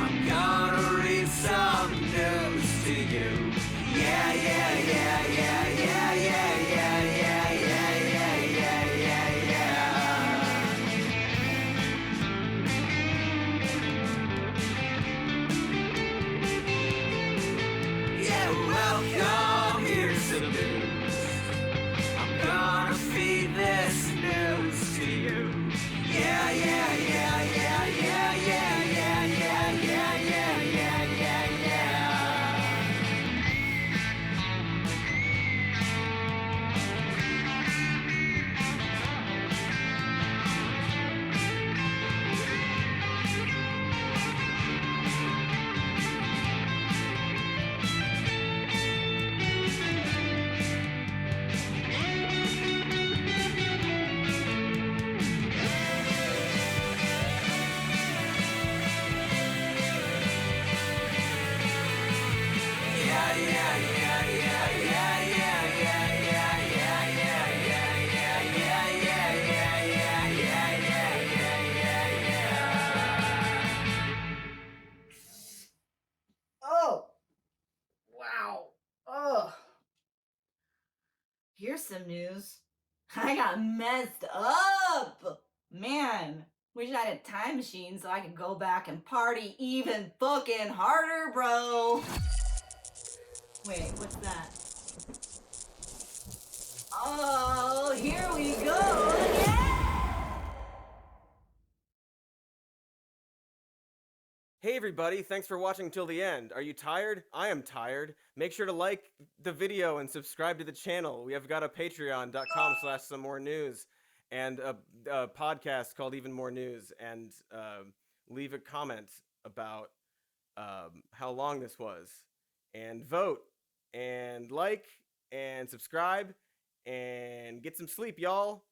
S10: I'm gonna read some news to you. Yeah, yeah, yeah, yeah, yeah, yeah, yeah, yeah, yeah, yeah, yeah, yeah, yeah. Yeah, welcome, here's some news. I'm gonna feed this news to you. Yeah, yeah, yeah, yeah, yeah, yeah, yeah, yeah, yeah, yeah, yeah, yeah, yeah.
S19: Oh! Wow. Ugh. Here's some news. I got messed up! Man, wish I had a time machine so I could go back and party even fucking harder, bro! Wait, what's that? Oh, here we go again!
S17: Hey everybody, thanks for watching till the end. Are you tired? I am tired. Make sure to like the video and subscribe to the channel. We have got a patreon.com/somemorenews and a podcast called Even More News, and leave a comment about how long this was, and vote, and like, and subscribe, and get some sleep, y'all.